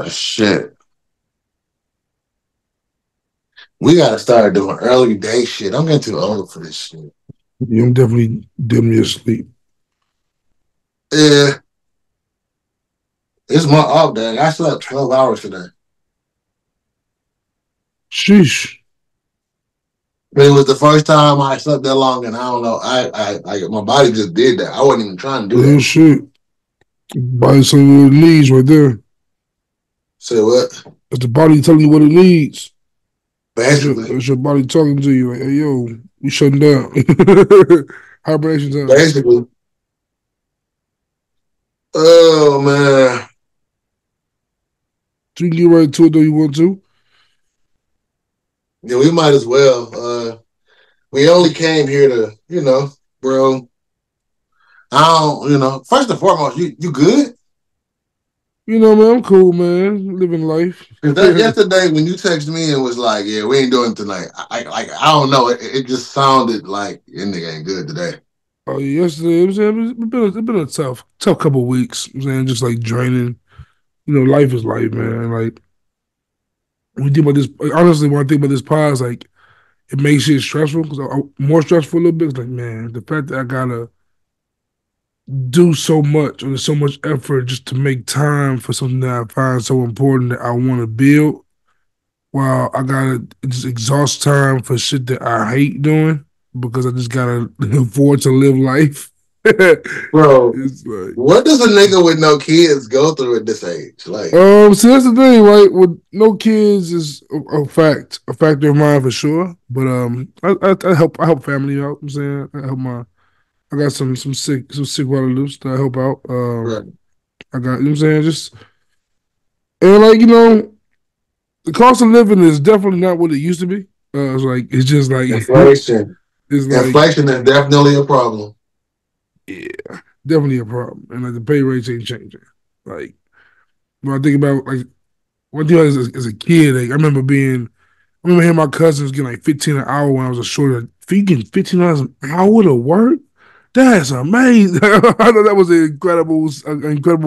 Shit. We gotta start doing early day shit. I'm getting too old for this shit. Yeah, I'm definitely dimly asleep. Yeah, it's my off day. I slept 12 hours today. Sheesh. But it was the first time I slept that long, and I don't know. My body just did that. I wasn't even trying to do Real that. shit. Body telling you what it needs right there. Say what? It's the body telling you what it needs. Basically, It's your body talking to you like, hey, yo, we shutting down. Hibernation time. basically. Oh man, So you can get right to it though you want to. yeah, we might as well. We only came here to, bro. I don't, First and foremost, you good? You know, man, I'm cool, man. Living life. Because that yesterday when you texted me and was like, "Yeah, we ain't doing it tonight." I don't know. It just sounded like your nigga ain't good today. Oh, yeah, yesterday, it's been a tough couple of weeks. I'm saying, just like draining. You know, life is life, man. Like, we think about this, like, honestly, when I think about this pod, it's like, it makes shit stressful because more stressful a little bit. It's like, man, the fact that I gotta do so much or there's so much effort just to make time for something that I find so important that I want to build, while I gotta just exhaust time for shit that I hate doing because I just gotta afford to live life. Bro, It's like, what does a nigga with no kids go through at this age? Like, so that's the thing, right? With no kids is a factor of mine for sure. But I help family out. I'm saying I help I got some sick relatives that I help out. right, I got, you know what I'm saying, just, and like, the cost of living is definitely not what it used to be. It's just like inflation. it's like, Inflation is definitely a problem. yeah, definitely a problem, and like the pay rates ain't changing. Like when I think about like one thing as a kid, like I remember hearing my cousins getting like 15 an hour when I was a short. Like, if you getting $15 an hour to work, that's amazing. I thought that was an incredible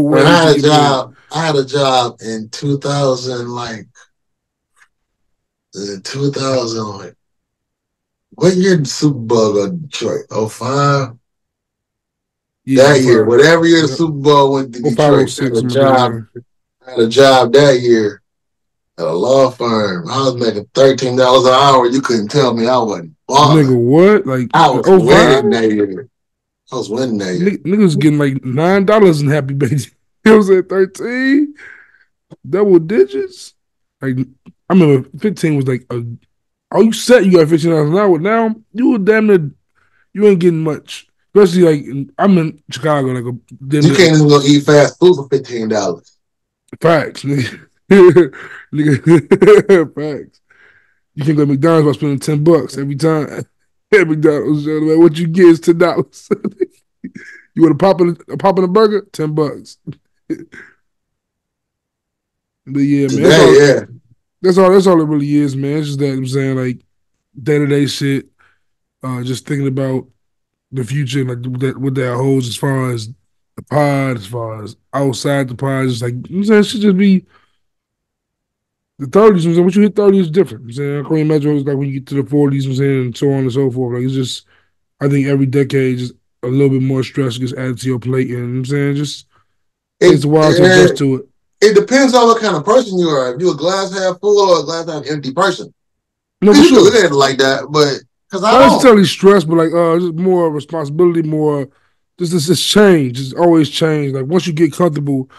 When way I to had a get paid. job, I had a job in 2000, like in 2000, like what year did Super Bowl go to Detroit? Oh five. Yeah, That year, 05. whatever year the Yep. Super Bowl went to Oh five, oh Detroit, I had six, a something like that. job. Yeah. I had a job that year at a law firm. I was making $13 an hour. You couldn't tell me I wasn't Nigga, balling. what? Like I was oh 05? winning that year. I was winning that year. Niggas getting like $9 in happy baby. You know what I'm saying? 13? Double digits? Like I remember 15 was like oh, you set you got $15 an hour. Now you were damn near you ain't getting much. Especially like I'm in Chicago, like a damn You near can't even go eat fast food for $15. facts, nigga. Nigga, facts. You can go to McDonald's by spending $10 every time. At McDonald's, what you get is $10. You want a pop in a burger? $10. But yeah, man, that's Today, all. yeah. That's all it really is, man. It's just that I'm saying, like, day to day shit. Just thinking about the future, like what that holds as far as the pod, as far as outside the pod. Just like, you know what I'm saying, it should just be the 30s. You know what I'm saying, once you hit 30, it's different. You know what I'm saying, I can't imagine what it's like when you get to the 40s. You know what I'm saying, and so on and so forth. Like, it's just, I think every decade, just a little bit more stress gets added to your plate, and you know what I'm saying, just takes It, a while to adjust it to it. it depends on what kind of person you are. If you're a glass half full or a glass half empty person. No, Because for you can look sure. at it like that, but because I Not don't. necessarily stress, but like just more responsibility, more just change. It's always change. Like once you get comfortable,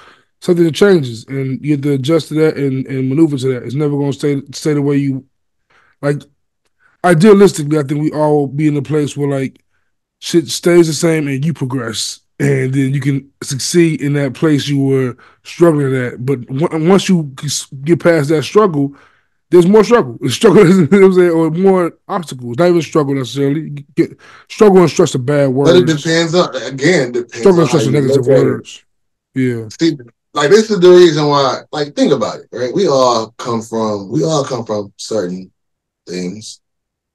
something changes, and you have to adjust to that and maneuver to that. It's never gonna stay the way you like. Idealistically, I think we all be in a place where like shit stays the same and you progress, and then you can succeed in that place you were struggling at. But once you get past that struggle, there's more struggle. Struggle, you know what I'm saying, or more obstacles. Not even struggle necessarily. Struggle and stress are bad But it words. depends on, again, depends Struggle and on how stress are you negative look at it. words. Yeah. See, like this is the reason why, like, think about it, right? We all come from certain things.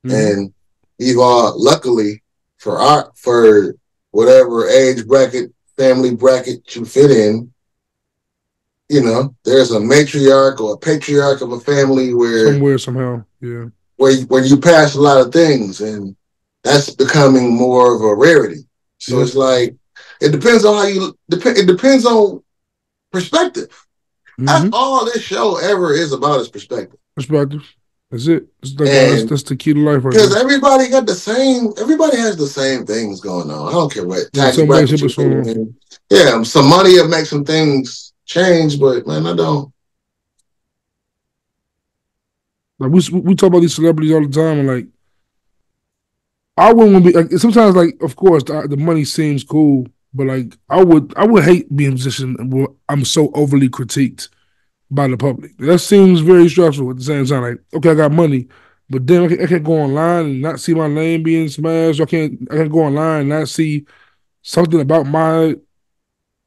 Mm-hmm. And we've all, luckily, for whatever age bracket, family bracket you fit in, there's a matriarch or a patriarch of a family where somewhere somehow. Yeah, where you pass a lot of things, and that's becoming more of a rarity. So yeah. it's like it depends on how you depend. It depends on perspective. That's Mm-hmm. all this show ever is about is perspective. Perspective. That's it. It's like And that's the key to life right because there. everybody has the same things going on. I don't care what Yeah, tax some bracket relationship you is live from in. Yeah, some money will make some things change, but man, I don't. like we talk about these celebrities all the time, and like I wouldn't be like sometimes like of course the money seems cool, but like I would hate being in a position where I'm so overly critiqued by the public. That seems very stressful at the same time. Like okay, I got money, but then I can't go online and not see my name being smashed. I can't go online and not see something about my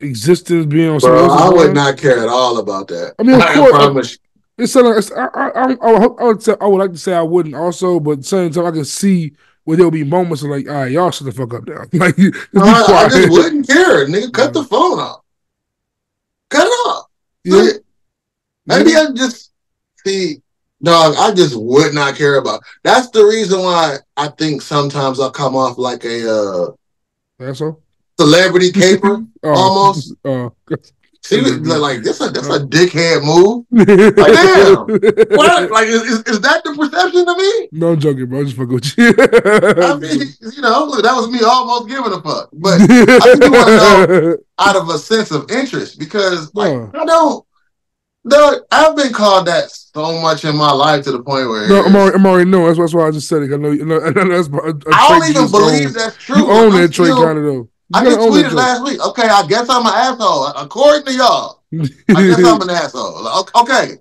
existence being on somebody Bro, else's I would mind. not care at all about that. I mean, of I course, promise. it's like I would like to say I wouldn't also, but at the same time, I can see where there'll be moments of like, all right, y'all shut the fuck up now, like just be I just quiet. wouldn't care, nigga. Cut uh, the phone off. Cut it off. yeah, See, maybe yeah, I just see, dog. I just would not care about. That's the reason why I think sometimes I come off like a that's all. celebrity caper Oh, almost. oh, See, celebrity. like that's Uh, a dickhead move. Like, damn, what? Like, is that the perception of me? no, I'm joking, bro. I just fuck with I mean, you. look, that was me almost giving a fuck. But I think you want to know out of a sense of interest because, like, no, I don't. Dog, I've been called that so much in my life to the point no, where it's, I'm already knowing. That's why I just said it. I know that's a I trait don't you even just believe own. that's You true. own I'm that trait, kind still. of though. You I gotta just own that tweeted trait. last week. Okay, I guess I'm an asshole. According to y'all, I guess I'm an asshole. Okay,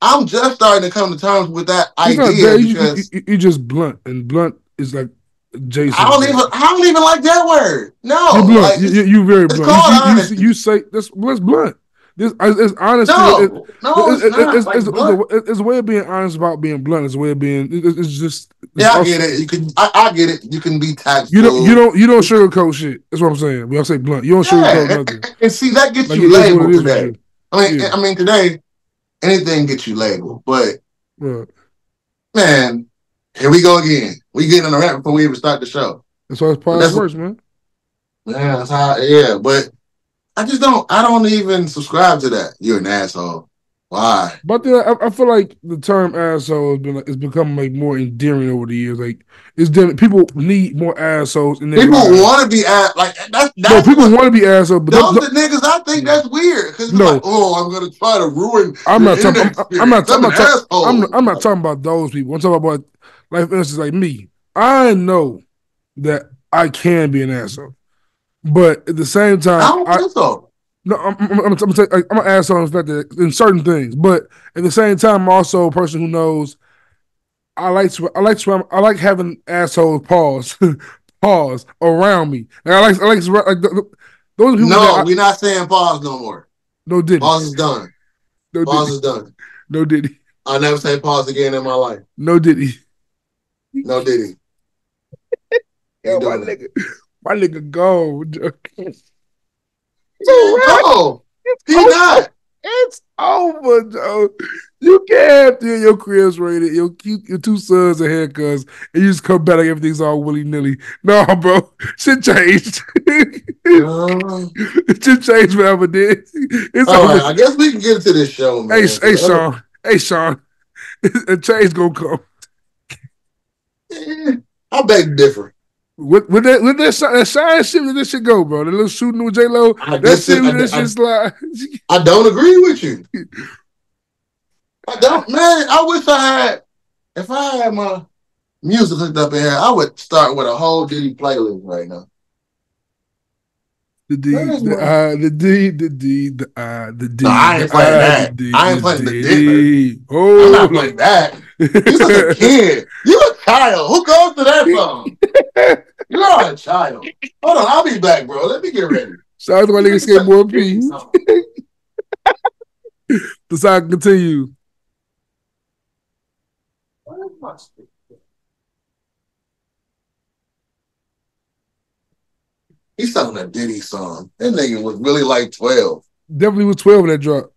I'm just starting to come to terms with that It's not idea that because you just blunt, and blunt is like I adjacent to don't even that. I don't even like that word. You're No, blunt. like You very it's blunt. called You honesty. say this. What's blunt? This it's honestly No, it's not like blunt. it's a way of being honest about being blunt. It's a way of being. It's just it's Yeah, I get also it. I get it. You can be you don't you tactful. don't you don't sugarcoat shit. That's what I'm saying. When I say blunt, you don't sugarcoat Yeah, nothing. and see that gets Like you it is what it labeled is with today. you. I mean, Yeah. today anything gets you labeled. But Right. man, here we go again. We getting on the rap before we even start the show. That's how this But podcast works, man. that's how. Yeah, but I just don't. I don't even subscribe to that. You're an asshole. Why? But then I feel like the term asshole has been like, it's become like more endearing over the years. Like it's different. People need more assholes in their People lives. want to be like that's No, that's people what want to be assholes, but those the niggas. I think yeah. that's weird because it's like, No, oh, I'm gonna try to ruin I'm your not talking. internet experience. I'm an asshole. I'm not talking about those people. I'm talking about like for instance, like me. I know that I can be an asshole, but at the same I time, don't think so. no, I'm an asshole in the fact that in certain things, but at the same time, I'm also a person who knows I like having assholes pause around me. Like, those are people that No, we're not saying pause no more. no diddy, Pause is done. no Pause diddy, is done. no diddy, I'll never say pause again in my life. no diddy. No Diddy. Yo, Ain't doing that. my nigga gone. He ain't go. He Over. not. It's over, Joe. You can't have your cribs rated, your two sons and haircuts, and you just come back like everything's all willy nilly. No, bro, shit changed. Uh, Shit changed forever, did. It's all over. right. I guess we can get into this show, man. Hey, Cause Sean. Hey, Sean. A change gonna come. I beg to differ. That shine shit, let that shit go, bro. The little shooting with J Lo, I that just shit, that shit slide. I don't agree with you. I don't, man. I wish I had. If I had my music hooked up in here, I would start with a whole Diddy playlist right now. The D, Where's the my? I, the D, the D, the I, the No, D, I the ain't playing I, the that. D, I ain't the playing the Diddler. D. I'm not Hold playing that. You such a kid. You a child. Who goes to that song? You are a child. Hold on, I'll be back, bro. Let me get ready. Shout out to my You nigga think it's such a Skateboard Diddy P. song. The song continue. He's selling a Diddy song. That nigga was really like 12. Definitely was 12 in that drop.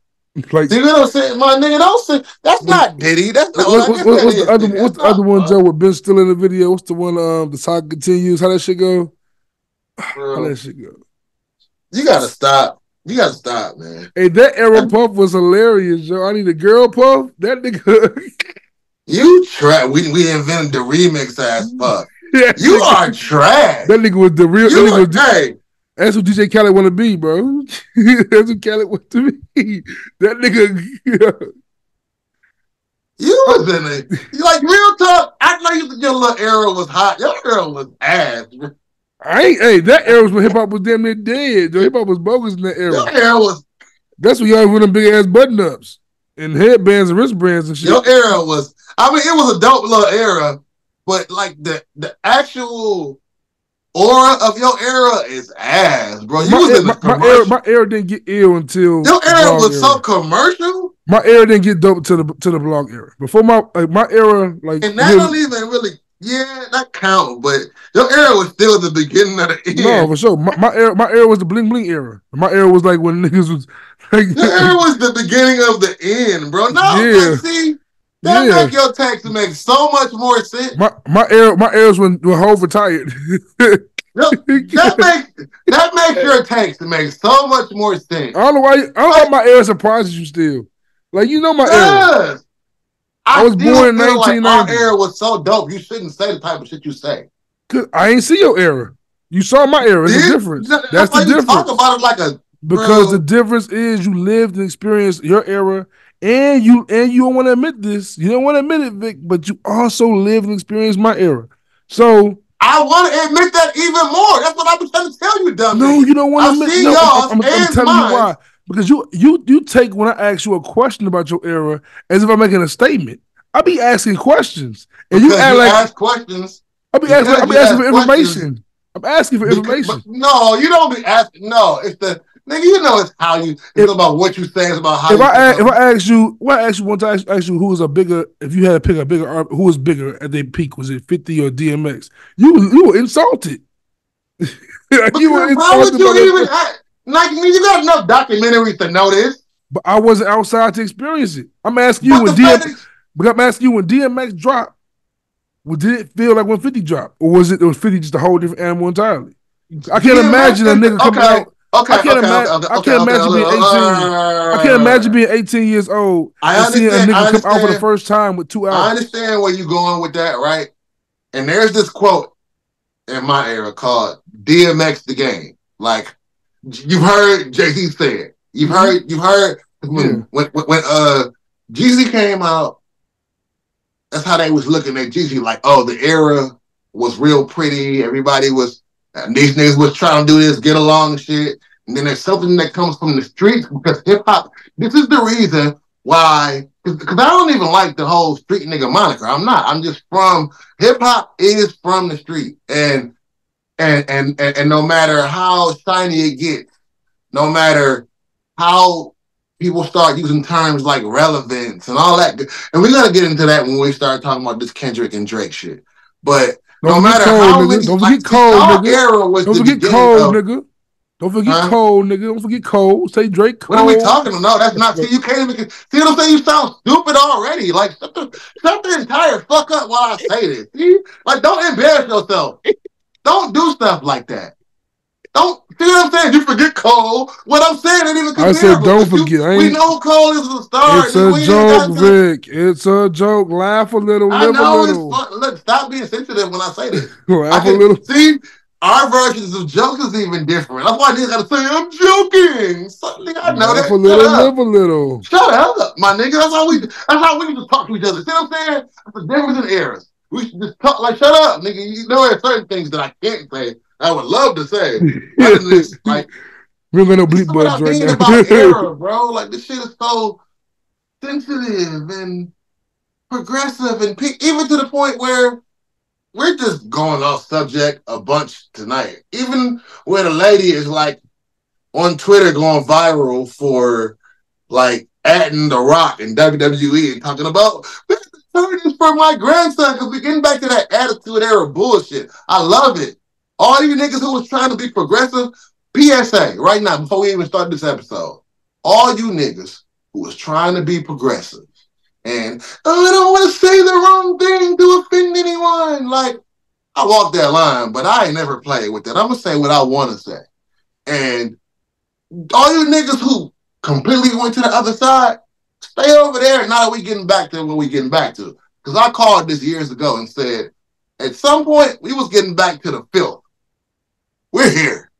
Like, see what I'm saying, my nigga? Don't say that's not Diddy. That's not. Well, I guess that what's the is other Diddy. what's That's the other not one, Joe? With Ben still in the video? What's the one? The saga continues. How that shit go? How bro. that shit go? You gotta stop. You gotta stop, man. Hey, that era Puff was hilarious, Joe. I need a girl Puff. That nigga. You trash. We invented the remix ass Puff. that You nigga. are trash. That nigga was the real. That You nigga are was. hey. That's what DJ Khaled want to be, bro. That's what Khaled want to be. That nigga. You was in it. You like real talk. I know you think your little era was hot. Your era was ass. I ain't. Hey, that era was when hip hop was damn near dead. Hip hop was bogus in that era. Your era was. That's when y'all with them big ass button ups and headbands and wristbands and shit. Your era was. I mean, it was a dope little era, but like the actual aura of your era is ass, bro. You was in the commercial. My era didn't get ill until your era was so commercial. My era didn't get dope to the blog era. Before my era, like, and that don't even really. Yeah, that count, but your era was still the beginning of the end. No, for sure. My era was the bling bling era. My era was like when niggas was like, your era was the beginning of the end, bro. No, yeah. See, that make your text make so much more sense. My era was when Hov retired. that makes your text make so much more sense. I don't know why. I don't know why my era surprises you still. Like, you know my era. I was born in 1990. Like our era was so dope. You shouldn't say the type of shit you say. Cause I ain't see your era. You saw my era. It's a difference. That's the difference. Talk about it like a because the difference is you lived and experienced your era, and you don't want to admit this. You don't want to admit it, Vic, but you also lived and experienced my era. So I want to admit that even more. That's what I've been trying to tell you, dumb. No, you don't want to admit. No, I'm telling you why. Because you take when I ask you a question about your era as if I'm making a statement. I be asking questions, and because you ask questions. I be asking for information. I'm asking for information. No, you don't be asking. No, it's the nigga. You know, it's how you. It's about what you say. It's about how. If I ask you one time, ask you who was a bigger. If you had to pick a bigger, who was bigger at their peak? Was it 50 or DMX? You were insulted. You were insulted. Why would you even? Like, you got enough documentaries to know this. But I wasn't outside to experience it. I'm asking you when DMX dropped. Well, did it feel like when 50 dropped, or was 50 just a whole different animal entirely? I can't imagine a nigga coming out. I can't imagine being 18. I can't imagine being 18 years old and seeing a nigga come out for the first time with 2 hours. I understand where you're going with that, right? And there's this quote in my era called "DMX the Game." Like, you've heard Jay-Z say it. You've heard when Jeezy came out. That's how they was looking at Jeezy, like, oh, the era was real pretty. Everybody was, these niggas was trying to do this, get along and shit. And then there's something that comes from the streets because hip hop, this is the reason why, because I don't even like the whole street nigga moniker. I'm not. I'm just from, hip hop is from the street. And no matter how shiny it gets, no matter how people start using terms like relevance and all that. And we're going to get into that when we start talking about this Kendrick and Drake shit. But no matter how many... Don't forget Cole, nigga. Don't forget Cole, nigga. Don't forget Cole, nigga. Don't forget Cole. Say Drake, Cole. What are we talking about? No, that's not... See, you can't even... See what I'm saying? You sound stupid already. Like, shut the entire fuck up while I say this. See? Like, don't embarrass yourself. Don't do stuff like that. Don't see what I'm saying? You forget Cole. What I'm saying ain't even comparable. I said don't forget. We know Cole is a star. It's a joke, Vic. It's a joke. Laugh a little. Live a little. It's fun. Look, stop being sensitive when I say this. Laugh a little. See, our versions of jokes is even different. That's why niggas gotta say I'm joking. Something I know that. Laugh a little. Live a little. Shut up, my nigga. That's how we need to talk to each other. See what I'm saying? That's the difference in eras. We should just talk like, shut up, nigga. You know there's certain things that I can't say. I would love to say. Like, we don't got no bleep buds right now. About era, bro. Like, this shit is so sensitive and progressive, and even to the point where we're just going off subject a bunch tonight. Even where the lady is like on Twitter going viral for like adding The Rock and WWE and talking about this for my grandson, because we're getting back to that attitude era bullshit. I love it. All these niggas who was trying to be progressive, PSA, right now, before we even start this episode, all you niggas who was trying to be progressive. And I don't want to say the wrong thing to offend anyone. Like, I walked that line, but I ain't never played with that. I'm going to say what I want to say. And all you niggas who completely went to the other side, stay over there. Now that we getting back to what we getting back to. Because I called this years ago and said, at some point, we was getting back to the filth. We're here.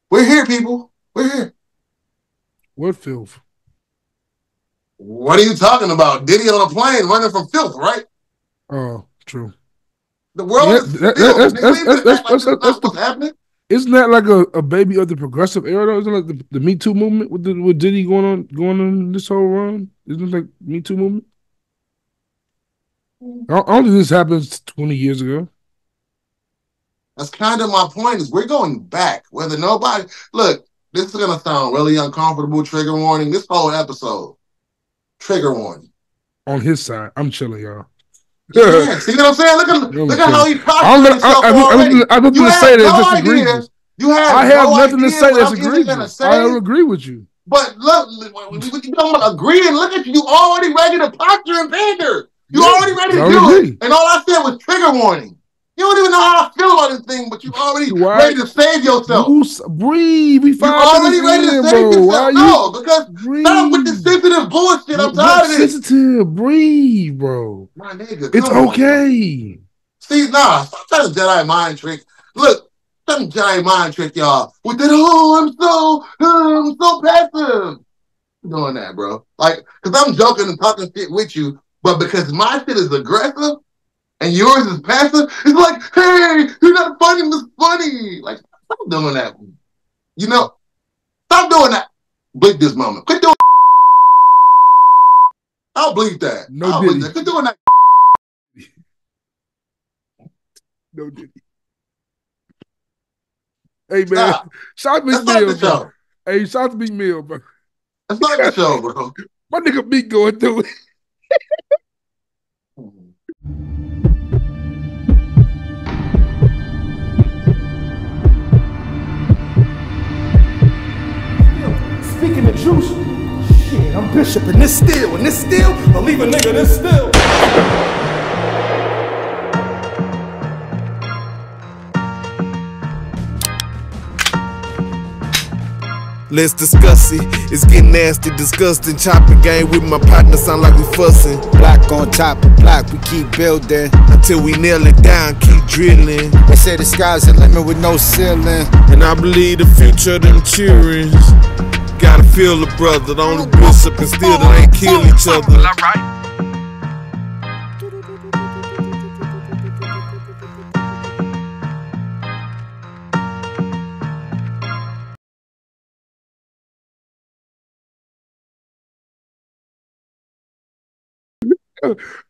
We're here, people. We're here. What filth? What are you talking about? Diddy on a plane running from filth, right? Oh, true. The world is filth. That's what's happening. Isn't that like a baby of the progressive era though? Isn't it like the Me Too movement with Diddy going on this whole run? Isn't it like Me Too movement? I don't think this happens 20 years ago. That's kind of my point is we're going back. Whether nobody look, this is gonna sound really uncomfortable, trigger warning. This whole episode. Trigger warning. On his side. I'm chilling, y'all. Yeah, see what I'm saying? Look at how he postured himself already. I have nothing to say that's egregious. I have nothing to say that's egregious. I don't agree with you. But look, when you talking about agreeing, look at you already ready to posture and pander. You already ready to do it. And all I said was trigger warning. You don't even know how I feel about this thing, but you already ready to save yourself. Breathe. We you already ready to save yourself. No, because stop with the sensitive bullshit. I'm tired of this. Sensitive. Breathe, bro. My nigga, it's okay. See, stop trying to Jedi mind trick. Look, some Jedi mind trick, y'all. With that, I'm so passive. I'm doing that, bro. Like, because I'm joking and talking shit with you, but because my shit is aggressive, and yours is passive, it's like, hey, you're not funny, it's funny. Like, stop doing that. You know, stop doing that. Bleep this moment. Quit doing I'll bleep that. No Diddy. Quit doing that. No Diddy. Hey, man. Shout out to Big Mill, bro. Hey, shout out to Big Mill, bro. That's not the show, bro. My nigga Big going through it. Speaking of Juice, shit, I'm Bishop and this still, I'll leave a nigga this still. Let's discuss it. It's getting nasty, disgusting. Chopping game with my partner, sound like we fussing. Block on top of block, we keep building until we nail it down, keep drilling. They say the sky's the limit with no ceiling, and I believe the future of them cheering. Gotta feel the brother, the only bishop and still they ain't kill each other.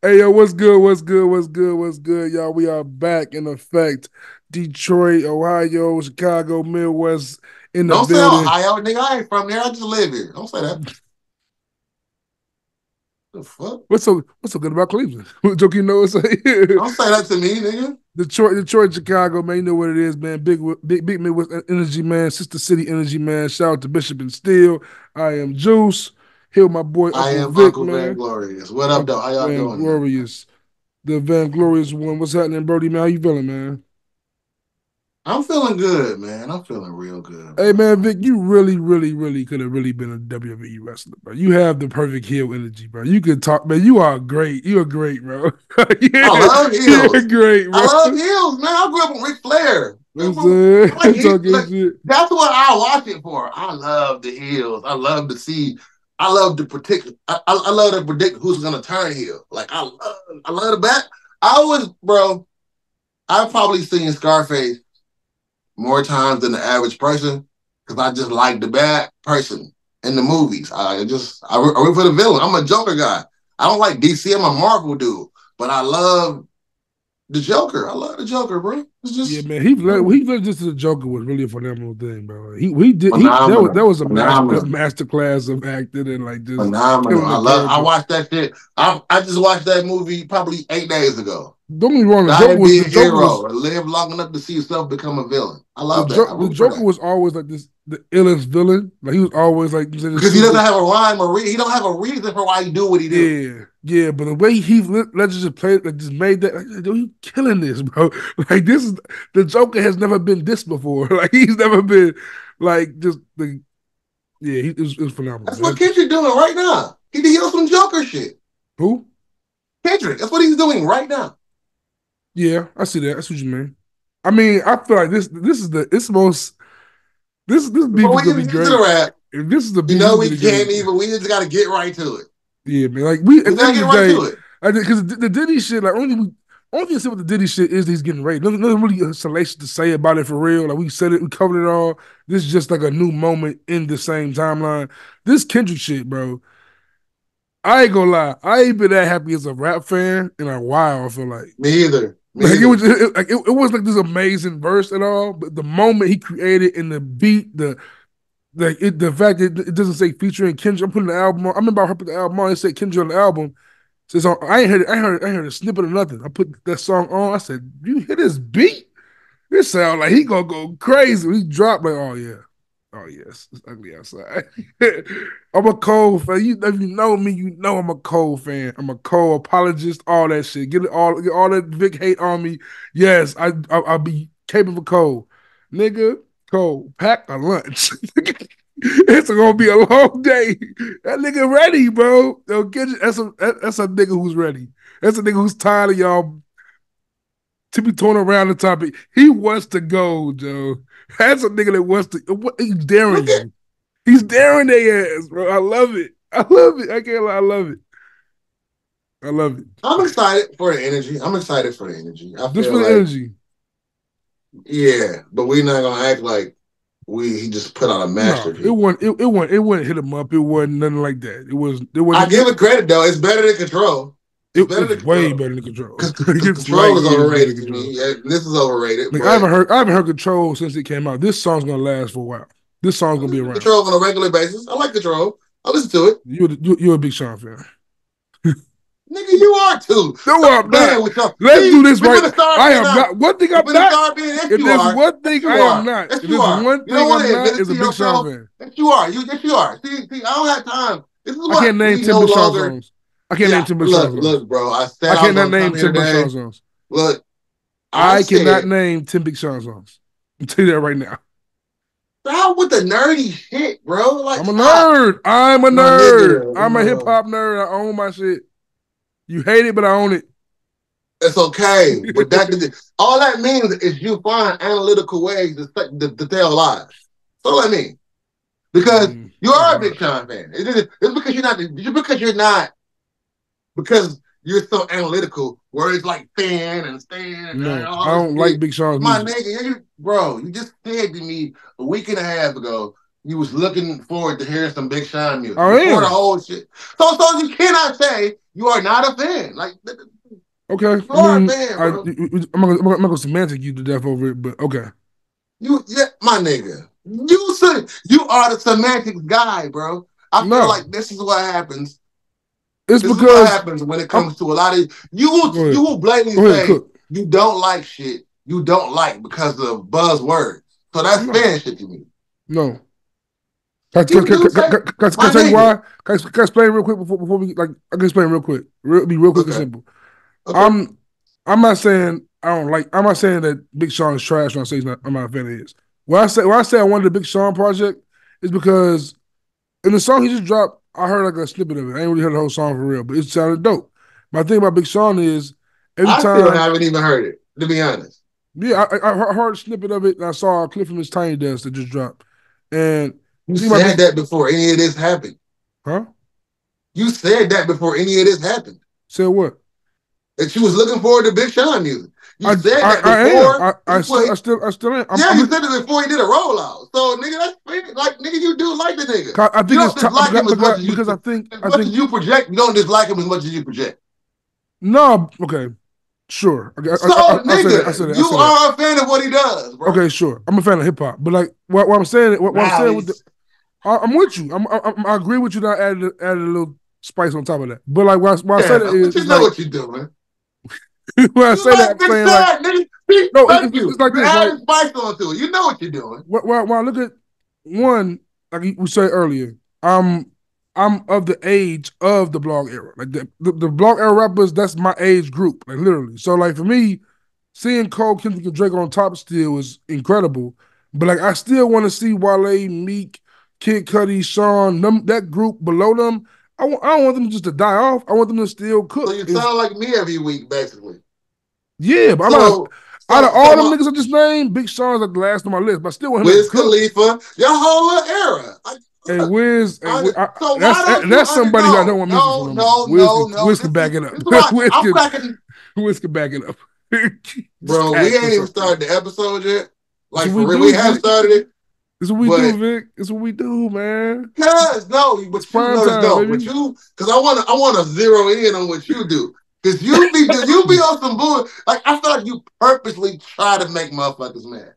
Hey, yo, what's good, y'all? We are back in effect. Detroit, Ohio, Chicago, Midwest, in the Don't building. Say Ohio, nigga. I ain't from there. I just live here. Don't say that. The fuck? What's so good about Cleveland? What joke you know what I'm saying? Don't say that to me, nigga. Detroit, Chicago, man. You know what it is, man. Big Midwest energy, man. Sister City energy, man. Shout out to Bishop and Steele. I am Juice. Here, my boy, I am Vick, Uncle man. Van Glorious. What up, though? How y'all doing? Glorious. The Van Glorious one. What's happening, Brody, man? How you feeling, man? I'm feeling good, man. I'm feeling real good. Bro. Hey, man, Vic, you really could have really been a WWE wrestler, bro. You have the perfect heel energy, bro. You could talk, man. You are great. You're great, bro. Yeah, I love heels. You're great, bro. I love heels, man. I grew up with Ric Flair. That's what I watch it for. I love the heels. I love to see. I love to predict. I love to predict who's gonna turn heel. Like I love the back. I've probably seen Scarface more times than the average person because I just like the bad person in the movies. I root for the villain. I'm a Joker guy. I don't like DC. I'm a Marvel dude, but I love the Joker. I love the Joker, bro. It's just, yeah, man. He led just to the Joker was really a phenomenal thing, bro. That was a master class of acting and like just phenomenal. I watched that shit. I just watched that movie probably 8 days ago. Don't get me wrong. Die and be a hero, or live long enough to see yourself become a villain. I love that. The Joker was always like this, the illest villain. Like he was always like because he doesn't have a rhyme or he don't have a reason for why he do what he do. Yeah. But the way Heath Ledger just played, like just made that, like, you killing this, bro. Like this is the Joker has never been this before. Like he's never been like just the. Yeah, it was phenomenal. That's what Kendrick doing right now. He did some Joker shit. Who? Kendrick. That's what he's doing right now. Yeah, I see that. That's what you mean. I mean, I feel like this is the most this beef is gonna be great. Rap, if this is the beef, we can't even. We just gotta get right to it. Yeah, man. Like we gotta get right to it. Because the Diddy shit, like only thing I said with the Diddy shit is he's getting raped. Nothing really salacious to say about it for real. Like we said it, we covered it all. This is just like a new moment in the same timeline. This Kendrick shit, bro. I ain't gonna lie. I ain't been that happy as a rap fan in a while. I feel like me either. Like it was like this amazing verse and all, but the moment he created and the beat, the fact that it doesn't say featuring Kendrick. I'm putting the album on. I remember I heard the album on. It said Kendrick on the album. So I ain't heard a snippet of nothing. I put that song on. I said, "You hear this beat? This sound like he gonna go crazy." He dropped like, "Oh yeah, oh yes, it's ugly outside." I'm a Cole fan. If you know me, you know I'm a Cole fan. I'm a Cole apologist. All that shit. Get all that Vic hate on me. Yes, I'll be capable of Cole, nigga. Cole, pack a lunch. It's gonna be a long day. That nigga ready, bro. That's a nigga who's ready. That's a nigga who's tired of y'all tippy-toeing around the topic. He wants to go, Joe. That's a nigga that wants to. He's daring you. He's daring their ass, bro. I love it. I can't lie. I love it. I'm excited for the energy. I Just for the energy. Yeah, but we're not gonna act like he just put out a masterpiece. No, it wouldn't hit him up. It wasn't nothing like that. It was. I give it credit though. It's better than Control. It's way better than Control. Because Control is overrated to me. Yeah, this is overrated. Like, I haven't heard Control since it came out. This song's gonna last for a while. This song's gonna be around. Control on a regular basis. I like Control. I listen to it. You're a big Sean fan. Nigga, you are too. No, I'm not. Let's do this right. I am not. One thing I'm not. If there's one thing I am not. If there's one thing I'm not, is a big Sean fan. Yes, you are. Yes, you are. See, I don't have time. This is what I can't name 10 Big Sean songs. I can't name 10 Big Sean songs. Look, bro. I cannot name 10 Big Sean songs. Look, I cannot name 10 Big Sean songs. I'll tell you that right now. Stop with the nerdy shit, bro. Like, I'm a nerd. I'm a nerd. I'm a hip hop nerd. I own my shit. You hate it, but I own it. It's okay. But all that means is you find analytical ways to tell lies. That's all that means. Because you are a big Sean fan. It's because you're so analytical, where it's like fan and stand. No, I don't like Big Sean's music. My nigga, you just said to me a week and a half ago you was looking forward to hearing some Big Sean music. I am. The whole shit. So you cannot say you are not a fan. Like, okay, you are a fan, bro. I'm not gonna semantic you to death over it, but okay. My nigga, you are the semantics guy, bro. I feel like this is what happens. This is what happens when it comes to a lot of you will blatantly say you don't like shit you don't like because of buzzwords. So that's fan shit to me. No. Can I tell you why? Can I explain real quick before we I can explain real quick. Be real quick and simple. Okay. I'm not saying I'm not saying that Big Sean is trash when I say I'm not a fan of his. When I say I wanted the Big Sean project is because in the song he just dropped, I heard like a snippet of it. I ain't really heard the whole song for real, but it sounded dope. My thing about Big Sean is I still haven't even heard it, to be honest. Yeah, I heard a snippet of it and I saw a clip from his Tiny Desk that just dropped. And you said that before any of this happened. Huh? You said that before any of this happened. Said what? That you was looking forward to Big Sean music. You said that before. I still am. You said it before he did a rollout. So, nigga, that's like, nigga, you do like the nigga. I think you don't dislike him as much as you project. You don't dislike him as much as you project. No, okay, sure. Nigga, you are a fan of what he does, bro. Okay, sure. I'm a fan of hip hop, but like what I'm saying, I'm with you. I agree with you. That I added a little spice on top of that. But like what I said is, you know what you're doing. When I You say that, like I'm Big saying like, Sean, nigga. See, no, thank you. it's like You're this, right? adding spice onto it. You know what you're doing. When I look at one, like we said earlier, I'm of the age of the blog era. Like the blog era rappers, that's my age group, like literally. So like for me, seeing Cole, Kendrick, and Drake on top still is incredible. But like I still want to see Wale, Meek, Kid Cudi, Sean, that group below them. I don't want them just to die off. I want them to still So cook. you sound like me every week, basically. Yeah, but I'm not. So, Out so, of so all them my niggas I just named, Big Sean's like the last on my list. But I still want him to Wiz cook. Khalifa, your whole little era. Hey, Wiz, So why don't you that's somebody who I don't no, want music from no, no more. no, no, no. Wiz can back it up. This is why I'm Wiz cracking. can back it up. Just Bro, we tag for ain't even something. started the episode yet. That's Like what for we real, do, we have Vic. started it. That's what we But do, Vic. That's what we do, man. cause no, It's but you prime notice time, no, but baby. you because I wanna zero in on what you do. Cause you be on some bull. Like I feel like you purposely try to make motherfuckers mad.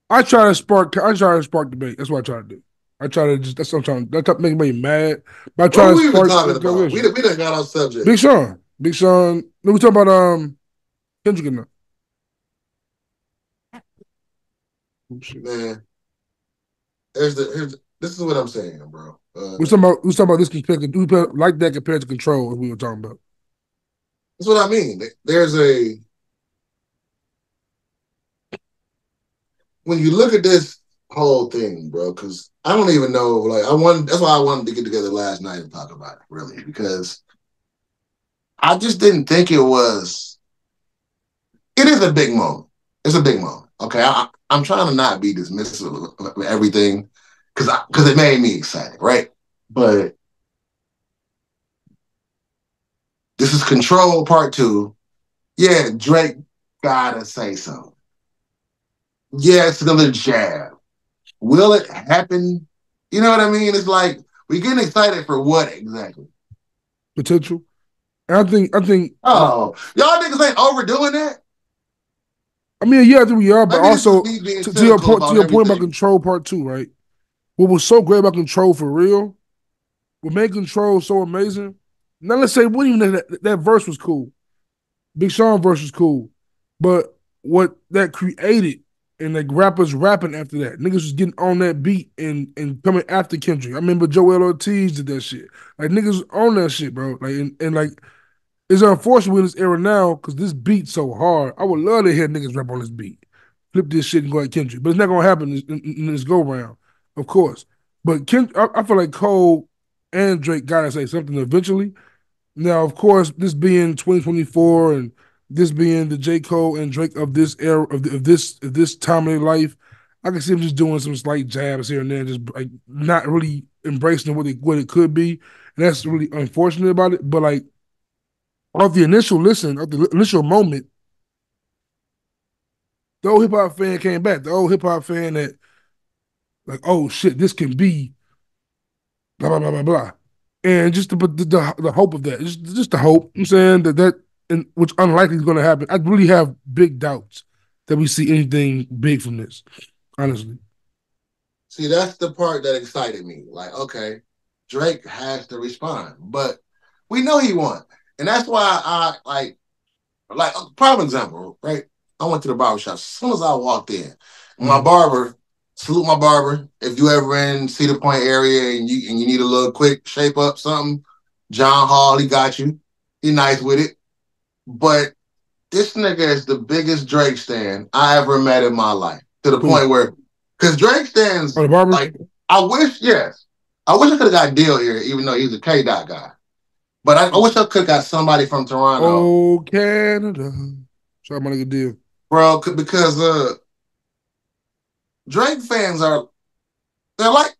I try to spark debate. That's what I try to do. I try to just that's what I'm trying. That make me mad. But I try What to we even spark talking the about? We conversation. done got off subject. Big Sean. No, we talking about Kendrick and them. Oh, shit. Man, this is what I'm saying, bro. We talking about this compared to like that compared to Control. As we were talking about. That's what I mean. There's a when you look at this whole thing, bro, because I don't even know. Like that's why I wanted to get together last night and talk about it, really, because I just didn't think it was. It is a big moment. It's a big moment. Okay, I'm trying to not be dismissive of everything because it made me excited, right? But this is Control Part 2. Yeah, Drake gotta say something. Yeah, it's another jab. Will it happen? You know what I mean? It's like we getting excited for what exactly? Potential. And I think. Oh, y'all niggas ain't overdoing that. I mean, yeah, I think we are, but Maybe this is also me being to your cynical point, about about everything. Control Part 2, right? What was so great about Control for real, what made Control so amazing. Now let's say what even that verse was cool. Big Sean verse was cool, but what that created and like rappers rapping after that, niggas was getting on that beat and coming after Kendrick. I remember Joel Ortiz did that shit. Like niggas was on that shit, bro. Like and like it's unfortunate in this era now because this beat's so hard. I would love to hear niggas rap on this beat, flip this shit and go at Kendrick, but it's not gonna happen in this go round, of course. But I feel like Cole and Drake gotta say something eventually. Now, of course, this being 2024 and this being the J. Cole and Drake of this era of this time of their life, I can see them just doing some slight jabs here and there, just like not really embracing what it could be, and that's really unfortunate about it. But like off the initial listen, of the initial moment, the old hip hop fan came back. The old hip hop fan that like, oh shit, this can be blah blah blah blah blah, and just the hope of that, just the hope. I'm saying that and which unlikely is going to happen. I really have big doubts that we see anything big from this. Honestly, See, that's the part that excited me. Like, okay, Drake has to respond, but we know he won, and that's why I like prime example, right? I went to the barber shop. As soon as I walked in, my barber, salute my barber. If you ever in Cedar Point area and you need a little quick shape up something, John Hall, he got you. He nice with it. But this nigga is the biggest Drake stan I ever met in my life. To the point where, because Drake stands the barber, like, I wish I could have got Deal here, even though he's a K Dot guy. But I wish I could have got somebody from Toronto. Oh, Canada. Try my nigga Deal. Bro, because Drake fans they're like,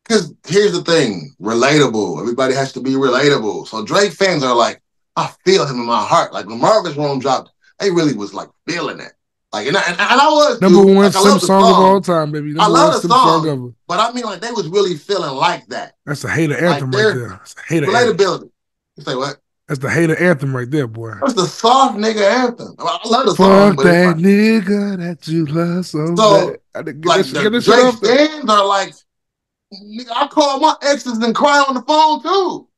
because here's the thing, relatable. Everybody has to be relatable. So Drake fans are like, I feel him in my heart. Like when Marvin's Room dropped, they really was like feeling it. Like and I was number too. one Like, Simp song of all time, baby. Number I love the Simp song song, ever. but I mean like they was really feeling like that. That's a hater anthem right there. That's a hater relatability. Anthem. You say what? That's the hater anthem right there, boy. That's the soft nigga anthem. I love the song. Fuck that like, nigga that you love so bad. Like the Drake fans are like, nigga, I call my exes and cry on the phone too.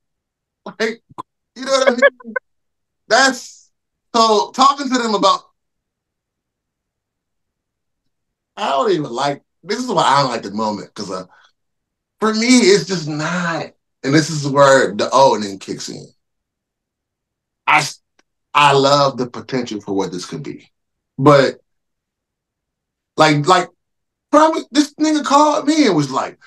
Like, you know what I mean? That's so talking to them about. I don't even like. This is why I don't like the moment because for me it's just not. And this is where the owning kicks in. I I love the potential for what this could be, but like probably this nigga called me and was like,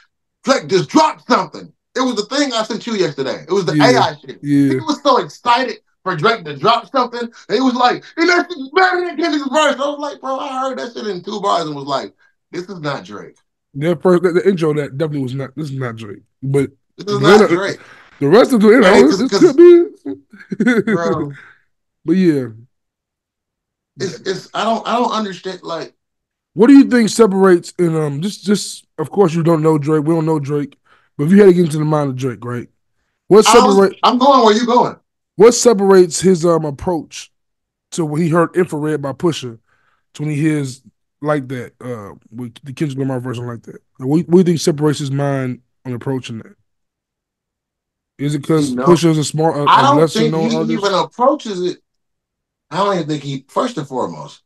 "Drake just dropped something." It was the thing I sent you yesterday. It was the AI shit. Yeah. He was so excited for Drake to drop something. And he was like, and that shit's better than Kendrick's verse. I was like, bro, I heard that shit in 2 bars and was like, this is not Drake. The intro that definitely was not. This is not Drake. But this is not Drake. The rest of the intro, this could be. Bro. But yeah. It's I don't understand, like, what do you think separates in just of course you don't know Drake, we don't know Drake, but if you had to get into the mind of Drake, right? I'm going where you going. What separates his approach to when he heard Infrared by Pusha to when he hears like that, with the Kendrick Lamar version like that? What do you think separates his mind on approaching that? Is it because Pusha is a I don't lesser think known he artist? even approaches it. I don't even think he, first and foremost.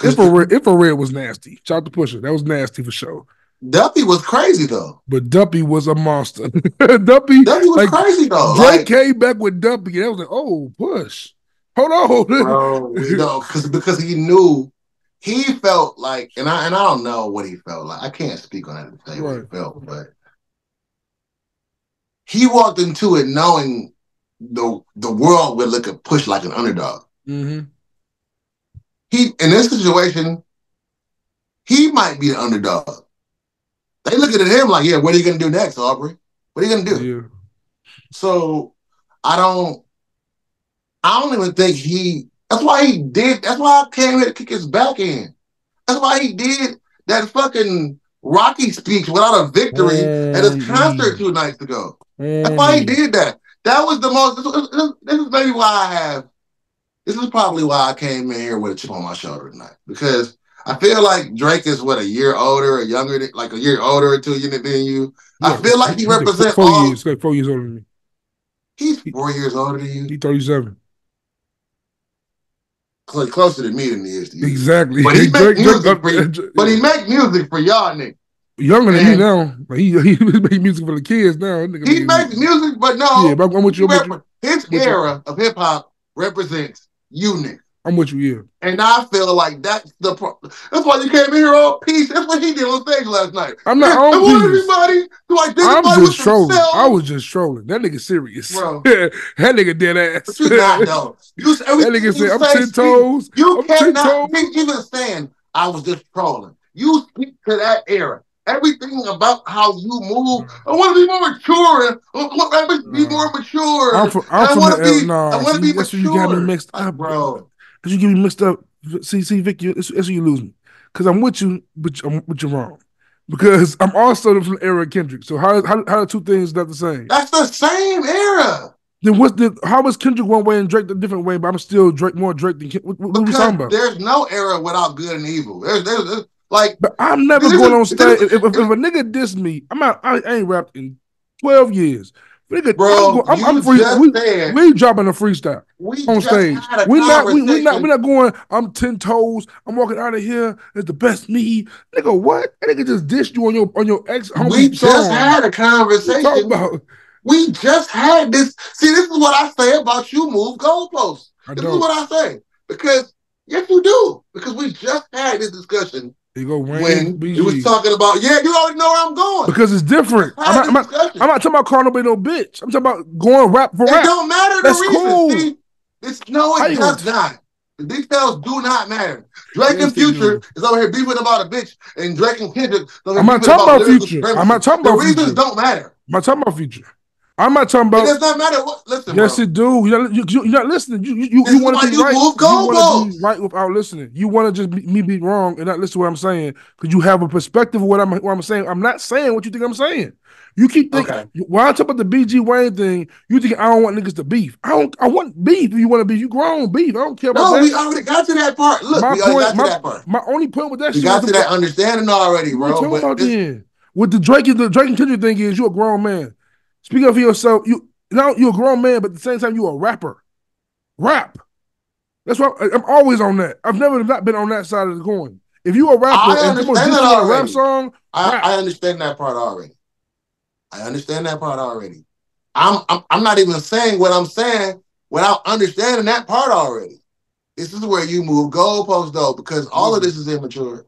Infrared was nasty. Shout out to Pusha. That was nasty for sure. Duppy was crazy though. But Duppy was a monster. Duppy was crazy though. Drake came back with Duppy and I was like, oh, Push. Hold on. Bro, because he knew, he felt like, and I don't know what he felt like. I can't speak on it to say what he felt, but he walked into it knowing the world would look at Push like an underdog. Mm-hmm. He, in this situation, he might be the underdog. They looking at him like, yeah, what are you going to do next, Aubrey? What are you going to do? Yeah. So I don't even think that's why I came here to kick his back in. That's why he did that fucking Rocky speech without a victory at his concert 2 nights ago. That's why he did that. That was the most, this is maybe why this is probably why I came in here with a chip on my shoulder tonight. Because I feel like Drake is a year older or younger, like a year older or 2 years than you. Yeah, I feel like he represents 4 years. Like 4 years older than me. He's 4 years older than you. He's 37. Closer to me than he is to you. Exactly. But he make music for you. But he make music for y'all niggas. Younger than me now. Like he make music for the kids now. He makes music, but no. Yeah, but I'm with you. His era of hip hop represents you niggas. I'm with you, yeah. And I feel like that's that's why you came in here all peace. That's what he did on stage last night. I'm not on peace. Everybody to identify I'm with just trolling. themselves. I was just trolling. That nigga serious. Bro. That nigga dead ass. But you not though. That nigga said, I'm 10 toes. You cannot even stand, I was just trolling. You speak to that era. Everything about how you move. I want to be more mature. I want to be more mature. I want to be that's mature. You got me mixed up, bro. That's you get me mixed up. See, Vic, that's where you lose me. Because I'm with you, but you're wrong. Because I'm also from the era of Kendrick. So how are 2 things not the same? That's the same era. Then how is Kendrick one way and Drake the different way, but I'm still more Drake than Kendrick? What are we talking about? There's no era without good and evil. There's like, but I'm never going on stage. If a nigga diss me, I ain't rapped in 12 years. Nigga, bro, I'm free. We dropping a freestyle on stage. We're not going. I'm 10 toes. I'm walking out of here. It's the best me, nigga. What? That nigga just dissed you on your ex. We just had a conversation. We just had this. See, this is what I say about you. Move goalposts. This is what I say because yes, you do. Because we just had this discussion. When he was talking about, you already know where I'm going. Because it's different. I'm not talking about calling nobody no bitch. I'm talking about going rap for rap. It don't matter That's the reason. Cool. See, it does not. The details do not matter. Drake and Future is over here beefing about a bitch, and Drake and Kendrick is over here beefing about Future. I'm not talking about Future. The reasons don't matter. I'm not talking about Future. I'm not talking about. It does not matter. Listen, yes, bro. it do. You're not listening. You want to be right. You want to be right without listening. You want to just me be wrong and not listen to what I'm saying because you have a perspective of what I'm saying. I'm not saying what you think I'm saying. You keep thinking when I talk about the BG Wayne thing, you think I don't want niggas to beef. I want beef. If you want to beef, you grown beef. I don't care about that. No, we already got to that part. Look, we already got to that part. My only point with that shit. We got to that understanding already, bro. With the Drake and Kendrick thing is, you're a grown man. Speak up for yourself. You're a grown man, but at the same time, you're a rapper. rap. That's why I'm always on that. I've never not been on that side of the coin. If you a rapper I and someone understand diss that you on a rap already. song, rap. I understand that part already. I understand that part already. I'm not even saying what I'm saying without understanding that part already. This is where you move goalposts though, because all of this is immature.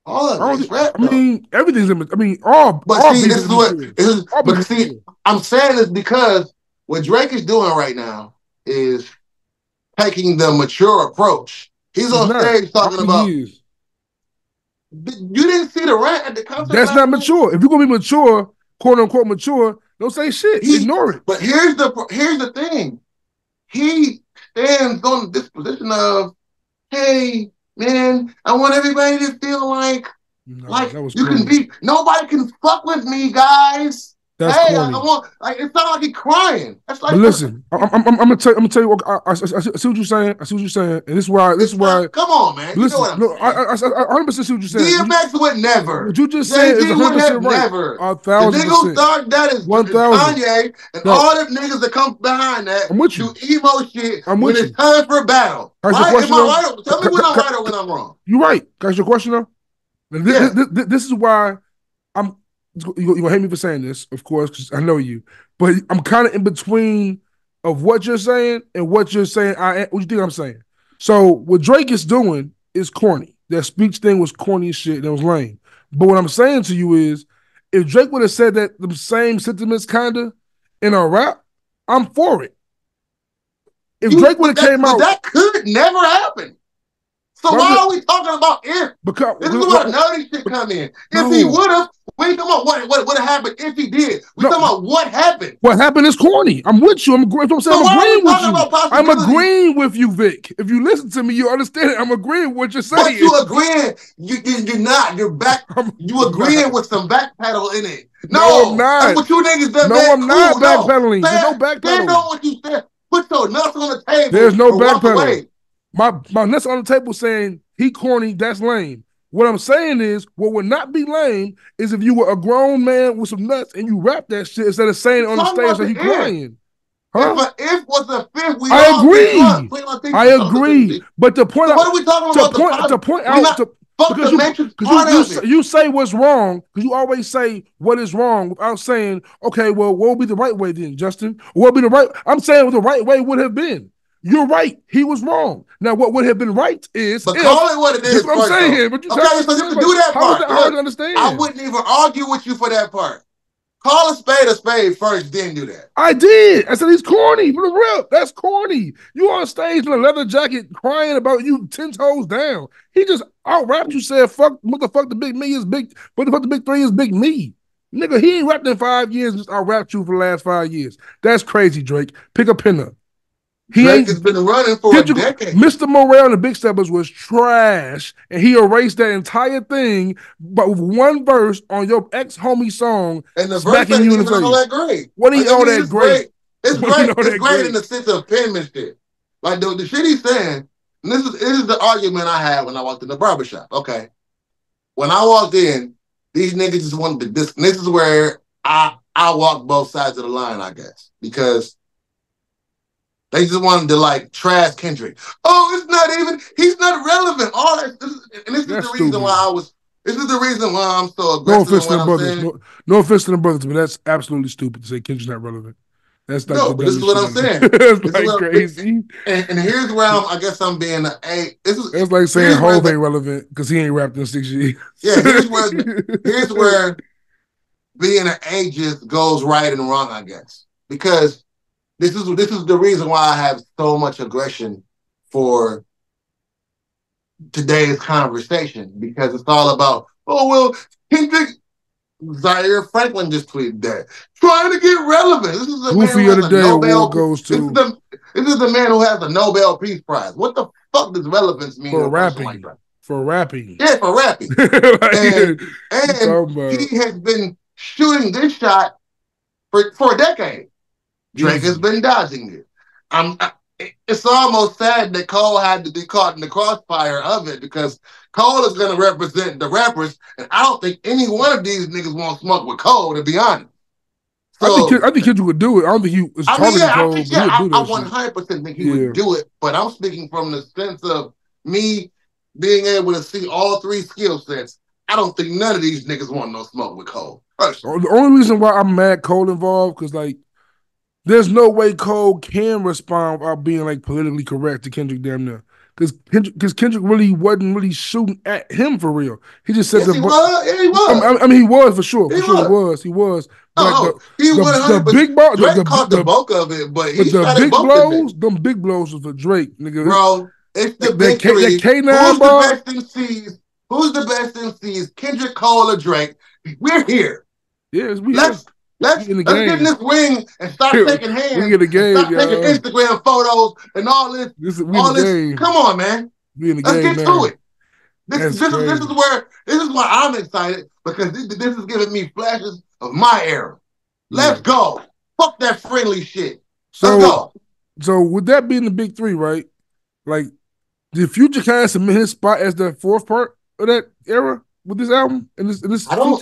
All of it. It's rap I though. mean, everything's immature. I mean, But all see, beef this is is what immature. this is. All beef But is see, immature. I'm saying this because what Drake is doing right now is taking the mature approach. He's He's on not. stage I talking think he about. is. You didn't see the rant at the concert That's not last night. mature. If you're gonna be mature, quote unquote mature, don't say shit. Ignore it. But here's the thing. He stands on this position of, hey man, I want everybody to feel like that was you corny. can be. Nobody can fuck with me, guys. That's Hey, corny. I want like it's not like he's crying. That's like. But listen, I'm gonna tell you. I see what you're saying. I see what you're saying, and this is why. Come on, man. You know Listen, what I'm no, saying. I 100% see what you're saying. DMX would never. What you just said is Jay-Z would have 100% right. never. The 1,000%. nigga who started that is 1,000. Kanye and No. all them niggas that come behind that I'm with you. do emo shit I'm when with it's you. time for a battle. Ask your Right? question, Am I though? right? Tell me when I'm right or when I'm wrong. You're right. Can I ask your question though? Yeah. This is why I'm. You're gonna hate me for saying this, of course, because I know you. But I'm kind of in between of what you're saying and what you're saying. What you think I'm saying? So what Drake is doing is corny. That speech thing was corny as shit and it was lame. But what I'm saying to you is, if Drake would have said that the same sentiments kinda in a rap, I'm for it. If Drake would have came out, that could never happen. So why are we talking about if? Because this is where nerdy shit come in. No. If he would have, we ain't talking about what would have happened if he did. We talking about what happened. What happened is corny. I'm with you. I'm agreeing with you. I'm agreeing with you, Vic. If you listen to me, you understand it. I'm agreeing with what you're saying. But you agreeing, you're not. You're back. You agreeing with some backpedal in it. No, I'm not. That's what you niggas done. No, I'm not backpedaling. There's no backpedaling. Stand on what you said. Put your nuts on the table. There's no backpedaling. My nuts on the table saying he corny, that's lame. What I'm saying is, what would not be lame is if you were a grown man with some nuts and you rap that shit instead of saying it on the stage that you crying. Huh? If was a fifth, we I all agree. I agree. But the point so what are we talking about? To point out because you say what's wrong, because you always say what is wrong without saying, okay, well, what would be the right way then, Justin? What would be the right? I'm saying what the right way would have been. You're right. He was wrong. Now, what would have been right is. But call it what it is. That's what I'm saying. But okay, so you can do that part. How to understand? I wouldn't even argue with you for that part. Call a spade first, then do that. I did. I said he's corny. For the real, that's corny. You on stage in a leather jacket crying about you 10 toes down. He just out-rapped you, said, fuck, what the fuck the big me is big, what the fuck the big three is big me. Nigga, he ain't rapped in 5 years and just out-rapped you for the last 5 years. That's crazy, Drake. Pick a pin up. Drake has been running for a decade. Mr. Morale and the Big Steppers was trash, and he erased that entire thing, but with one verse on your ex-homie song, and the verse ain't even all that great. What do you know that great? It's great. It's great in the sense of penmanship. Like the shit he's saying, and this is the argument I had when I walked in the barbershop. Okay. When I walked in, these niggas just wanted to this is where I walked both sides of the line, I guess. Because they just wanted to like trash Kendrick. Oh, it's not even. He's not relevant. All that. This is the reason why This is the reason why I'm so aggressive. No offense to the brothers. No offense to the brothers, but that's absolutely stupid to say Kendrick's not relevant. That's like no, but this is what I'm saying. It's like crazy. And here's where I guess I'm being it's like saying Hov ain't relevant because he ain't rapped in 6 years. Yeah, here's where being an ageist goes right and wrong, I guess, because. This is the reason why I have so much aggression for today's conversation, because it's all about, oh, well, Kendrick, Zaire Franklin just tweeted that. Trying to get relevant. This is the man who has a Nobel goes to. This is the man who has a Nobel Peace Prize. What the fuck does relevance mean for rapping? Like for rapping. Yeah, for rapping. and he has been shooting this shot for a decade. Drake has been dodging it. It's almost sad that Cole had to be caught in the crossfire of it, because Cole is going to represent the rappers, and I don't think any one of these niggas want to smoke with Cole, to be honest. So I think Kendrick would do it. I don't think he was targeting Cole, but he would do that I 100% think he would do it. But I'm speaking from the sense of me being able to see all three skill sets. I don't think none of these niggas want no smoke with Cole. Personally. The only reason why I'm mad Cole involved, because like, there's no way Cole can respond without being like politically correct to Kendrick damn near. Because Kendrick really wasn't really shooting at him for real. He just said he was. Yeah, he was. I mean, he was for sure. He was. But he was. The big ball, Drake caught the bulk of it, but he the big blows, them big blows was for Drake, nigga. Bro, it's the big three. K9 ball. The best MCs? Who's the best MCs? Kendrick, Cole, or Drake? We're here. Yes, Let's get in this ring and start taking hands. We in the game, start taking Instagram photos and all this. Come on, man. Let's get to it. This is why I'm excited, because this is giving me flashes of my era. Let's go. Fuck that friendly shit. Let's go. So with that being the big three, right? Like, did Future kind of submit his spot as the fourth part of that era with this album and this I don't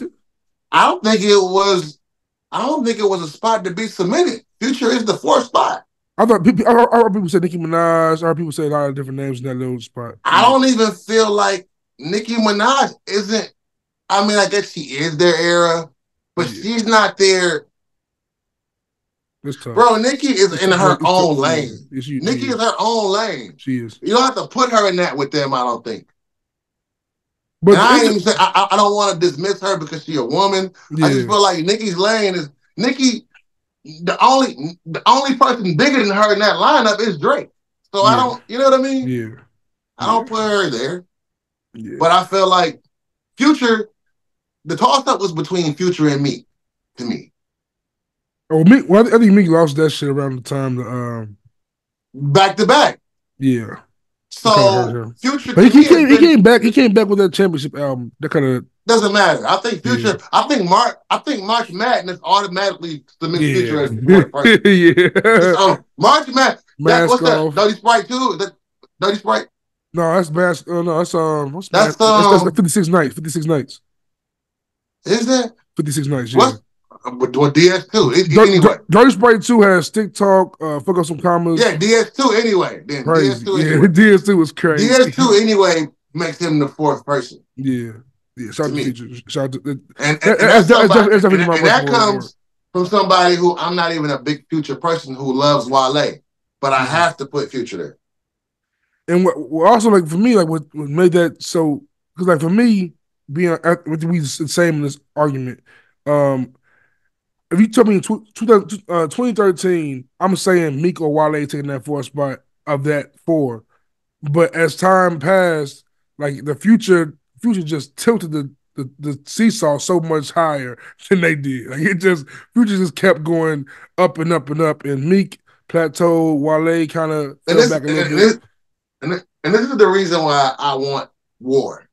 think it was a spot to be submitted. Future is the fourth spot. I heard people say Nicki Minaj. I heard people say a lot of different names in that little spot. I don't even feel like Nicki Minaj isn't. I mean, I guess she is their era, but she's not there. Bro, Nicki is in her own lane. Nicki is her own lane. She is. You don't have to put her in that with them, I don't think. But I don't want to dismiss her because she's a woman. Yeah. I just feel like Nicki's lane is Nicki. The only person bigger than her in that lineup is Drake. So I don't, you know what I mean? Yeah. I don't put her there. Yeah. But I feel like Future, the toss-up was between Future and Meek, to me. Oh, Meek, I think Meek lost that shit around the time back to back. Yeah. So Future, but he came back. He came back with that championship album. That kind of doesn't matter. I think Future. Yeah. I think March Madness automatically submits Future as the fourth person. Yeah. So March Madness. What's that? Dirty Sprite too? Is that Dirty Sprite? No, that's Bass. No, that's 56 Nights. 56 Nights. Is that 56 Nights? Yeah. With DS2. Anyway. Dirty Sprite 2 has Stick Talk, Fuck Up Some Commas. Yeah, DS2 anyway. Then crazy. DS2 anyway. DS2 was crazy. DS2 anyway makes him the fourth person. Yeah. Shout out to Future. Shout out to and that comes from somebody who I'm not even a big Future person who loves Wale, but I have to put Future there. And what also, like, for me, like, what made that so, because, like, for me, being we the same in this argument, if you told me in 2013, I'm saying Meek or Wale taking that fourth spot of that four. But as time passed, like, the Future just tilted the seesaw so much higher than they did. Like, Future just kept going up and up and up, and Meek plateaued, Wale kind of fell back a little bit. And this is the reason why I want war.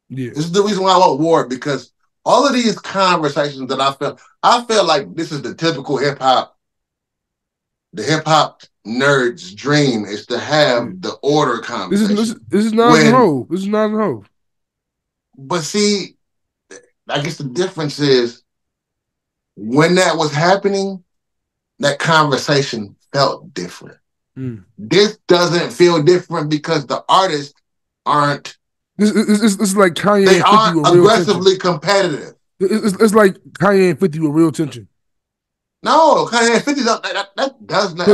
Yeah. This is the reason why I want war, because all of these conversations that I feel like this is the typical hip hop nerd's dream, is to have the order conversation. This is not a hoe. This is not a hoe. But see, I guess the difference is when that was happening, that conversation felt different. This doesn't feel different because the artists aren't. This is like Kanye. They aren't aggressively competitive. It's like Kanye and 50 with real tension. No, Kanye and 50 that does not.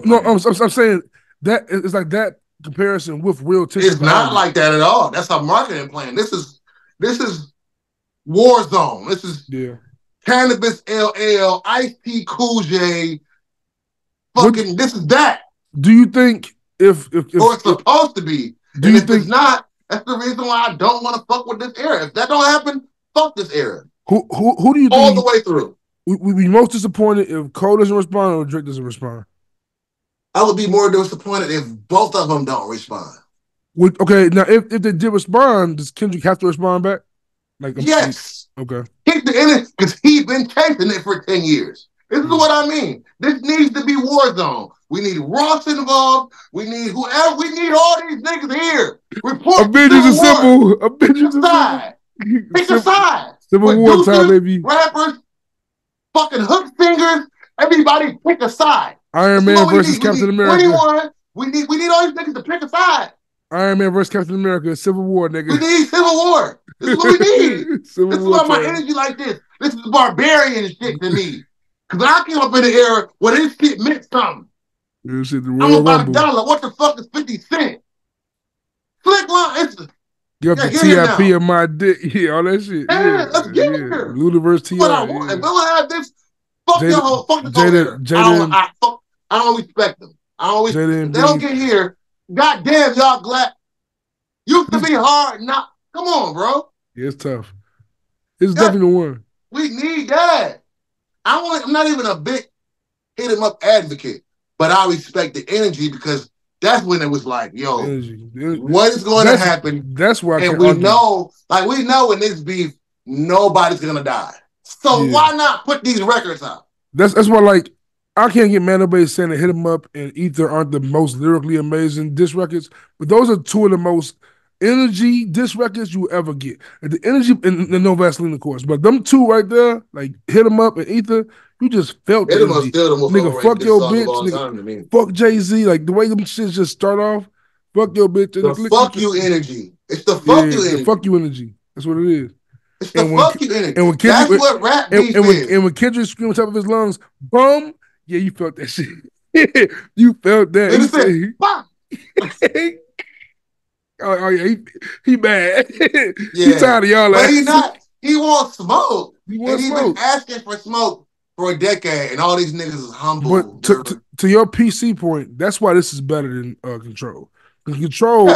No. I'm saying that it's like that comparison with real tension. It's not like that at all. That's a marketing plan. This is Warzone. This is Cannabis LL, Ice-T, Cool J. Fucking, this is that. Do you think if or it's supposed to be? And if it's not, that's the reason why I don't want to fuck with this era. If that don't happen, fuck this era. Who do you think all the way through? We'd be most disappointed if Cole doesn't respond or Drake doesn't respond. I would be more disappointed if both of them don't respond. Okay, now if they did respond, does Kendrick have to respond back? Like, yes. Okay. Kick the end because he's been chasing it for 10 years. This is what I mean. This needs to be Warzone. We need Ross involved. We need whoever. We need all these niggas here. Report. Avengers Assemble. Avengers Assemble. Pick a side. Civil War time, baby. Rappers, fucking hook singers. everybody pick a side. Iron Man versus Captain America. 21. We need all these niggas to pick a side. Iron Man versus Captain America. Civil War, nigga. We need Civil War. This is what we need. This is why my energy like this. This is barbarian shit to me. Because I came up in the era where this shit meant something. This shit, the I'm Royal about Rumble. $1. What the fuck is 50 cents? Flick line. It's You got the TIP in my dick. Yeah, all that shit. yeah, let's get here. Ludiverse TI. What I want. If we don't have this, fuck your whole fuck the I don't respect them. I don't respect them. If they don't get here, goddamn, y'all glad. Used to be hard. Not come on, bro. Yeah, it's tough. It's definitely the one. We need that. I'm not even a big hit him up advocate, but I respect the energy because that's when it was like, yo, what is going to happen? That's why we know in this beef, nobody's gonna die. So why not put these records out? That's why, like, I can't get mad at nobody saying that Hit 'Em Up and Ether aren't the most lyrically amazing diss records, but those are two of the most energy diss records you ever get. And the energy and No Vaseline, of course, but them two right there, like Hit 'Em Up and Ether, you just felt Hit 'Em Up still the most nigga, fuck your bitch, nigga, fuck Jay-Z, like the way them shits just start off, fuck your bitch. The fuck you energy. It's the fuck you energy. The fuck you energy. That's what it is. It's the fuck you energy. And when Kendrick, that's what rap beef is. And when Kendrick screamed on top of his lungs, bum, yeah, you felt that shit. You felt that. Oh yeah, he mad. He tired of y'all. But he wants smoke. He's been asking for smoke for a decade, and all these niggas is humble. But to your PC point, that's why this is better than Control. Control,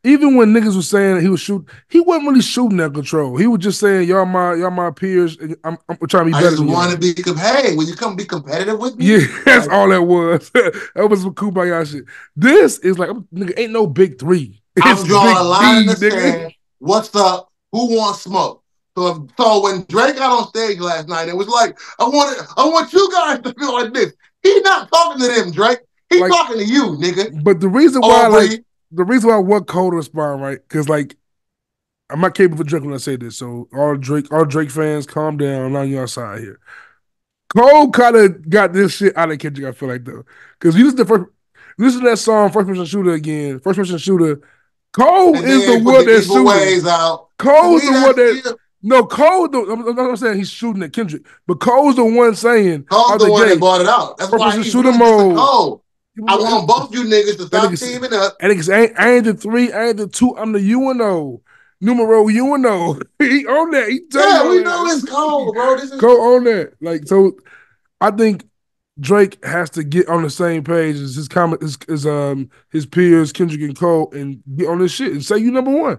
even when niggas was saying he was shooting, he wasn't really shooting at Control. He was just saying, y'all my peers, and I'm trying to be better. I just want to be, hey, will you come be competitive with me? Yeah, that's all that was. That was some Kumbaya shit. This is like, nigga, ain't no big three. I'm drawing a line in the sand. What's up? Who wants smoke? So when Drake got on stage last night, it was like, I want you guys to feel like this. He's not talking to them, Drake. He's talking to you, nigga. But the reason why, I want Cole to respond, right? Because like, I'm not capable of Drake when I say this. So all Drake fans, calm down. I'm on your side here. Cole kind of got this shit out of Kendrick. I feel like though, because listen to that song, First Person Shooter again. First Person Shooter. Cole is the one that's shooting. Cole's the one that. No, Cole. I'm not saying he's shooting at Kendrick, but Cole's the one saying. Cole's the one that brought it out. That's why he's shooting Cole. I want both you niggas to stop teaming up. And I ain't the 3, I ain't the 2. I'm the UNO. Numero UNO. He on that. We know it's Cole, bro. This is Cole on that. Like, so I think Drake has to get on the same page as his peers, Kendrick and Cole, and get on this shit and say you number one.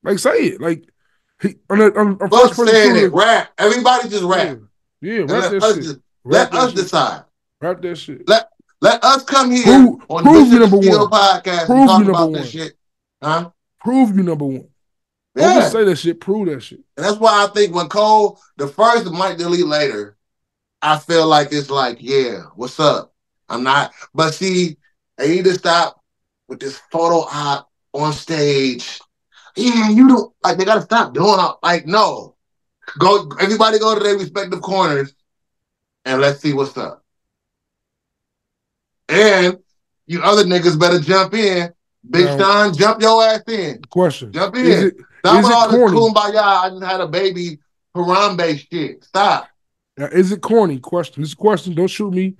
Like, say it. Like, on First Person Shooter. Rap. Everybody just rap. Yeah, rap that shit. Let us decide. Rap that shit. Let us come here on the number one podcast and talk about this shit. Huh? Prove you number one. Yeah. Don't just say that shit, prove that shit. And that's why I think when Cole, the first might delete later, I feel like it's like, yeah, what's up? I'm not, but see, they need to stop with this photo op on stage. Yeah, you don't, like, they gotta stop doing it. Like, no. Everybody go to their respective corners and let's see what's up. And you other niggas better jump in. Big Sean, jump your ass in. Question. Jump in. Stop with all this kumbaya, I just had a baby Harambe shit. Stop. Now, is it corny? Question. This is a question. Don't shoot me.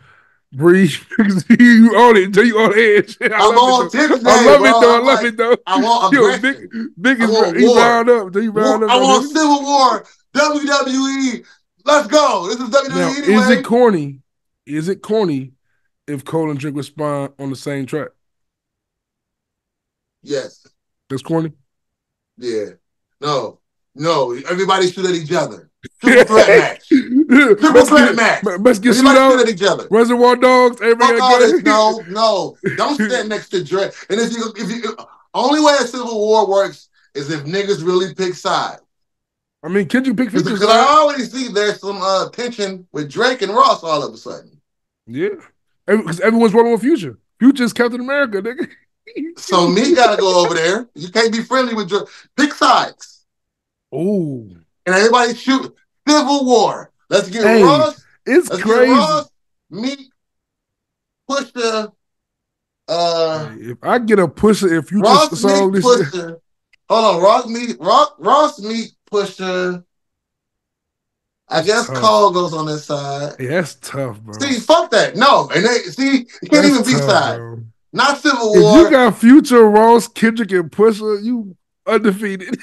Breathe. You own it. You on edge. I'm on tips. I love it though. I want aggression. Big is he round up. He round up. I want Civil War. WWE. Let's go. This is WWE now, anyway. Is it corny? Is it corny if Cole and Drake respond on the same track? Yes. That's corny? Yeah. No. Everybody shoot at each other. Triple threat match. Triple threat match. Let's get shoot out at each other. Reservoir Dogs. Everybody all this. No. Don't stand next to Drake. And if you only way a Civil War works is if niggas really pick sides. I mean, can you pick features? Because I already see there's some tension with Drake and Ross all of a sudden. Yeah. Because everyone's rolling with Future. Future's Captain America, nigga. So me gotta go over there. You can't be friendly with Drake. Pick sides. Oh. And everybody shoot Civil War. Let's get Ross. It's crazy. Meek, Pusha, Hey, if I get a Pusha and Future Ross song Meek, this year, Pusha. Hold on, Ross Meek, Pusha. I that's guess tough. Cole goes on this side. Hey, that's tough, bro. See, fuck that. No, and they see you can't That's even be tough, side. bro. Not Civil If you War. got Future, Ross, Kendrick, and Pusha, you undefeated.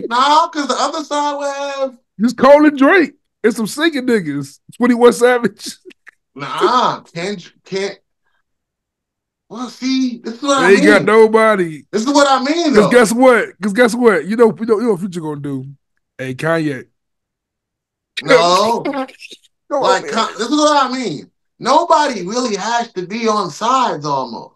Nah, because the other side will have. Just Cole and Drake and some singing niggas. 21 Savage. Nah, can't. Well, see, this is what I They ain't got mean. nobody. This is what I mean, Because though. guess what? Because guess what? You know what Future gonna do? Hey, Kanye. No, Come on, like man. this is what I mean. Nobody really has to be on sides. Almost,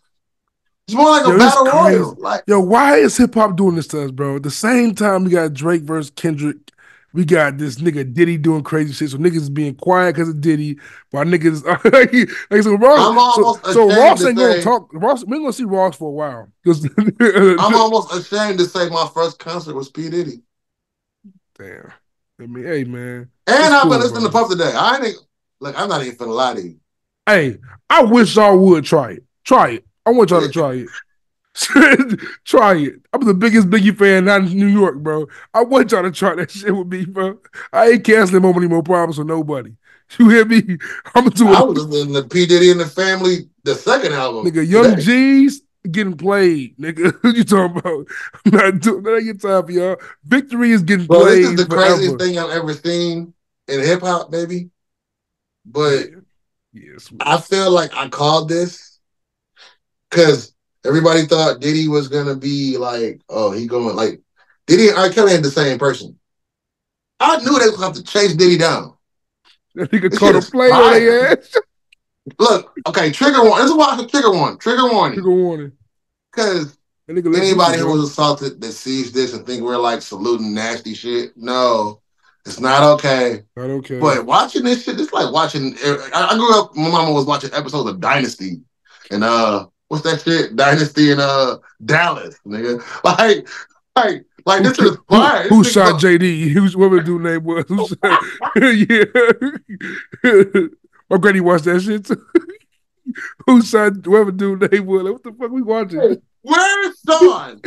it's more like a Yo, it's battle crazy. royal. Like, Yo, why is hip hop doing this to us, bro? At the same time, we got Drake versus Kendrick. We got this nigga Diddy doing crazy shit. So niggas is being quiet because of Diddy. While niggas like so Ross, I'm almost so ashamed Ross to ain't gonna say. talk. Ross, we ain't gonna see Ross for a while. I'm almost ashamed to say my first concert was P Diddy. Damn. I mean, hey man. And It's I've been cool, listening to bro. Puff today. I ain't look. I'm not even finna lie to you. Hey, I wish y'all would try it. Try it. I want y'all to try it. Try it. I'm the biggest Biggie fan not in New York, bro. I want y'all to try that shit with me, bro. I ain't canceling any more problems with nobody. You hear me? I'm gonna do I it. was listening to P Diddy and the Family, the second album. Nigga, Young Today. G's getting played. Nigga, what you talking about? I'm not doing that. Ain't your time for y'all. Victory is getting Bro, this is played the craziest forever. thing I've ever seen in hip hop, baby. But Yeah. Yes. I feel like I called this because everybody thought Diddy was gonna be like, oh, he going like Diddy and R. Kelly ain't the same person. I knew they was gonna have to chase Diddy down. That nigga This shit caught a is play on fire. their ass. Look, okay, trigger warning. This is why I said trigger warning. Trigger warning. Trigger warning. Because That nigga let Gucci, anybody who bro. was assaulted that sees this and think we're like saluting nasty shit, no, it's not okay. Not okay. But watching this shit, it's like watching. I grew up. My mama was watching episodes of Dynasty, and what's that shit? Dynasty and Dallas, nigga. Like Who this is fire. who This shot nigga, JD? Who's whatever the dude name was? Who shot? Yeah. My granny watched that shit too. Who shot whoever dude name was? Like, what the fuck we watching? where is Sean?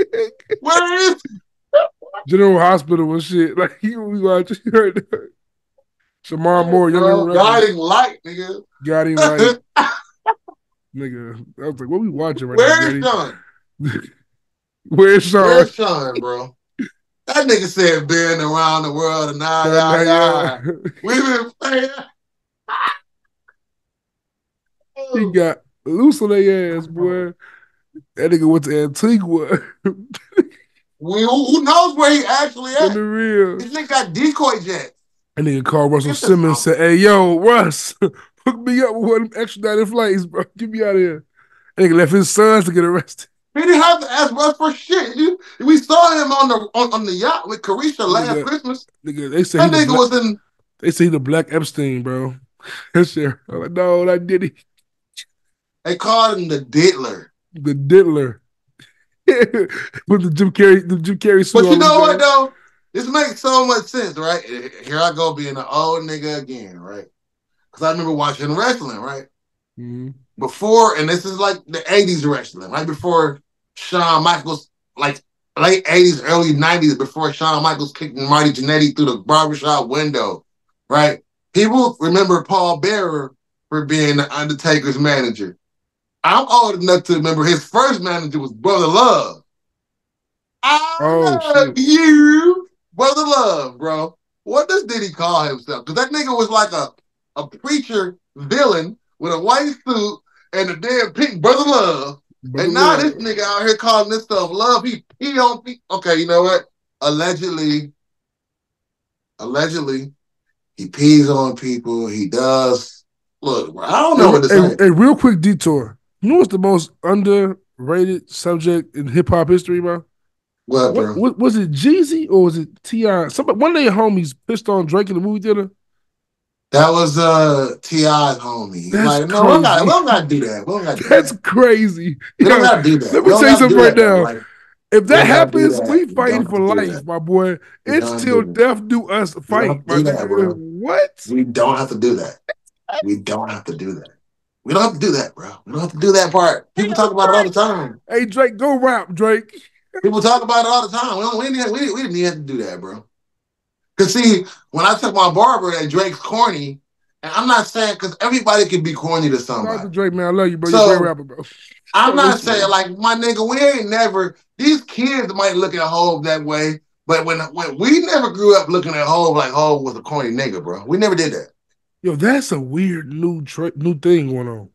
Where is General Hospital and shit. Like we watching. Shamar Moore, Young and bro? Reckless. Guiding light, nigga. Got him like nigga. I was like, what we watching right now, Where is Granny? Sean? Where's Sean? Where's Sean, bro? That nigga said been around the world and Yeah. We've been playing. He got loose on their ass, boy. That nigga went to Antigua. Who knows where he actually In at? the real. This nigga got decoy jets. That nigga called Russell Get this Simmons, out. said, hey, yo, Russ, hook me up with one of them extradited flights, bro. Get me out of here. That nigga left his sons to get arrested. He didn't have to ask Russ for shit. We saw him on the yacht with Carisha last Christmas. Nigga, they say that nigga was in. They say he the Black Epstein, bro. That shit. I'm like, no, that did he. They called him the Diddler. The Diddler. Put the Jim Carrey suit But on. you know what though? This makes so much sense, right? Here I go being an old nigga again, right? Because I remember watching wrestling, right? Mm-hmm. Before, and this is like the 80s wrestling, right before Shawn Michaels, like late 80s, early 90s, before Shawn Michaels kicked Marty Jannetty through the barbershop window, right? People remember Paul Bearer for being the Undertaker's manager. I'm old enough to remember his first manager was Brother Love. I love you, Brother Love, bro. What did he call himself? Because that nigga was like a preacher villain with a white suit and a damn pink Brother Love. And now this nigga out here calling this stuff love. He don't be okay. You know what? Allegedly, he pees on people. He does. Look, bro, I don't know what to say. A real quick detour. You know what's the most underrated subject in hip hop history, bro? What, bro? Was it Jeezy or was it T.I.? Somebody, one of their homies pissed on Drake in the movie theater. That was T.I.'s homie. That's like, no, crazy. we don't got to do that. That's crazy. We don't got to do that. Let me tell you something right now. Like, if that happens, we fighting for life, my boy. It's till death do us fight, my nigga. What? We don't have to do that. We don't have to do that. We don't have to do that, bro. We don't have to do that part. People talk about it all the time. Hey, Drake, go rap, Drake. People talk about it all the time. We didn't even have to do that, bro. Because, see, when I took my barber that Drake's corny, and I'm not saying, because everybody can be corny to somebody. Shout out to Drake, man. I love you, bro. So, You're a great rapper, bro. I'm not saying, like, my nigga, we ain't never, these kids might look at Hov that way, but when we never grew up looking at Hov like Hov was a corny nigga, bro. We never did that. Yo, that's a weird new thing going on.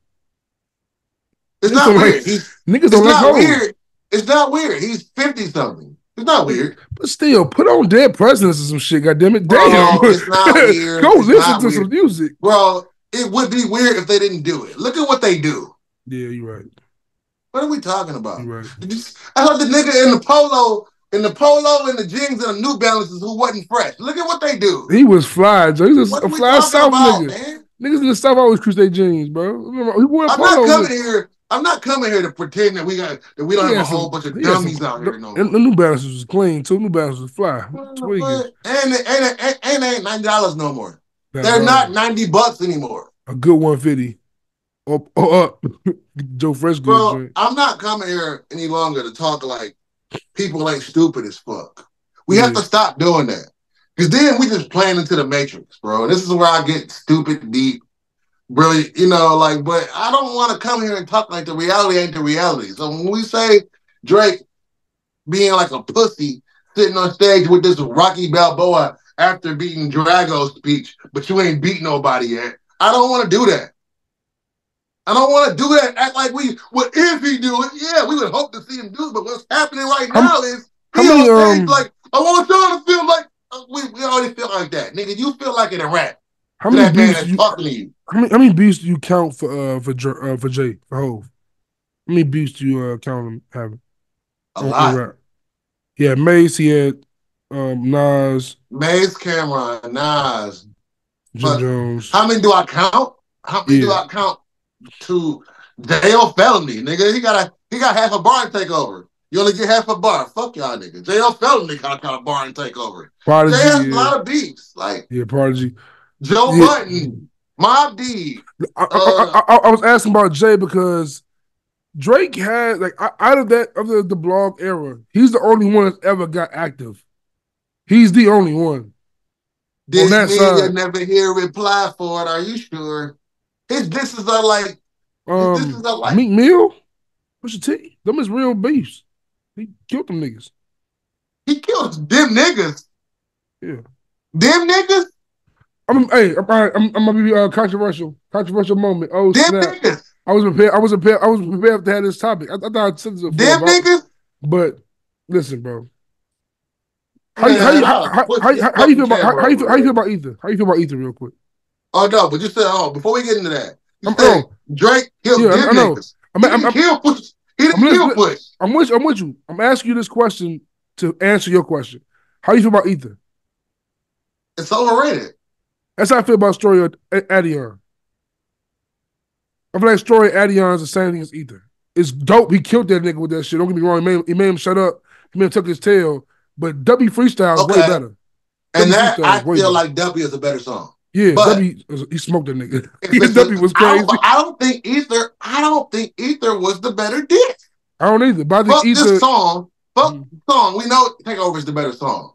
It's not weird. Niggas don't like Hov. Weird. It's not weird. He's 50-something. It's not weird. But still, put on Dead Presidents or some shit, goddammit. Damn. Bro, it's not weird. Go listen to some music. Bro, it would be weird if they didn't do it. Look at what they do. Yeah, you're right. What are we talking about? You're right. I heard the nigga in the polo and the jeans and the New Balances who wasn't fresh. Look at what they do. He was fly, Joe. He was a fly South nigga. Man? Niggas in the South always cruise their jeans, bro. I'm not coming here to pretend that we don't have a whole bunch of dummies out here. No, the New Balances was clean too. New Balances was fly. And ain't $90 no more. They're not $90 anymore. A good 150. Up. Joe Fresh good. Bro, I'm not coming here any longer to talk like people ain't stupid as fuck. We have to stop doing that. Because then we just playing into the matrix, bro. This is where I get stupid deep. Really, but I don't want to come here and talk like the reality ain't the reality. So when we say Drake being like a pussy sitting on stage with this Rocky Balboa after beating Drago's speech, but you ain't beat nobody yet, I don't want to do that. I don't want to do that. Act like what if he do it? Yeah, we would hope to see him do it, but what's happening right now is he on stage like, I want y'all to feel like, we already feel like that. Nigga, you feel like in a rap. How many beats talking to you? How many beats do you count for Jay, for Hov? How many beats do you count him having? A lot. Yeah, Mace, he had Nas. Mace, Cameron, Nas. Jim Jones. How many do I count? How many do I count to J.O. Felony? Nigga, he got half a bar and take over. You only get half a bar. Fuck y'all niggas. J.O. Felony got a bar and take over. Prodigy, Jay has a lot of beats. Prodigy. Joe Budden, Mobb Deep. I was asking about Jay because Drake had, out of the blog era, he's the only one that's ever got active. He's the only one. This nigga never hear a reply for it. Are you sure? His disses are like, Meek Mill? What's your T? Them is real beefs. He killed them niggas. He killed them niggas. Yeah. Them niggas? I'm gonna be controversial. Controversial moment. Oh, them snap. Niggas. I was prepared to have this topic. I thought I'd said this before. Them niggas? But listen, bro. How you feel about Ether? How you feel about Ether, real quick? Oh no, but you said before we get into that, you said Drake killed them niggas. He didn't kill Push. I'm with you. I'm asking you this question to answer your question. How you feel about Ether? It's overrated. That's how I feel about Story of Adion. I feel like Story of Adion is the same thing as Ether. It's dope. He killed that nigga with that shit. Don't get me wrong. He made him shut up. He made him tuck his tail. But W Freestyle is way better. And that I feel like W is a better song. Yeah, but W, he smoked that nigga. W was crazy. I don't think Ether was the better diss. I don't either. But I think this song. Song. We know Takeover is the better song.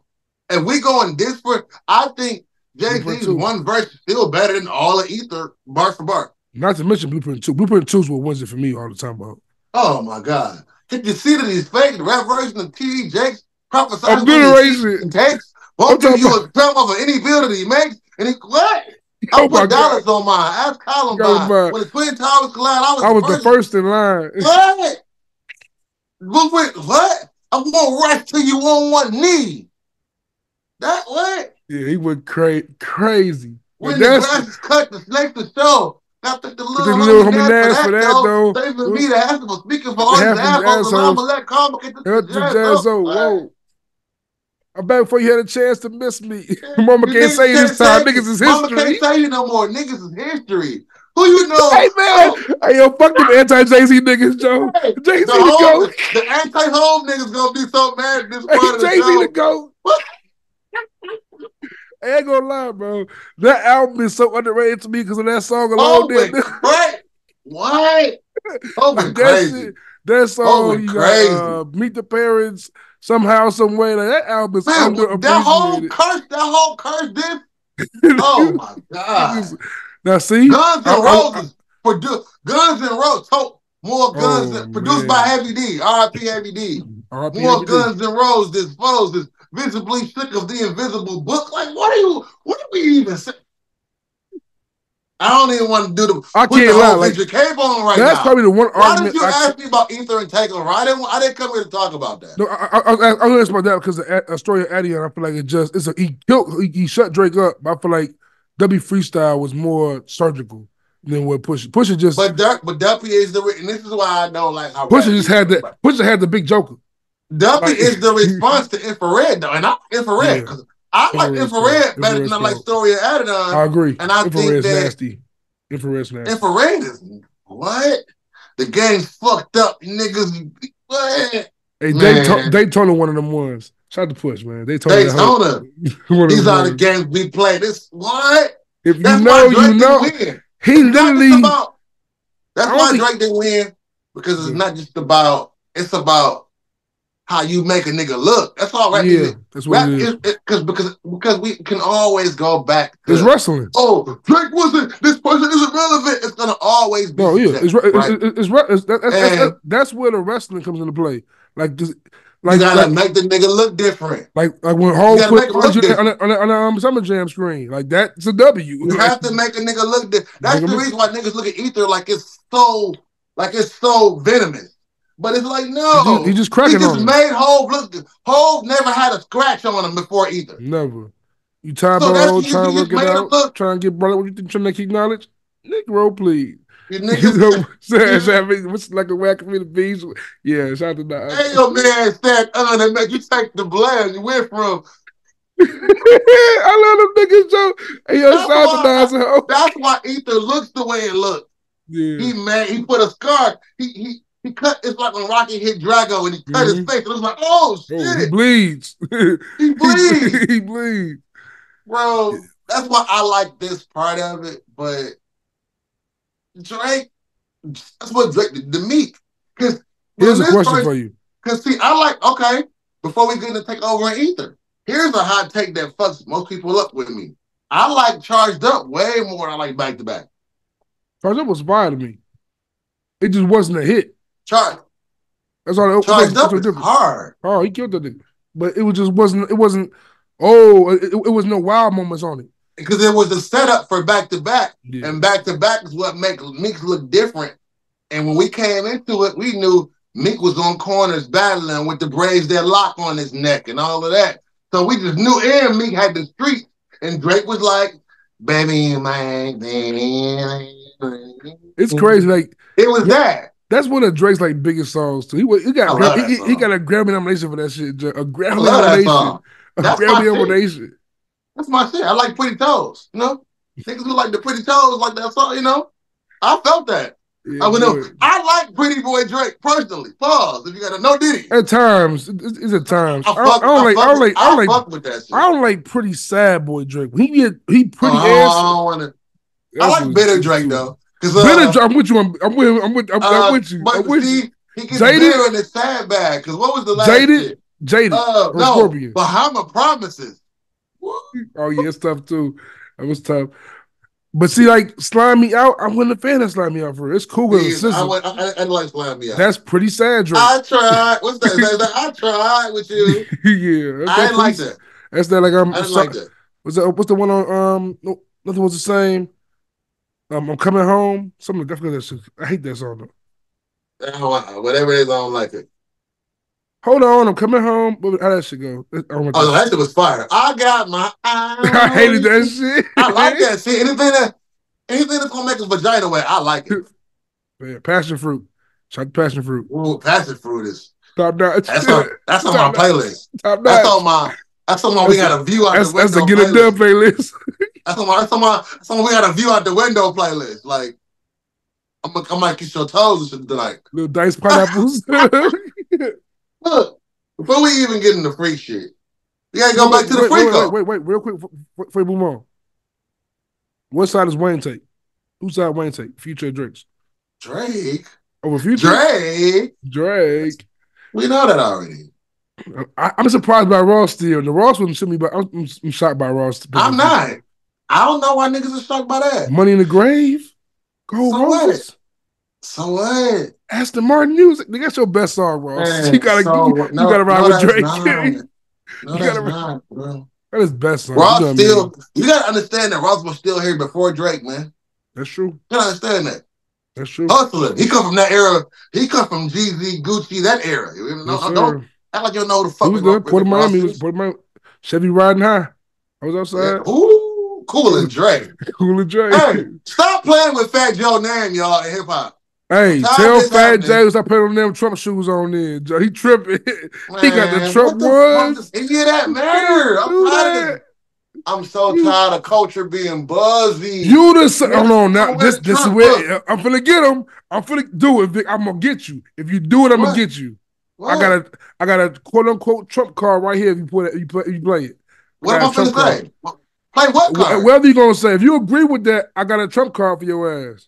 If we going this for, I think Jay-Z's one verse is still better than all of Ether, bar for bar. Not to mention Blueprint 2. Blueprint 2 is what wins it for me all the time, bro. Oh, my God. Did you see that he's fake? The rap version of T.D. Jakes prophesied and takes? Won't give you a jump over any building he makes. And he, what? I put dollars on mine. Ask Columbine. When the Twin Towers collide, I was the first in line. What? What? I won't rush till you on one knee. That what? Yeah, he went crazy. When the grass is cut, the snake to show. I think the little homie Nash for that, though. They for me to have to speaking for all these assholes, and I'm going to let Karma get the jazz up. Whoa. I bet before you had a chance to miss me. Mama can't say this time. Niggas is history. Mama can't say you no more. Niggas is history. Who you know? Hey, man. Hey, yo, fuck them anti-Jay-Z niggas, Joe. Hey, Jay-Z the GOAT. The anti-Hov niggas going to be so mad at this part of the Jay-Z show. the GOAT. I ain't gonna lie, bro. That album is so underrated to me because of that song alone. Hov went crazy. What? Hov Like went that crazy. shit, that Hov song, went you crazy. got Meet the Parents, somehow, some way. Like that album is Man, that underappreciated. whole curse did. Oh my God. Now see, Guns N' Roses Guns N' Roses told more guns oh produced by man, Heavy D, R.I.P. Heavy D. R.P. More every day. Guns N' Roses foes is visibly sick of the invisible book. Like, what are we even saying? I don't even want to do I put the can't lie, whole like, feature cape on right that's now. probably the one Why argument did you ask me about Ether and Takeover? I didn't come here to talk about that. No, I'm gonna ask about that because a story of Addion, I feel like he shut Drake up, but I feel like W Freestyle was more surgical than what Pusha just. But Duppy is and this is why I don't like how Pusha just had that. Pusha had the big Joker. Duppy is the response to Infrared though, and I like Infrared because I like Infrared better than I like Story of Adidon. I agree. And I think that nasty. Infrared's nasty. Infrared is what? The game's fucked up, niggas. What? Hey, Daytona one of them ones. Shout out to Push, man. Daytona. These are the games we play. This what? If that's you know, why Drake you know. didn't win. He literally. That's why Drake didn't win because it's not just about. It's about how you make a nigga look. That's all rap is. That's what rap it is. Because we can always go back to it's wrestling. Oh, Drake wasn't. This person isn't relevant. It's gonna always be. No, yeah, that's where the wrestling comes into play. Like this, you gotta make the nigga look different. Like when Hov put on a Summer Jam screen, like that's a W. You have to make a nigga look different. That's the reason why niggas look at Ether like it's so venomous. But it's like no, he just cracking on him. Made Hov look good. Hov never had a scratch on him before either. Never. You trying to work it out, trying to get brought up. What you think? Trying to keep knowledge? Negro, please. You niggas, what's like a whack for me to be? Yeah, shout out to that. Hey, your man said, that make you take the blame you went from. I love them niggas, Joe. Hey, that's why Ether looks the way it looks. Yeah. He put a scar. He cut. It's like when Rocky hit Drago and he cut his face. It was like, oh shit, he bleeds. He bleeds. He bleeds, bro. That's why I like this part of it. But Drake, that's what Drake did to me. Because here's a question for you. Because see, before we get into take over and Ether, here's a hot take that fucks most people up with me. I like Charged Up way more than I like Back to Back. Charged Up was fire to me. It just wasn't a hit. Charged Up is hard. Oh, he killed that nigga. But it wasn't. It was no wild moments on it. Because it was a setup for Back to Back, and Back to Back is what makes Meek look different. And when we came into it, we knew Meek was on corners battling with the braids that lock on his neck and all of that. So we just knew, and Meek had the streets, and Drake was like, "Baby, my baby." It's crazy, like it was that. That's one of Drake's like biggest songs too. He got a Grammy nomination for that shit. A Grammy nomination. A Grammy nomination. That's my shit. I like Pretty Toes. You know, niggas who like the Pretty Toes like that song. You know, I felt that. Yeah, I like Pretty Boy Drake personally. Pause. If you gotta know Diddy. At times, it's at times. I fuck with that shit. I don't like Pretty Sad Boy Drake. He pretty ass. I don't want to. I like Bitter Drake though. Bitter, I'm with you. I'm with you. But see, he gets bitter in his sad bag. Because what was the last shit? Jaded. No, Scorpion. Bahama Promises. Oh yeah, it's tough too. That was tough. But see, like Slime Me Out, I wasn't a fan of Slime Me Out for it. It's cool with it. I like Slime Me Out. That's pretty sad, Drake. I tried. What's that? I tried with you. Yeah, I didn't like that. That's that. Like I didn't like that. What's the one on Nothing Was the Same? I'm Coming Home. Something definitely that shit. I hate that song though. Whatever it is, I don't like it. Hold on, I'm coming home. How that shit go? That shit was fire. I got my eyes. I hated that shit. I like that shit. Anything that's gonna make his vagina wet, I like it. Man, Passion Fruit. Shout out to Passion Fruit. Ooh, Passion Fruit is top notch. That's on my playlist. Top notch. That's on my we got a view out the window. That's the Get It Done playlist. That's on we got a view out the window playlist. Like I might kiss your toes and shit tonight. Little diced pineapples. Look, before we even get into free shit, You gotta go back to the Freako. Wait, real quick before you move on. What side does Wayne take? Whose side Wayne take? Future or Drake's? Drake. Over Future? Drake. We know that already. I'm surprised by Ross still. The Ross wouldn't shoot me, but I'm shocked by Ross. I'm not. I don't know why niggas are shocked by that. Money in the Grave? Gold Roses? So what? Aston Martin music. That's your best song, Ross. Man, you gotta ride with Drake. No, that's not, bro. That is best song. Ross still, you gotta understand that Ross was still here before Drake, man. That's true. You gotta understand that. That's true. Hustling. He come from that era. He come from Jeezy, Gucci, that era. Don't act like you don't know who the fuck. He was there. Port of Miami. Chevy riding high. I was outside. Yeah. Ooh, cool as Drake. Cool as Drake. Hey, stop playing with Fat Joe's name, y'all, in hip hop. Hey, tell Fat J to stop putting on them Trump shoes on there, Joe. He tripping. Man, he got the Trump ones. Any of that matter? I'm so tired of culture being buzzy. You the hold on now. This is where I'm finna get him. I'm finna do it, Vic. I'm gonna get you. If you do it, I'm gonna get you. What? I got a quote unquote Trump card right here. If you play it. What am I finna say? Play what card? Whatever you gonna say. If you agree with that, I got a Trump card for your ass.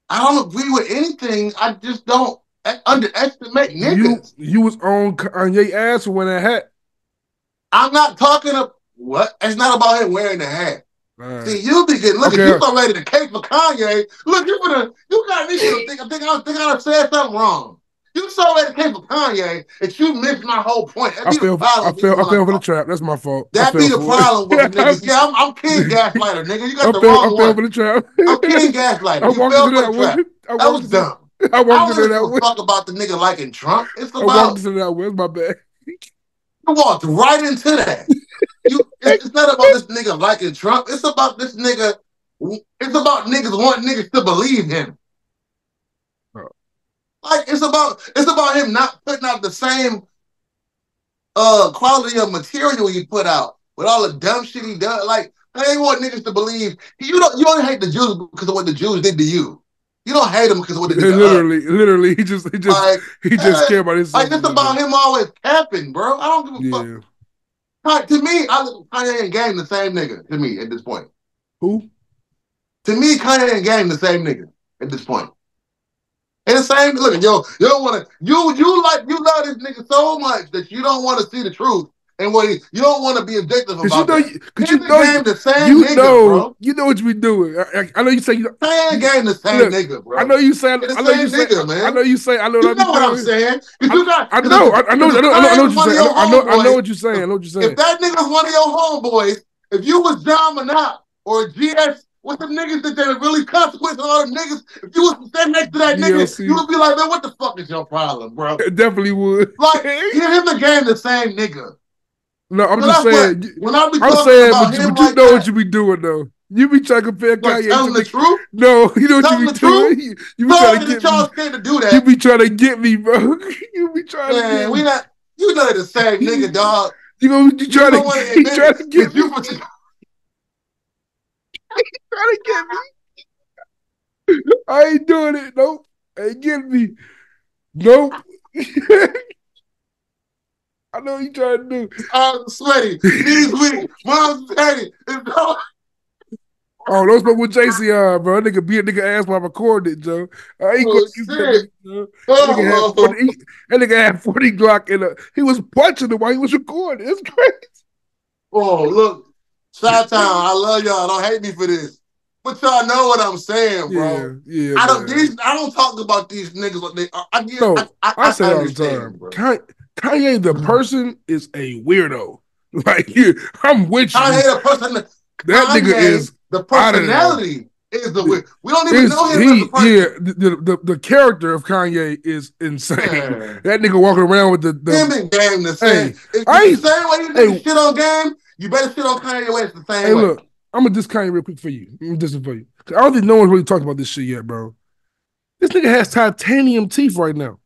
I don't agree with anything. I just don't underestimate niggas. You was on Kanye ass when that hat. I'm not talking about what. It's not about him wearing the hat. Right. See, you be getting look. If you so ready to cake for Kanye, look, you got me to think. I think I said something wrong. You so ready to cake for Kanye that you missed my whole point. I fell for the trap. That's my fault. That be the problem with the niggas. Yeah, I'm King Gaslighter, nigga. You got the wrong one. I fell for the trap. I'm King Gaslighter. You fell for the trap. That was dumb. I walked into that one. Talk about the nigga liking Trump. It's about. I walked into that one. It's my bad. You walked right into that. It's not about this nigga liking Trump. It's about this nigga. It's about niggas wanting niggas to believe him. Like it's about him not putting out the same quality of material he put out with all the dumb shit he does. Like I ain't want niggas to believe. You don't hate the Jews because of what the Jews did to you. You don't hate them because of what they did to us. Literally, he just care about his. Like it's about him always capping, bro. I don't give a fuck. To me, Kanye and Game the same nigga. To me, at this point. Who? To me, Kanye and Game the same nigga at this point. And the same, look, yo, you don't want to, you love this nigga so much that you don't want to see the truth and you don't want to be objective about it. Because you know the same nigga, bro. You know what you be doing. I know you say Kanye Game the same nigga, bro. I know you say. I know you say. Man. I know you say. I know you know what I'm saying. I know what you're saying. If that nigga's one of your homeboys, if you was John Monop or GS. What the niggas that they really consequence on all the niggas? If you was standing next to that nigga, you would be like, man, what the fuck is your problem, bro? It definitely would. Like, give him the game the same nigga. No, I'm just saying. When I be talking about him, but you know what you be doing though. You be trying to compare Kanye. Telling the truth? No, you know what you be doing. You be trying to get y'all scared to do that. You be trying to get me, bro. You be trying to get me. You know the same nigga, dog. You trying to get me. Trying to get me. I ain't doing it. Nope. Ain't getting me. Nope. I know you trying to do. I'm sweaty. Knees weak. Mom's petty. Oh, don't smoke with JC, bro. That nigga ass while I recorded it, Joe. I ain't going to use that. That nigga had 40 Glock in a. He was punching it while he was recording. It's crazy. Oh, look. Chi-Town, I love y'all. Don't hate me for this. But y'all know what I'm saying, bro. Yeah. I don't talk about these niggas like they are. I say all the time, bro. Kanye the person is a weirdo. Like I'm with you. Kanye the person that nigga is the personality is the weird. We don't even know him as a person. Yeah, the character of Kanye is insane. Man. That nigga walking around with the him and Game the same. If the same way you shit on Game, you better shit on Kanye West the same way. Look, I'm gonna diss Kanye real quick for you. I'm gonna for you. I don't think no one's really talked about this shit yet, bro. This nigga has titanium teeth right now.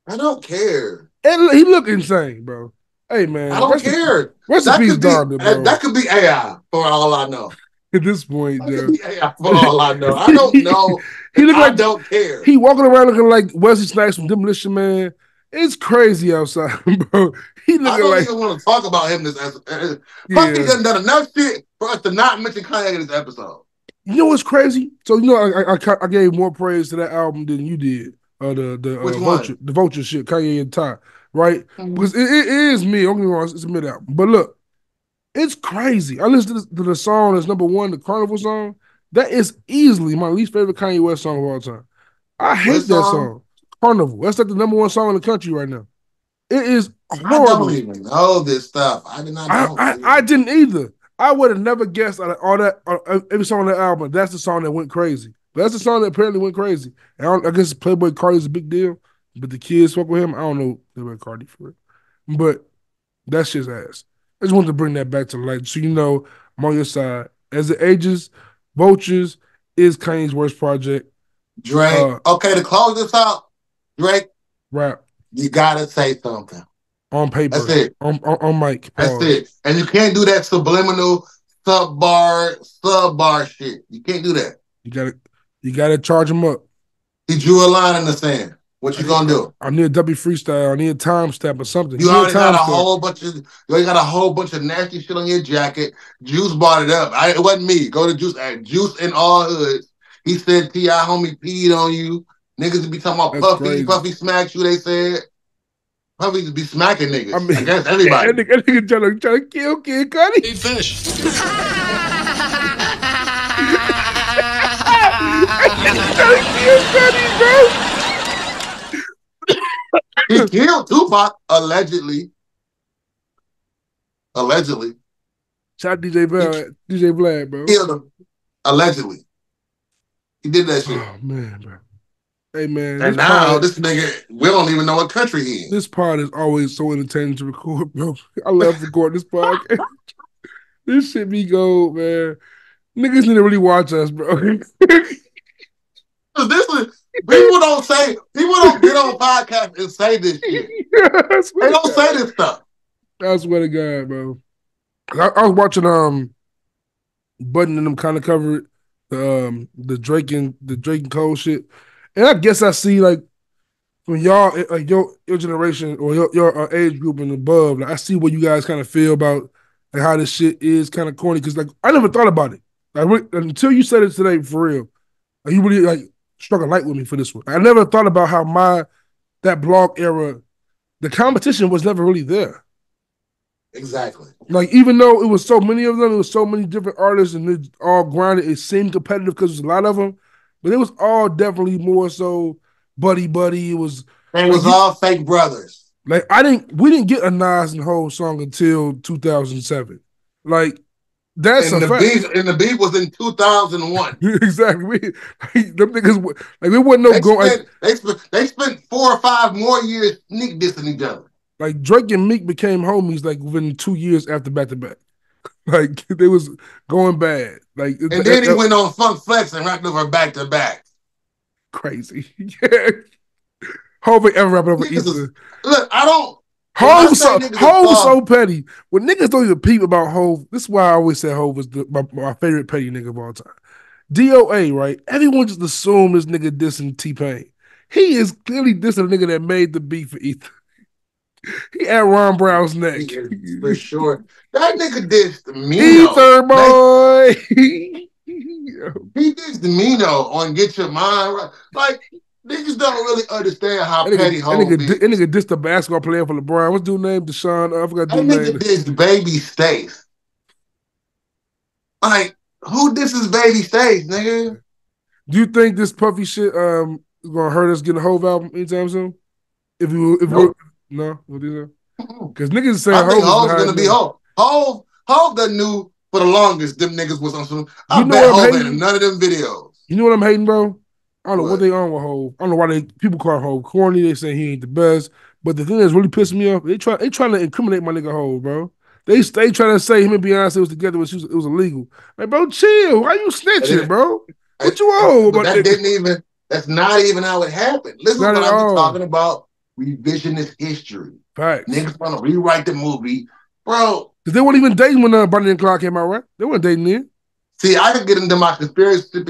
I don't care. And he look insane, bro. Hey, man. I don't care. Rest in peace, Donda, bro. That could be AI for all I know. At this point, that could be AI for all I know. I don't know. I don't care. He walking around looking like Wesley Snipes from Demolition Man. It's crazy outside, bro. He I looking don't like even want to talk about him this episode. Puffy yeah. done enough shit for us to not mention Kanye in this episode. You know what's crazy? So you know I gave more praise to that album than you did. Which Vulture one? the Vulture shit, Kanye and Ty, right? Mhm. Because it is me. Don't get me wrong, it's a mid album. But look, it's crazy. I listened to the song that's number one, the Carnival song. That is easily my least favorite Kanye West song of all time. I What hate that song? song. Carnival. That's like the number one song in the country right now. It is I don't horrible. even know this stuff. I did not know. I didn't either. I would have never guessed out of all that every song on the album. That's the song that went crazy. But that's the song that apparently went crazy. And I guess Playboy Cardi's a big deal, but the kids fuck with him. I don't know Playboy Cardi for it, but that shit's ass. I just wanted to bring that back to light so you know I'm on your side. As it ages, Vultures is Kanye's worst project. Drake. Okay, to close this out, Drake, Rap you gotta say something. on paper. That's it. On mic. That's Pause. it. And you can't do that subliminal sub bar shit. You can't do that. You gotta charge him up. He drew a line in the sand. What you gonna do? I need a W freestyle. I need a time stamp or something. You already got a whole bunch of nasty shit on your jacket. Juice bought it up. It wasn't me. Go to Juice at Juice in all hoods. He said T.I. homie peed on you. Niggas be talking about That's Puffy. crazy. Puffy smacked you, they said. Puffy be smacking niggas. I mean, against everybody. That nigga trying to kill Kid Cudi. Eat fish. Trying to kill Cudi, bro. He killed Tupac, allegedly. Allegedly. Shout DJ Vlad, bro. Killed him. Allegedly. He did that shit. Oh, man, bro. Hey, man. And now this nigga, we don't even know what country he in. This pod is always so entertaining to record, bro. I love recording this podcast. This shit be gold, man. Niggas need to really watch us, bro. People don't get on podcasts and say this shit. They don't say this stuff. I swear to God, bro. I was watching Button and them kind of covered the Drake and Cole shit, and I guess I see like from y'all like your generation or your age group and above, like I see what you guys kind of feel about like how this shit is kind of corny because like I never thought about it like until you said it today for real. Like, you really like struck a light with me for this one. I never thought about how that blog era, the competition was never really there. Exactly. Like, even though it was so many of them, it was so many different artists and it all grinded, it seemed competitive because there's a lot of them, but it was all definitely more so buddy. It was all fake brothers. Like, we didn't get a Nas and Hov song until 2007. Like, that's and a fact. The beef was in 2001. Exactly. Them niggas, like, there wasn't no They spent 4 or 5 more years sneak dissing each other. Like, Drake and Meek became homies like within 2 years after back to back. Like, they was going bad. Like, and then he went on Funk Flex and rapped over back to back. Crazy. Yeah. Hov ain't ever rapping over Easter. Look, I don't. Hov so petty. When niggas don't even peep about Hov, this is why I always say Hov was my favorite petty nigga of all time. DOA, right? Everyone just assumed this nigga dissing T-Pain. He is clearly dissing a nigga that made the beat for Ether. He at Ron Brown's neck. For sure. That nigga dissed Mino. Ether boy. He dissed Mino on Get Your Mind Right. Like, niggas don't really understand how petty Hov is. That nigga dissed the basketball player for LeBron. What's dude's name? Deshaun. I forgot dude's name. That nigga dissed Baby Stace. Like, who disses Baby Stace, nigga? Do you think this Puffy shit is gonna hurt us getting a Hov album anytime soon? No, what do you say? Because niggas saying I think Hov's gonna be Hov. Hov that knew for the longest them niggas was on some. I bet Hov ain't in none of them videos. You know what I'm hating, bro? I don't know what they on with Hov. I don't know why people call Hov corny. They say he ain't the best. But the thing that's really pissing me off, they trying to incriminate my nigga Hov, bro. They trying to say him and Beyonce was together when it was illegal. Like, bro, chill. Why you snitching, bro? What you owe? That's not even how it happened. Listen to what I've been talking about. Revisionist history. Facts. Niggas want to rewrite the movie. Bro. Because they weren't even dating when Bonnie and Clyde came out, right? They weren't dating then. See, I can get into my conspiracy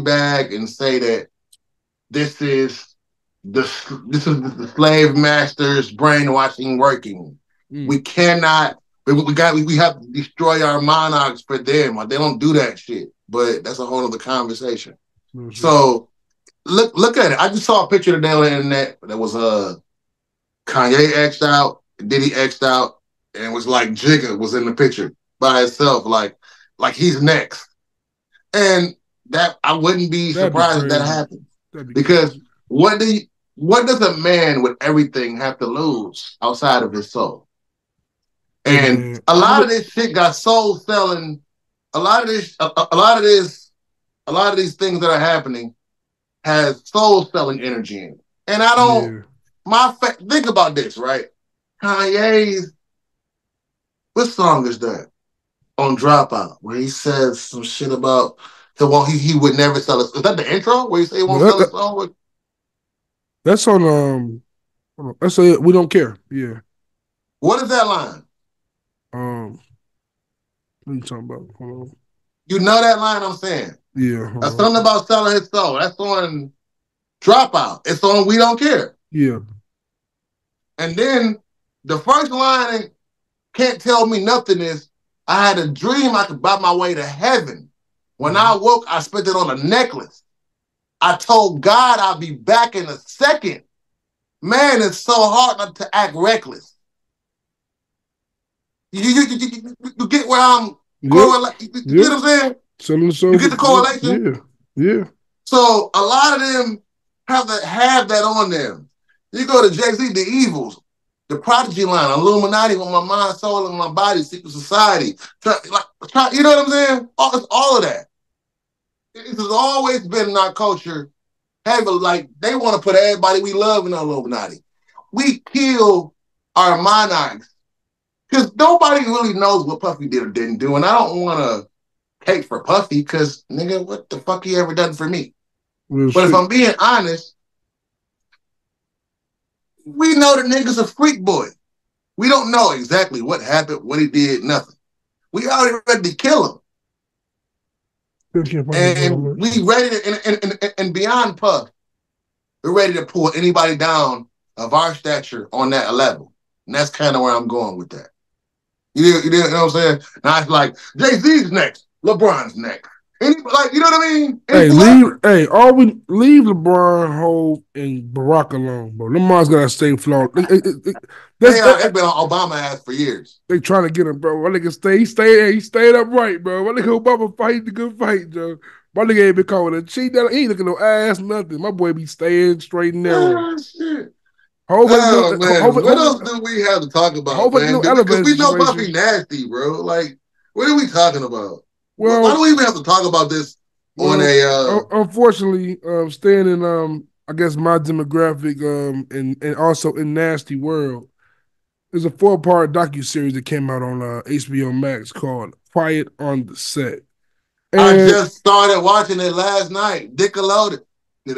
bag and say that this is this is the slave master's brainwashing working. We cannot. We have to destroy our monarchs for them. They don't do that shit. But that's a whole other conversation. So look at it. I just saw a picture today on the internet that was Kanye X'd out, Diddy X'd out, and it was like Jigga was in the picture by himself, like he's next. And that I wouldn't be surprised if that happened. Because crazy. what does a man with everything have to lose outside of his soul? And a lot of this shit got soul selling. A lot of these things that are happening has soul selling energy in it. And I don't. Think about this, right? Kanye's. What song is that? On Dropout, where he says some shit about he would never sell us. Is that the intro where he say he won't sell his song? That's on that's We Don't Care. Yeah. What is that line? What are you talking about? Hold on. You know that line I'm saying? Yeah. That's something about selling his soul. That's on Dropout. It's on We Don't Care. Yeah. And then the first line, Can't Tell Me Nothing, is I had a dream I could buy my way to heaven. When I woke, I spent it on a necklace. I told God I'll be back in a second. Man, it's so hard not to act reckless. You get where I'm going? You get what I'm saying? You get the correlation? Yeah. So a lot of them have that on them. You go to Jay-Z, The Evils, the Prodigy line, Illuminati with my mind, soul, and my body, secret society. You know what I'm saying? All of that. It has always been in our culture. Like they want to put everybody we love in the Illuminati. We kill our monarchs because nobody really knows what Puffy did or didn't do, and I don't want to hate for Puffy because nigga, what the fuck he ever done for me? But if I'm being honest, we know the nigga's a freak boy. We don't know exactly what happened, what he did, nothing. We already ready to kill him. And we ready to, and beyond Puff, we're ready to pull anybody down of our stature on that level. And that's kind of where I'm going with that. You know what I'm saying? Now it's like, Jay-Z's next, LeBron's next. You know what I mean? Leave LeBron, Hov, and Barack alone, bro. Them mons gotta stay flawed. They've been on Obama ass for years. They trying to get him, bro. My nigga he stayed upright, bro. My nigga Obama fighting the good fight, Joe. My nigga ain't been calling a cheat. He ain't looking no ass, nothing. My boy be staying straight and narrow. Oh, shit. What else do we have to talk about, man? Because we know Puffy nasty, bro. Like, what are we talking about? Well, why do we even have to talk about this on a... Unfortunately, staying in, I guess, my demographic and also in Nasty World, there's a 4-part docuseries that came out on HBO Max called Quiet on the Set. And I just started watching it last night. Nickelodeon. Yo,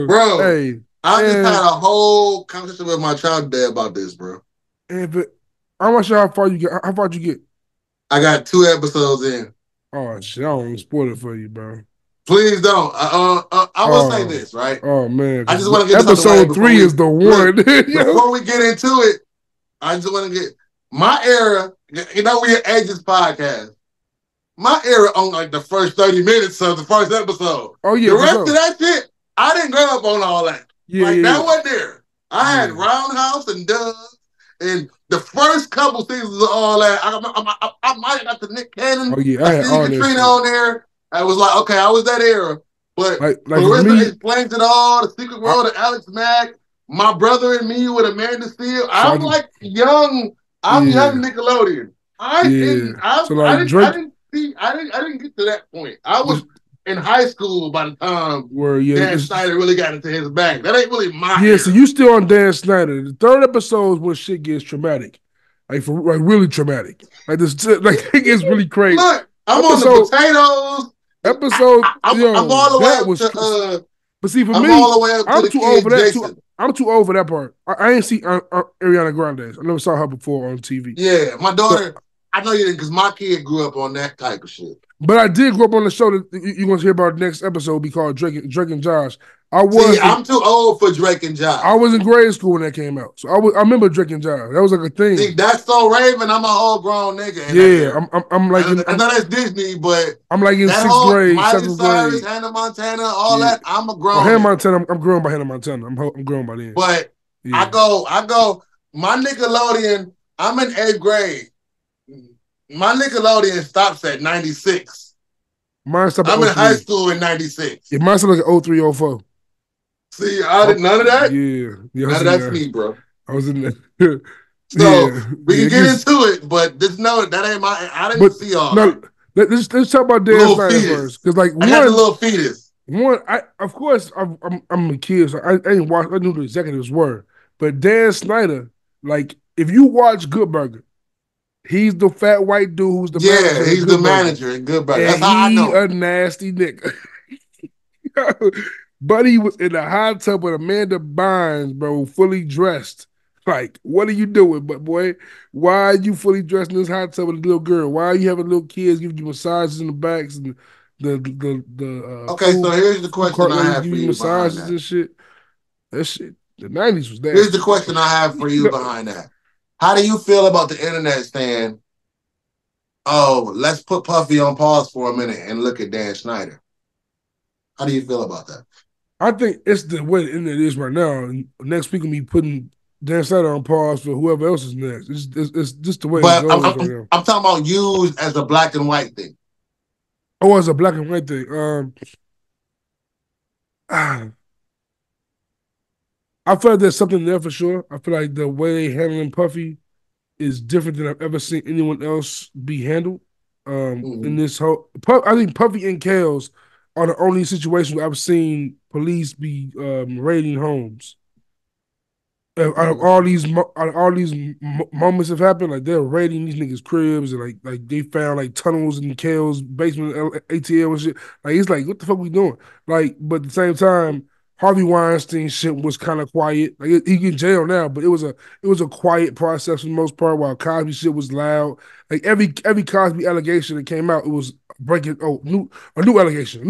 bro, hey, I just had a whole conversation with my child today about this, bro. I'm not sure how far you get. How far you get? I got 2 episodes in. Oh shit! I don't want to spoil it for you, bro. Please don't. I will say this, right? Oh man! I just want to get episode 3 is the one. Before we get into it, I just want to get my era. You know, we're Ages podcast. My era on like the first 30 minutes of the first episode. Oh yeah. The rest of that shit, I didn't grow up on all that. That wasn't there. I had Roundhouse and Doug, and the first couple seasons of all that. I might have got the Nick Cannon. Oh yeah, I had all Katrina on there. I was like, okay, I was that era. But the rest of it explains it all. The Secret World of Alex Mack, My Brother and Me with Amanda Steele. I'm like young. I'm young Nickelodeon. I didn't get to that point. I was in high school by the time Dan Snyder really got into his bag. That ain't really my era. So you still on Dan Snyder. The 3rd episode is when shit gets traumatic. Like really traumatic. Like this it gets really crazy. Look, I'm on the potatoes. I'm all the way up to but see, for I'm me, all the way up I'm to too old for that. I'm too old for that part. I ain't see Ariana Grande. I never saw her before on TV. Yeah, my daughter. I know you didn't, because my kid grew up on that type of shit. But I did grow up on the show that you're going to hear about next episode. Be called Drake and Josh. See, I'm too old for Drake and Josh. I was in grade school when that came out, so I remember Drake and Josh. That was like a thing. See, that's so Raven. I'm a whole grown nigga. Yeah, I'm like, I know that's Disney, but I'm like in sixth grade, seventh grade. Hannah Montana, all that. I'm a grown. Hannah Montana, I'm grown by Hannah Montana. I'm grown by then. But I go. My Nickelodeon. I'm in 8th grade. My Nickelodeon stops at 96. Mine stopped. I'm in high school in 96. Yeah, mine stopped like 03, 04. See, I did none of that. Yeah, none of that's me, bro. I was in there. So we can get into it, but just know that ain't my. I didn't see all that. Let's talk about Dan Snyder first, because like I got the little fetus. Of course, I'm a kid, so I ain't watched. I knew the executives were, but Dan Snyder, like if you watch Good Burger, he's the fat white dude who's the manager. Yeah, he's the manager in Good Burger. That's how I know. A nasty nigga. Buddy was in the hot tub with Amanda Bynes, bro, fully dressed. Like, what are you doing, but boy? Why are you fully dressed in this hot tub with a little girl? Why are you having little kids giving you massages in the backs and okay, so here's the question I have for you massages behind that. And shit. That shit, the 90s was that. Here's the question I have for you behind that. How do you feel about the internet saying, oh, let's put Puffy on pause for a minute and look at Dan Snyder? How do you feel about that? I think it's the way the internet is right now. And next week, we'll be putting Dan Snyder on pause for whoever else is next. It's just the way it goes right now. I'm talking about used as a black and white thing. Oh, as a black and white thing. I feel like there's something there for sure. I feel like the way they handling Puffy is different than I've ever seen anyone else be handled. In this whole, I think Puffy and Kales are the only situations where I've seen police be raiding homes. Out of all these moments have happened, like they're raiding these niggas' cribs and like they found like tunnels in Kale's basement, ATL and shit. Like it's like, what the fuck we doing? Like, but at the same time, Harvey Weinstein shit was kind of quiet. Like he in jail now, but it was a quiet process for the most part. While Cosby shit was loud. Like every Cosby allegation that came out, it was breaking. A new allegation.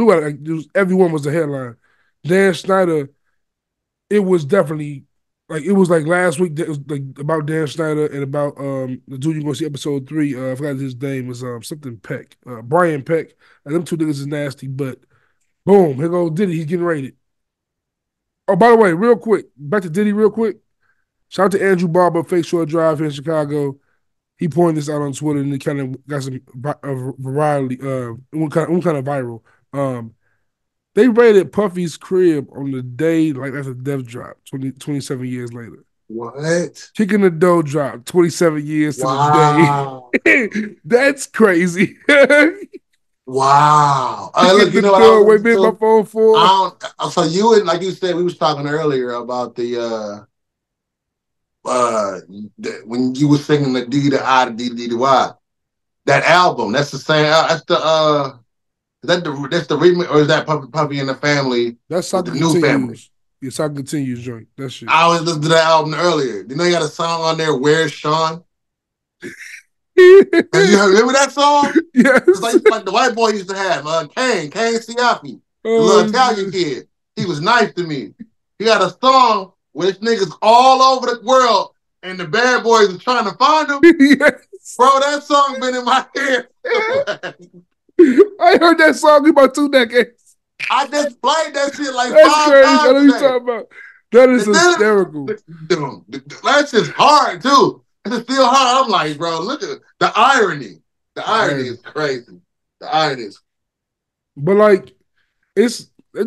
Everyone was the headline. Dan Snyder, it was definitely. Like it was like last week that was like about Dan Snyder and about the dude you're gonna see episode 3. I forgot his name was something Peck. Brian Peck. Like them two niggas is nasty, but boom, here goes Diddy, he's getting raided. Oh, by the way, real quick, back to Diddy real quick. Shout out to Andrew Barber, Fake Shore Drive here in Chicago. He pointed this out on Twitter and it kind of got some virality, one kind of viral. They raided Puffy's crib on the day like after Death Drop, 27 years later. What? Kicking the Dough Drop, 27 years to the day. That's crazy. Wow. Look, you know what I was my phone full. So you and like you said, we was talking earlier about the when you were singing the D to I to D to D to Y. That album, that's the same. That's the that's the remix, or is that Puffy and the Family? That's the new family. It's how continues joint. That shit. I was listening to that album earlier. You know, you got a song on there, Where's Sean? Have you remember that song? Yes. It's like the white boy used to have, Kane Siafi, the little Italian kid. He was nice to me. He got a song where this niggas all over the world and the bad boys are trying to find him. Yes. Bro, that song been in my head. I heard that song in about 2 decades. I just played that shit like That's 5 crazy. times. I know what you're talking about. That is hysterical. That's just hard, too. It's still hard. I'm like, bro, look at the irony. The irony is crazy. The irony is. But, like, it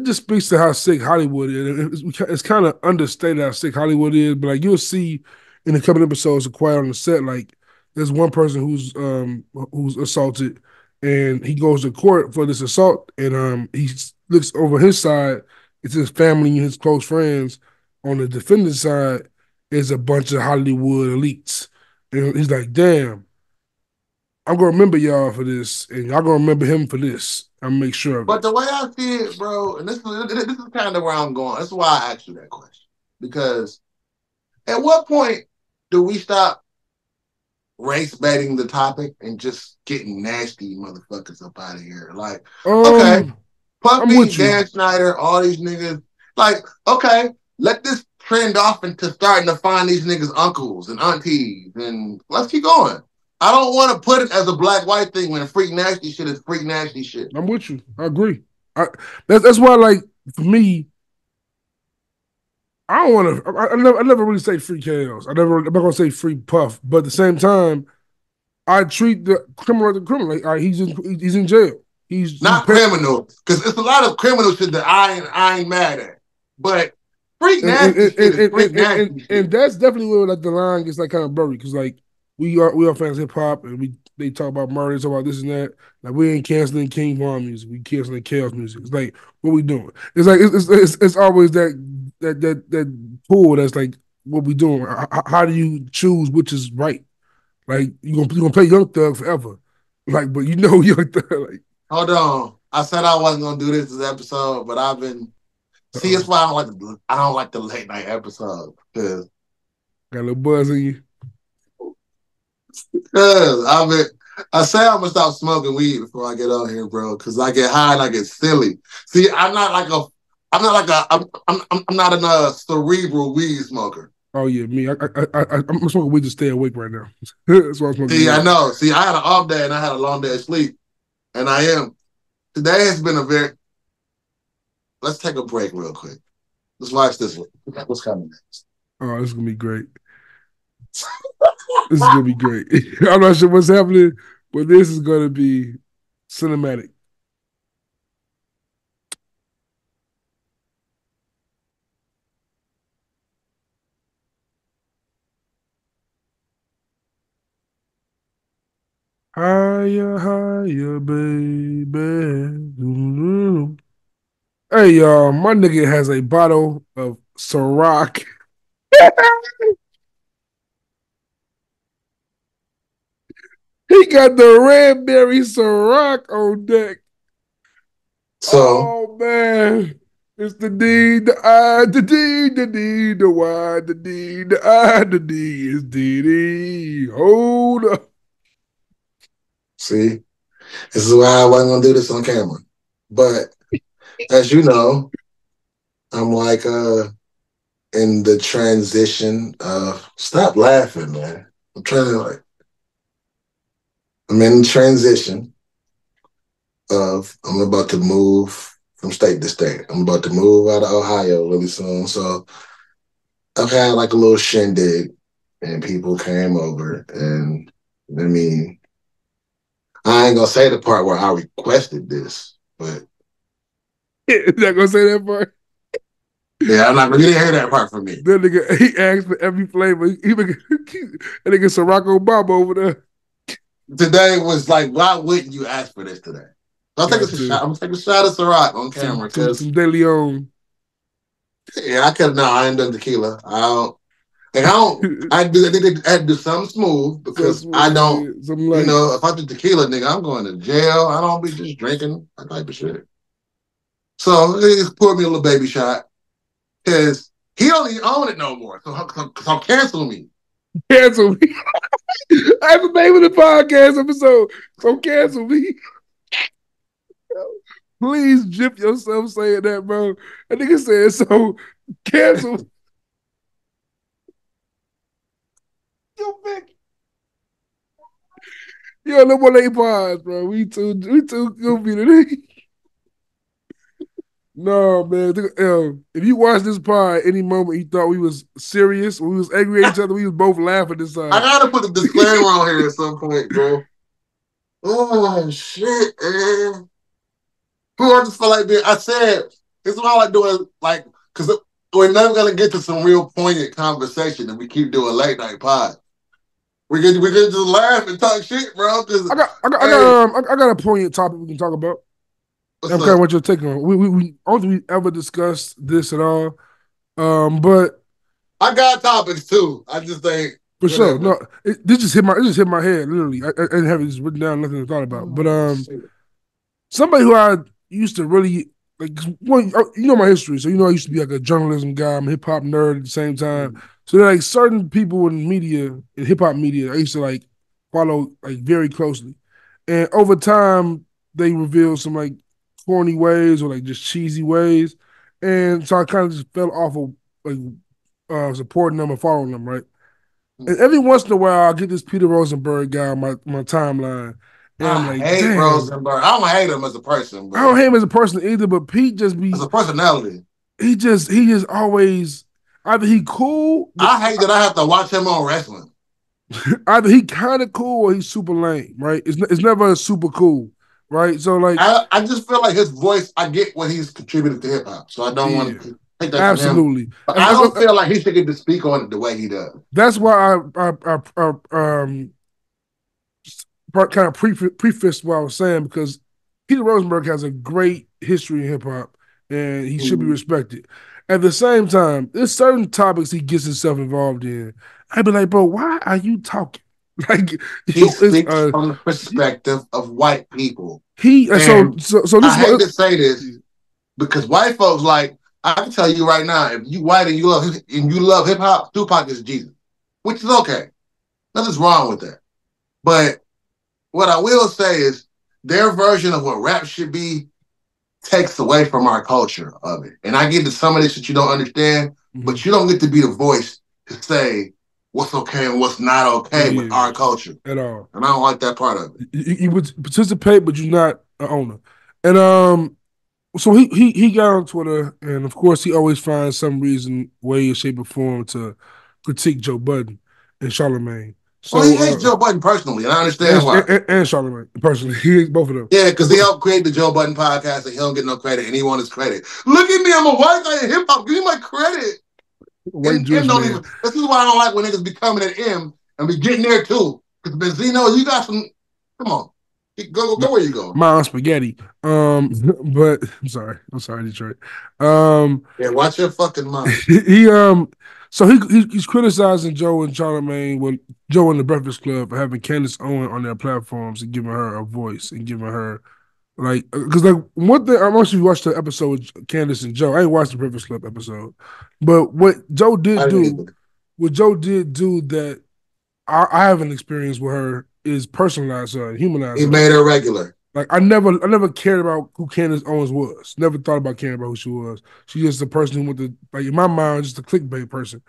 just speaks to how sick Hollywood is. It's kind of understated how sick Hollywood is. But, like, you'll see in the coming episodes of Quiet on the Set, like, there's one person who's assaulted, and he goes to court for this assault, and he looks over his side. It's his family and his close friends. On the defendant's side is a bunch of Hollywood elites. And he's like, damn, I'm going to remember y'all for this, and y'all going to remember him for this. I'll make sure of it. But the way I see it, bro, and this is kind of where I'm going. That's why I asked you that question. Because at what point do we stop race baiting the topic and just getting nasty motherfuckers up out of here. Like, okay, I'm Puffy, with you. Dan Schneider, all these niggas. Like, okay, let this trend off into starting to find these niggas uncles and aunties, and let's keep going. I don't want to put it as a black-white thing when freak nasty shit is freak nasty shit. I'm with you. I agree. That's why, like, for me, I don't want to. I never really say free chaos. I'm not gonna say free Puff, but at the same time, I treat the criminal like the criminal. Like, he's in jail. He's Not criminal, because it's a lot of criminal shit that I ain't mad at. But freak nasty shit is freak nasty shit. And that's definitely where like the line gets like kind of blurry because like we are fans of hip hop and they talk about murder, they talk about this and that. Like we ain't canceling King Von music, we canceling chaos music. It's like what we doing? It's like it's always that pull that's like what we doing. How do you choose which is right? Like you gonna play Young Thug forever, like but you know Young Thug. Like, hold on, I said I wasn't gonna do this episode, but I've been. See, that's why I don't like the late night episode because got a little buzz in you. I say I'm gonna stop smoking weed before I get on here, bro, because I get high and I get silly. See, I'm not a cerebral weed smoker. Oh yeah, me. I'm smoking weed to stay awake right now. That's why I'm smoking. See, I know. See, I had an off day and I had a long day of sleep, and I am. Today has been a very. Let's take a break real quick. Let's watch this one. What's coming next? Oh, this is gonna be great. This is gonna be great. I'm not sure what's happening, but this is gonna be cinematic. Higher, higher, baby. Hey, y'all, my nigga has a bottle of Ciroc. He got the red berry Ciroc on deck. So, oh man, it's the D, the I, the D, the D, the Y, the D, the I, the D is D. Hold up. See, this is why I wasn't gonna do this on camera. But as you know, I'm like in the transition of stop laughing, man. I'm in transition of I'm about to move from state to state. I'm about to move out of Ohio really soon. So I've had like a little shindig and people came over and I mean I ain't gonna say the part where I requested this, but You're not gonna say that part? yeah, I'm not. You didn't hear that part from me. That nigga, he asked for every flavor. That nigga Ciroc Obama over there. Today was like, why wouldn't you ask for this today? So I'm gonna take a shot of Ciroc on camera because some De Leon. Yeah, I could. No, I ain't done tequila. I had to do something smooth because I don't. You know, if I do tequila, nigga, I'm going to jail. I don't be just drinking that type of shit. So he just poured me a little baby shot because he don't even own it no more. So cancel me. Cancel me. I have a name of the podcast episode. So cancel me. Please jip yourself saying that, bro. That nigga said so. Cancel. Yo, Vick. Yo, no more late pods, bro. We too goofy today. No, man. If you watch this pod any moment you thought we was serious, we was angry at each other, we was both laughing this time. I gotta put the disclaimer on here at some point, bro. Oh shit, man. I just feel like I said this is what I like doing, like, because we're never gonna get to some real poignant conversation if we keep doing late night pod. We can just laugh and talk shit, bro. I got a poignant topic we can talk about. I'm kind of what your take on. We I don't think we ever discussed this at all. But I got topics too. I just think for sure. No, this just hit my head literally. I didn't have it just written down, nothing to thought about. But somebody who I used to really like, you know my history, so you know I used to be like a journalism guy. I'm a hip hop nerd at the same time. So there are like certain people in media, in hip hop media, I used to like follow like very closely. And over time, they revealed some like corny ways or like just cheesy ways. And so I kind of just fell off of like supporting them and following them, right? And every once in a while, I get this Peter Rosenberg guy on my timeline, and I'm I like, hate damn, Rosenberg. I don't hate him as a person, I don't but hate him as a person either, but Pete just as be a personality, he just always either he cool, but I hate that I have to watch him on wrestling. either he kind of cool or he's super lame, right? It's never super cool, right? So like, I just feel like his voice. I get what he's contributed to hip hop, so I don't yeah, want to take that from him. absolutely. But I don't feel like he should get to speak on it the way he does. That's why kind of prefaced what I was saying because Peter Rosenberg has a great history in hip hop and he should be respected. At the same time, there's certain topics he gets himself involved in. I'd be like, bro, why are you talking? Like He speaks from the perspective of white people. He and so this I hate to say this because white folks like I can tell you right now, if you white and you love hip hop, Tupac is Jesus, which is okay. Nothing's wrong with that. But what I will say is their version of what rap should be takes away from our culture of it. And I get to some of this that you don't understand, but you don't get to be the voice to say what's okay and what's not okay with our culture at all. And I don't like that part of it. You would participate, but you're not an owner. And so he got on Twitter, and of course he always finds some reason, way, shape, or form to critique Joe Budden and Charlamagne. So he hates Joe Budden personally, and I understand why. And Charlamagne personally, he hates both of them. Yeah, because he helped create the Joe Budden podcast, and he don't get no credit, and he wants his credit. Look at me, I'm a white guy in hip hop. Give me my credit. White Jewish man. This is why I don't like when niggas be coming at M and be getting there too. Because Benzino, you got some. Come on, go where you go. My spaghetti. But I'm sorry, Detroit. Yeah, watch your fucking mouth. So he's criticizing Joe and Charlamagne, well, Joe and the Breakfast Club for having Candace Owen on their platforms and giving her a voice and giving her like because like one thing I want you to watch the episode with Candace and Joe. I ain't watched the Breakfast Club episode, but what Joe did do that I haven't experienced with her is personalize her and humanize her. He made her regular. Like I never cared about who Candace Owens was. Never thought about caring about who she was. She's just a person who went to like in my mind, just a clickbait person.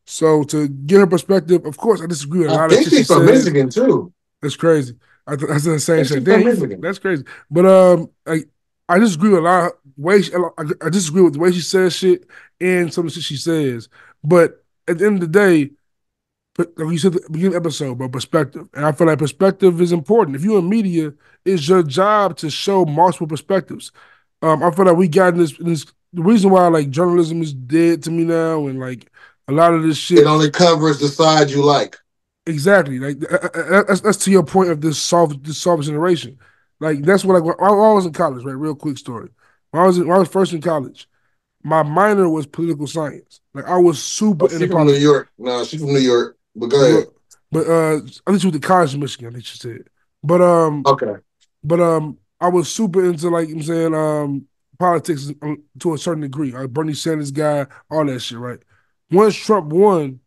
So to get her perspective, of course, I disagree with a lot of shit she said. From Michigan too. That's crazy. I said the same shit. Damn, that's crazy. But I disagree with a lot of ways. I disagree with the way she says shit and some of the shit she says. But at the end of the day, like you said at the beginning of the episode about perspective, and I feel like perspective is important. If you're in media, it's your job to show multiple perspectives. I feel like we got in this. The reason why like journalism is dead to me now, and like a lot of this shit, it only covers the side you like. Exactly. Like that's to your point of this soft generation. Like that's what when I was in college, right? Real quick story. When I was first in college, my minor was political science. Like I was super into politics. From New York. No, she's from New York. But go ahead. But I think she went to college in Michigan, I think she said. But okay. But I was super into like I'm saying politics to a certain degree. Like Bernie Sanders guy, all that shit, right? Once Trump won,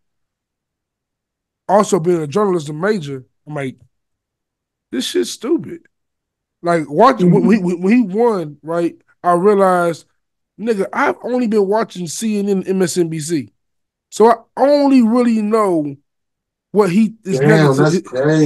also being a journalism major, I'm like, this shit's stupid. Like watching when he won, right? I realized, nigga, I've only been watching CNN and MSNBC. So I only really know what he is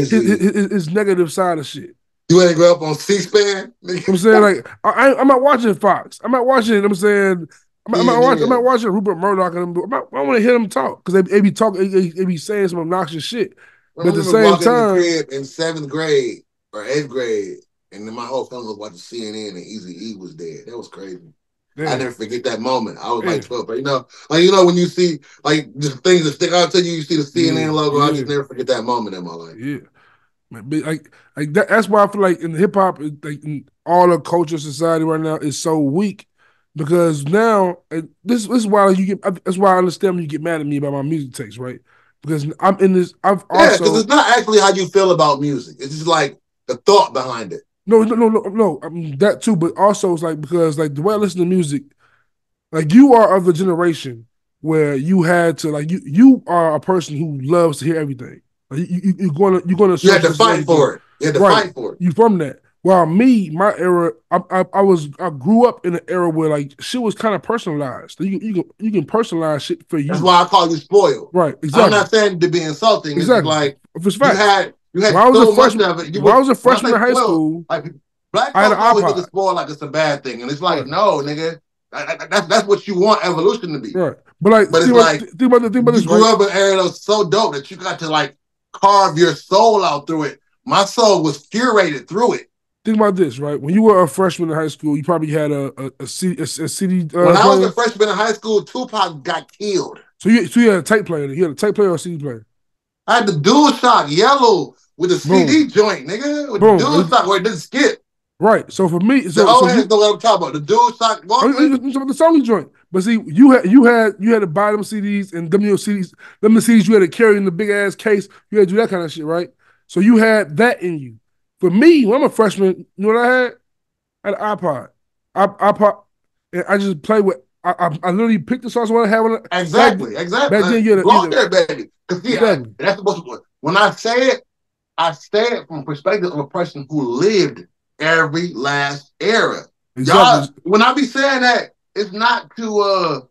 his negative side of shit. You ain't grow up on C-SPAN? I'm saying like I'm not watching Fox. I'm not watching. I'm saying I'm not watching Rupert Murdoch and them. I want to hear them talk because they be talking. They be saying some obnoxious shit. But at the same time, in the crib in 7th grade or 8th grade, and then my whole family was watching CNN and Eazy-E was dead. That was crazy. Damn. I never forget that moment. I was like 12, but when you see like just things that stick out to you, you see the CNN logo. I just never forget that moment in my life. Yeah, like that's why I feel like in hip hop, like in all the culture society right now is so weak because now this is why that's why I understand when you get mad at me about my music takes, right? Because I'm in this. Because it's not actually how you feel about music. It's just like the thought behind it. No. I mean, that too, but also it's like because like the way I listen to music, like you are of the generation where you had to like you are a person who loves to hear everything. Like you're gonna You had to fight for it. You had to fight for it. You from that. While my era, I grew up in an era where like shit was kind of personalized. You can personalize shit for you. That's why I call you spoiled. Right, exactly. I'm not saying to be insulting. Exactly. It's like if it's facts. you had when I was so a freshman, much of it. When I was a freshman in high school, like black I had folks an always iPod. look at spoiled like it's a bad thing, and it's like, no, nigga, that's what you want evolution to be. Right, but it's like think about this. You grew up in an era that was so dope that you got to like carve your soul out through it. My soul was curated through it. Think about this, right? When you were a freshman in high school, you probably had a CD. When I was a freshman in high school, Tupac got killed. So you had a tape player. You had a tape player or a CD player? I had the DualShock Yellow with the CD joint, nigga. With the DualShock where it didn't skip. Right. So for me, the old heads know what I'm talking about. The DualShock the Sony joint. But see, you had to buy them CDs and them CDs, them the CDs you had to carry in the big ass case. You had to do that kind of shit, right? So you had that in you. For me, when I'm a freshman, you know what I had? I had an iPod. iPod, and I just played with. I literally picked the songs I want to have. Exactly. Back then, you had there, baby. Because that's supposed to. When I say it from the perspective of a person who lived every last era. Exactly. Y'all, when I be saying that, it's not to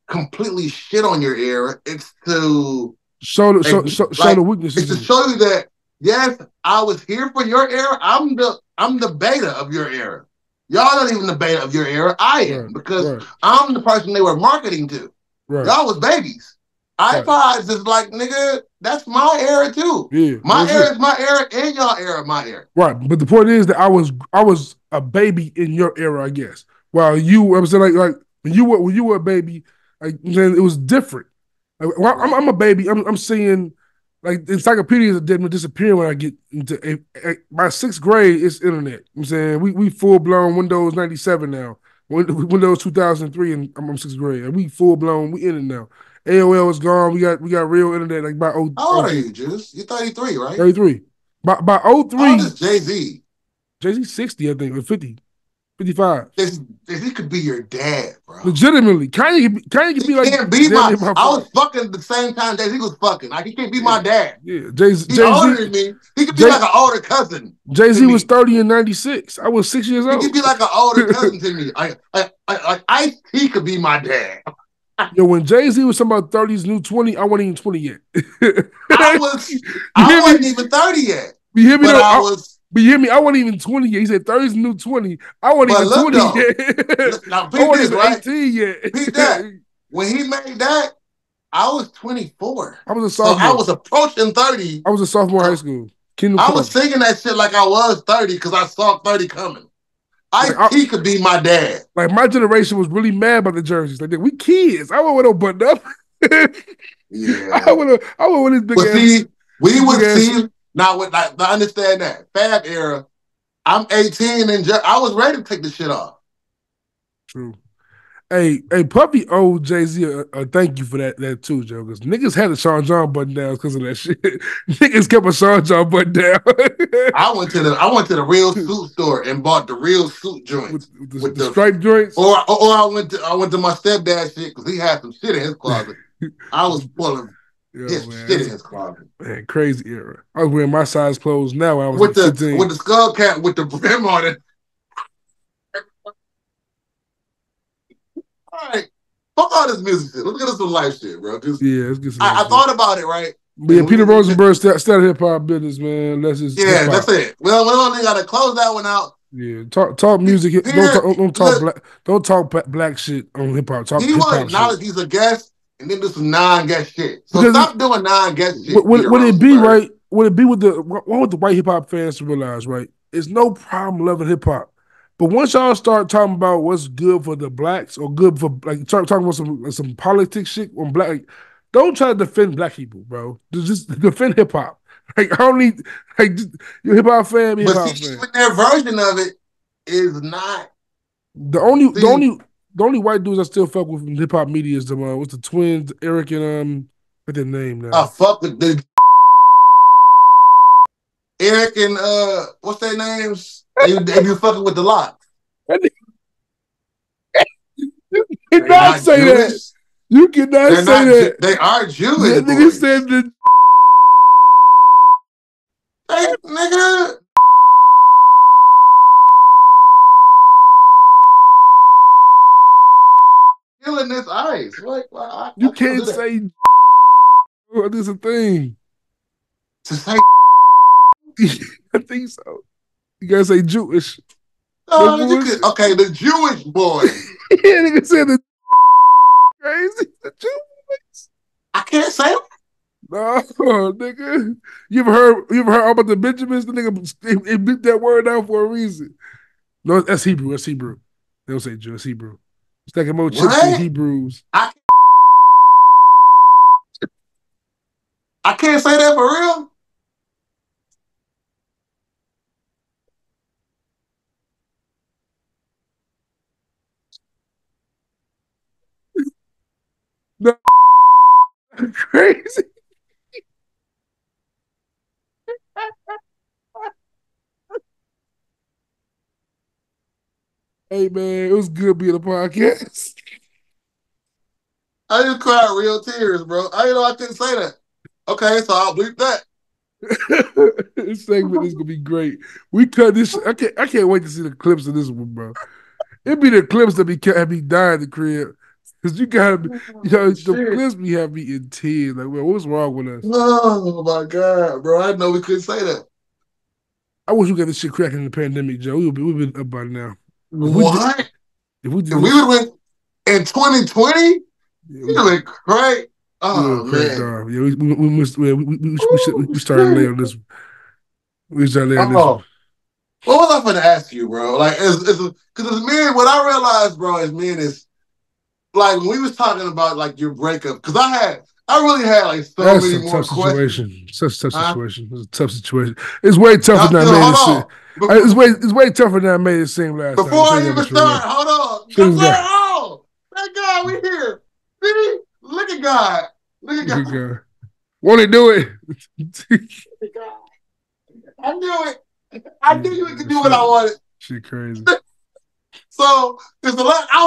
completely shit on your era. It's to show the weaknesses. It's to show you that yes, I was here for your era. I'm the beta of your era. Y'all not even the beta of your era. I am because I'm the person they were marketing to. Right. Y'all was babies. iPods is like, nigga, that's my era too. Yeah, my era is my era, and y'all era my era. Right, but the point is that I was a baby in your era, I guess. While I'm saying like when you were a baby, like then it was different. Like, I'm a baby. I'm seeing like encyclopedias are disappearing when I get into my sixth grade. It's internet. I'm saying we full blown Windows 97 now. Windows 2003, and I'm sixth grade, and we full blown. We in it now. AOL is gone. We got real internet like by How old are you, Juice? You're 33, right? 33. By 03. How old is Jay-Z? Jay-Z 60, I think, or 50. 55. Jay-Z could be your dad, bro. Legitimately. Kanye could be like can't be my I was fucking at the same time Jay-Z was fucking. Like he can't be my dad. Yeah. Jay-Z older than me. He could be like an older cousin. Jay-Z was 30 in 96. I was 6 years old. He could be like an older cousin to me. He could be my dad. Yo, when Jay-Z was talking about 30's new 20, I wasn't even 20 yet. I wasn't even 30 yet. You hear me? But you hear me? I wasn't even 20 yet. He said 30's new 20. I wasn't even 20 yet. Now, I wasn't even right? 18 yet. Beat that. When he made that, I was 24. I was a sophomore. So I was approaching 30. I was a sophomore in high school. I was singing that shit like I was 30 because I saw 30 coming. He could be my dad. Like my generation was really mad about the jerseys. Like we kids. I went with no button up. Yeah. I went with his big ass. See, we would see now with like I understand that Fab era. I'm 18 and I was ready to take the shit off. True. Hey, Puffy owed Jay-Z a thank you for that too, Joe. Because niggas had a Sean John button down because of that shit. Niggas kept a Sean John button down. I went to the real suit store and bought the real suit joints with the striped joints. Or I went to my stepdad's shit because he had some shit in his closet. I was pulling his shit in his closet. Man, crazy era. I was wearing my size clothes now. I was with like 15. With the skull cap with the brim on it. All right, fuck all this music shit. Let's get into some life shit, bro. Let's get some. I thought about it, right? But yeah, Peter Rosenberg started hip hop business, man. That's just that's it. Well, we only got to close that one out. Yeah, talk music. Don't talk black shit on hip hop. Talk. He want to acknowledge he's a guest and then do some non-guest shit. So stop doing non-guest shit. Would it be right? Would it be what would the white hip hop fans realize? Right, it's no problem loving hip hop. But once y'all start talking about what's good for the blacks or good for like talking about some politics shit on black, like, don't try to defend black people, bro. Just defend hip hop. Like I don't need you're a hip hop fan. But even their version of it is not the only white dudes I still fuck with in hip hop media is what's the twins, Eric and what's their name now? I fuck with the Eric and what's their names? They be fucking with the lot. You cannot say Jewish. That. You cannot say that. They are Jewish. That nigga said the Hey, nigga. Killing this ice. I You can't do can't that. say this a thing. To say I think so. You gotta say Jewish. you could, okay, the Jewish boy. Yeah, nigga said the crazy. The Jewish. I can't say it. No, nigga. You ever heard all about the Benjamins? The nigga they beat that word out for a reason. No, that's Hebrew. That's Hebrew. They don't say Jew. It's Hebrew. Stacking more chips than What? Hebrews. I can't say that for real. No, crazy. Hey man, it was good being a podcast. I just cried real tears, bro. I didn't know I couldn't say that. Okay, so I'll bleep that. This segment is gonna be great. We cut this. I can't wait to see the clips of this one, bro. It be the clips that have me dying in the crib. Cause you gotta be, the clips be have me in tears. Like, well, what's wrong with us? Oh my god, bro! I didn't know we couldn't say that. I wish we got this shit cracking in the pandemic, Joe. We've been up by now. What? If we would have went in 2020, we would have been great. Oh man, yeah, we started late on this one. We started late on this one. What was I going to ask you, bro? Like, because as men, what I realized, bro, as men is like when we was talking about like your breakup, because I really had like so many more questions. Such a tough situation. It was a tough situation. It's way tougher than I made it seem. It's way tougher than I made it seem last time. Before I even start, hold on. That guy, we here. See? Look at God. Look at God. Won't he do it? I knew it. I knew you could do what I wanted. Shit crazy. So, I was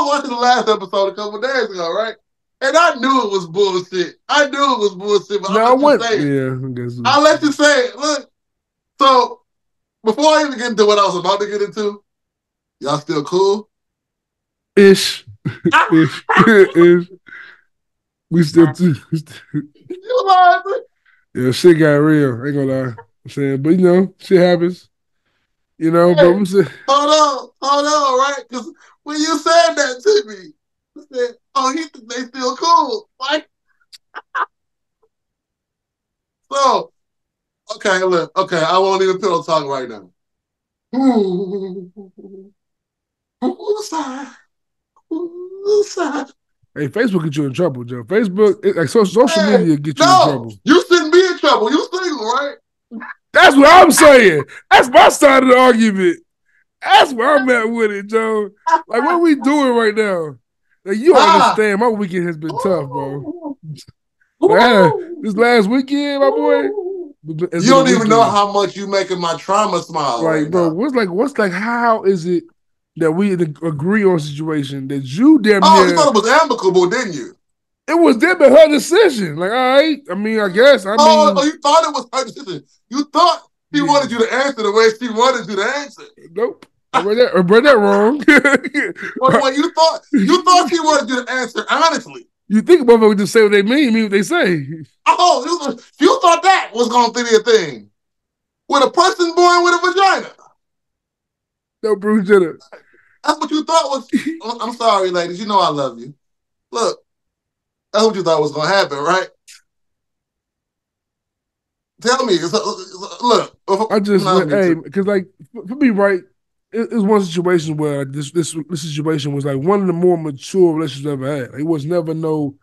watching the last episode a couple of days ago, right? And I knew it was bullshit. But I'll let you say it. Look. So, before I even get into what I was about to get into, y'all still cool? Ish. Ish. We still too. You lying? Yeah, shit got real. I ain't gonna lie. I'm saying, but shit happens. But we said, hold on, right? Because when you said that to me, I said, they still cool. Like, so, okay, look, I won't even pillow talk right now. Who's side? Hey, Facebook get you in trouble, Joe. Facebook, social media get you in trouble. You shouldn't be in trouble. You single, right? That's what I'm saying. That's my side of the argument. That's where I'm at with it, Joe. Like, what are we doing right now? Like, you understand, my weekend has been tough, bro. Like, this last weekend, my boy. You don't even know how much you making my trauma smile. Like, right bro, now. How is it that we agree on a situation that you damn near... Oh, you thought it was amicable, didn't you? It was them and her decision. Like, all right. I mean, I guess. You thought it was her decision. You thought she wanted you to answer the way she wanted you to answer. Nope. I read that wrong. Well, you thought she wanted you to answer honestly. You think motherfuckers just say what they mean what they say. Oh, you thought that was going to be a thing. With a person born with a vagina. No, Bruce Jenner. That's what you thought was... I'm sorry, ladies. You know I love you. Look, that's what you thought was going to happen, right? Tell me. Look. I just... Hey, because like, for me, right, it's one situation where this situation was like one of the more mature relationships I've ever had. Like, it was never no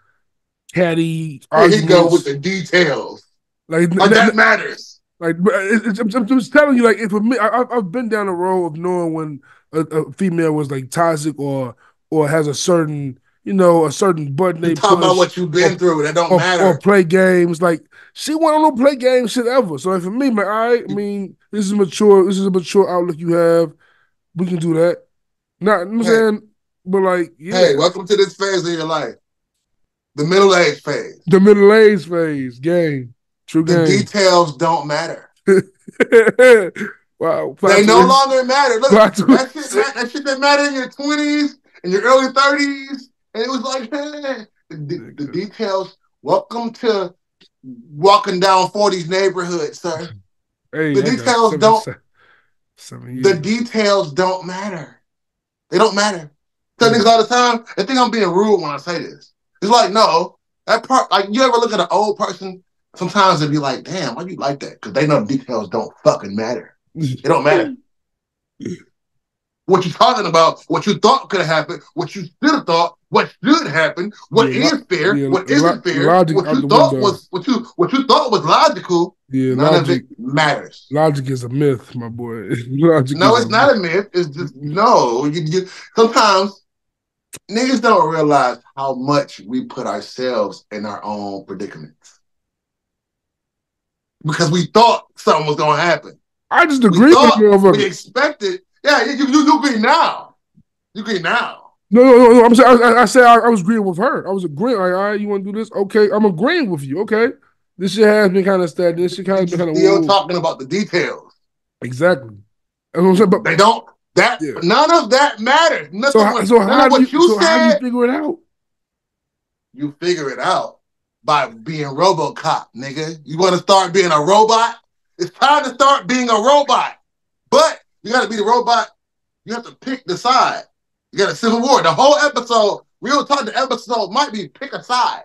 catty arguments. He go with the details. Like that matters. Like, I'm just telling you, like, for me, I've been down the road of knowing when a female was like toxic or has a certain, a certain button they push. Talk about what you've been through. That don't matter. Or play games. Like, she wasn't on no play game shit ever. So like, for me, man, I mean, this is a mature outlook you have. We can do that. Not, I'm saying, but like, yeah. Hey, welcome to this phase of your life. The middle age phase. The middle age phase. Game. True game. The details don't matter. Wow. They no longer matter. Look, Plot that shit that mattered in your 20s and your early 30s, and it was like, hey, the details. Welcome to walking down 40s neighborhood, sir. Hey, The I got details don't. 7 years. The details don't matter. They don't matter. Tell niggas all the time. I think I'm being rude when I say this. It's like, no, that part. Like, you ever look at an old person? Sometimes they'd be like, damn, why you like that? Because they know the details don't fucking matter. It don't matter. What you're talking about, what you thought could have happened, what you should have thought, what should happen, what is fair, what isn't fair, what you thought was what you thought was logical. None of it matters. Logic is a myth, my boy. No, it's not a myth. It's just no. You sometimes niggas don't realize how much we put ourselves in our own predicaments because we thought something was gonna happen. I just agree with you. We expected. Yeah, you agree now. You agree now. No. I'm saying I said I was agreeing with her. I was agreeing. Like, all right, you want to do this? Okay, I'm agreeing with you. Okay, this shit has been kind of stagnant. This shit has been kind of still talking about the details. Exactly. But they don't. None of that matters. So how do you figure it out? You figure it out by being RoboCop, nigga. You want to start being a robot? It's time to start being a robot. But you got to be the robot. You have to pick the side. You got a Civil War. The whole episode, real talk, the episode might be pick a side.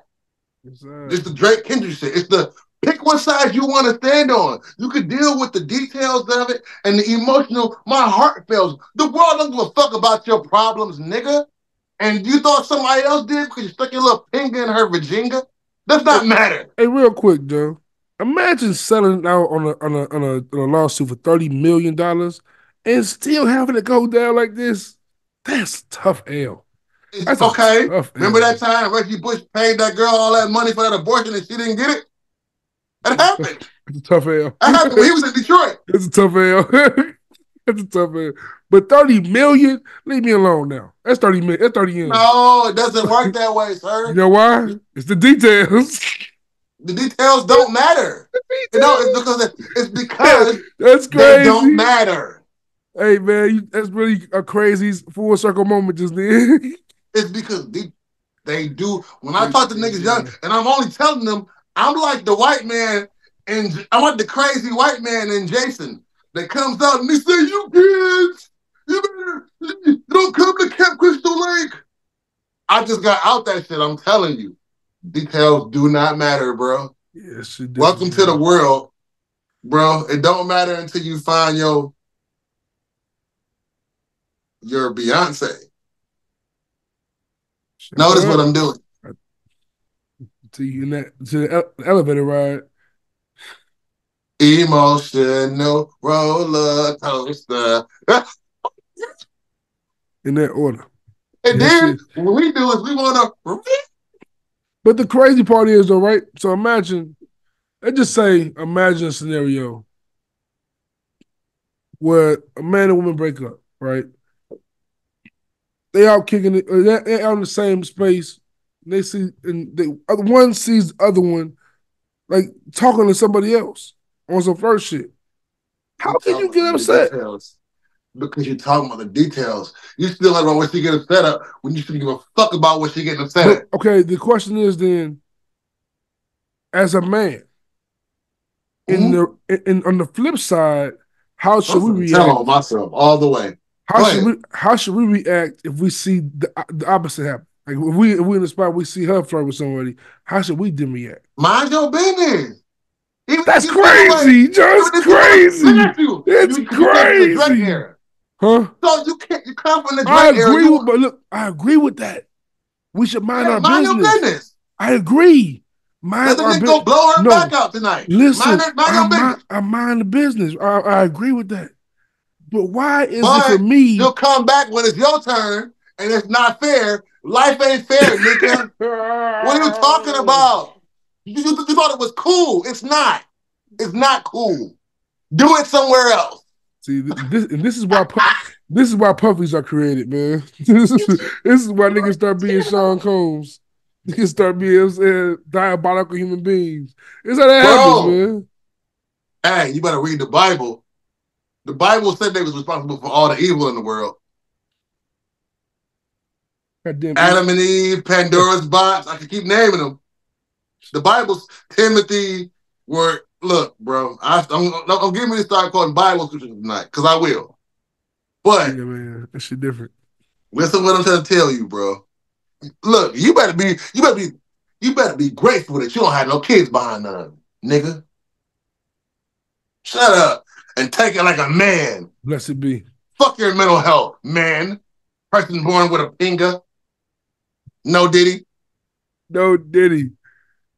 Exactly. It's the Drake Kendrick shit. It's the pick what side you want to stand on. You could deal with the details of it and the emotional. My heart fails. The world doesn't give a fuck about your problems, nigga. And you thought somebody else did because you stuck your little finger in her vagina? Does not matter. Hey, real quick, Joe. Imagine selling out on a lawsuit for $30 million and still having to go down like this. That's tough L. That's okay. Remember that time Reggie Bush paid that girl all that money for that abortion and she didn't get it? That happened. It's a tough L. That happened when he was in Detroit. It's a tough L. It's a tough L. But $30 million, leave me alone now. That's 30 million. That's 30 million. No, it doesn't work that way, sir. You know why? It's the details. The details don't matter. It's because that's crazy. They don't matter. Hey man, that's really a crazy full circle moment just then. It's because they do. When I talk to niggas young, and I'm only telling them, I'm like the white man, and I'm like the crazy white man in Jason that comes out and they say, "You kids, you don't come to Camp Crystal Lake." I just got out that shit. I'm telling you. Details do not matter, bro. Yes, welcome to the world, bro. It don't matter until you find your Beyonce. Notice what I'm doing. To the elevator ride. Emotional roller coaster. In that order. And then what we do is we want to. But the crazy part is, though, right? So imagine a scenario where a man and woman break up, right? They out kicking it, they're out in the same space. And they see, one sees the other one like talking to somebody else on some first shit. How can you get upset? Because you're talking about the details. You still like about what she getting upset at when you shouldn't give a fuck about what she getting upset at. Okay, the question is then, as a man, on the flip side, how should we react? Tell on myself all the way. How should we react if we see the opposite happen? Like if we in the spot we see her flirt with somebody, how should we then react? Mind your business. That's crazy, just crazy. It's crazy. Huh? So you come from the Drake era. But look, I agree with that. We should mind our business. Mind your business. I agree. Mind our business. Go blow her back out tonight. Listen, mind your business. I mind the business. I agree with that. But why is it for me? You'll come back when it's your turn, and it's not fair. Life ain't fair, nigga. What are you talking about? You thought it was cool. It's not. It's not cool. Do it somewhere else. See, this is why puffies are created, man. This is why niggas start being Sean Combs. Niggas start being diabolical human beings. It's how that happens, man. Hey, you better read the Bible. The Bible said they was responsible for all the evil in the world. Goddamn Adam and Eve, Pandora's box. I can keep naming them. The Bible's Timothy were look, bro. Don't give me to start quoting Bible scriptures tonight, because I will. But yeah, man, that shit different. listen to what I'm trying to tell you, bro. Look, you better be grateful that you don't have no kids behind none, nigga. Shut up and take it like a man. Blessed be. Fuck your mental health, man. Person born with a finger. No Diddy. No Diddy.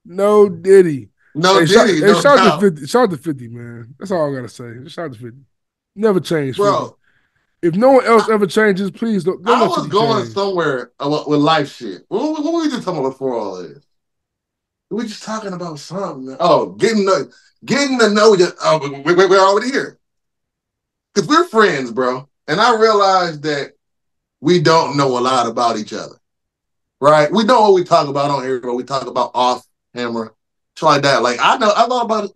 No Diddy. No Hey, Diddy. No shout doubt. to 50. Shout to 50, man. That's all I gotta say. Just shout to 50. Never change, 50. Bro. If no one else ever changes, please don't I let was 50 going change. somewhere with life shit. What were we just talking about before all this? We were just talking about something. Man. Oh, getting to know you. Oh, we're already here. Because we're friends, bro. And I realized that we don't know a lot about each other. Right? We know what we talk about on here, but we talk about off camera. Shit like that. Like, I thought about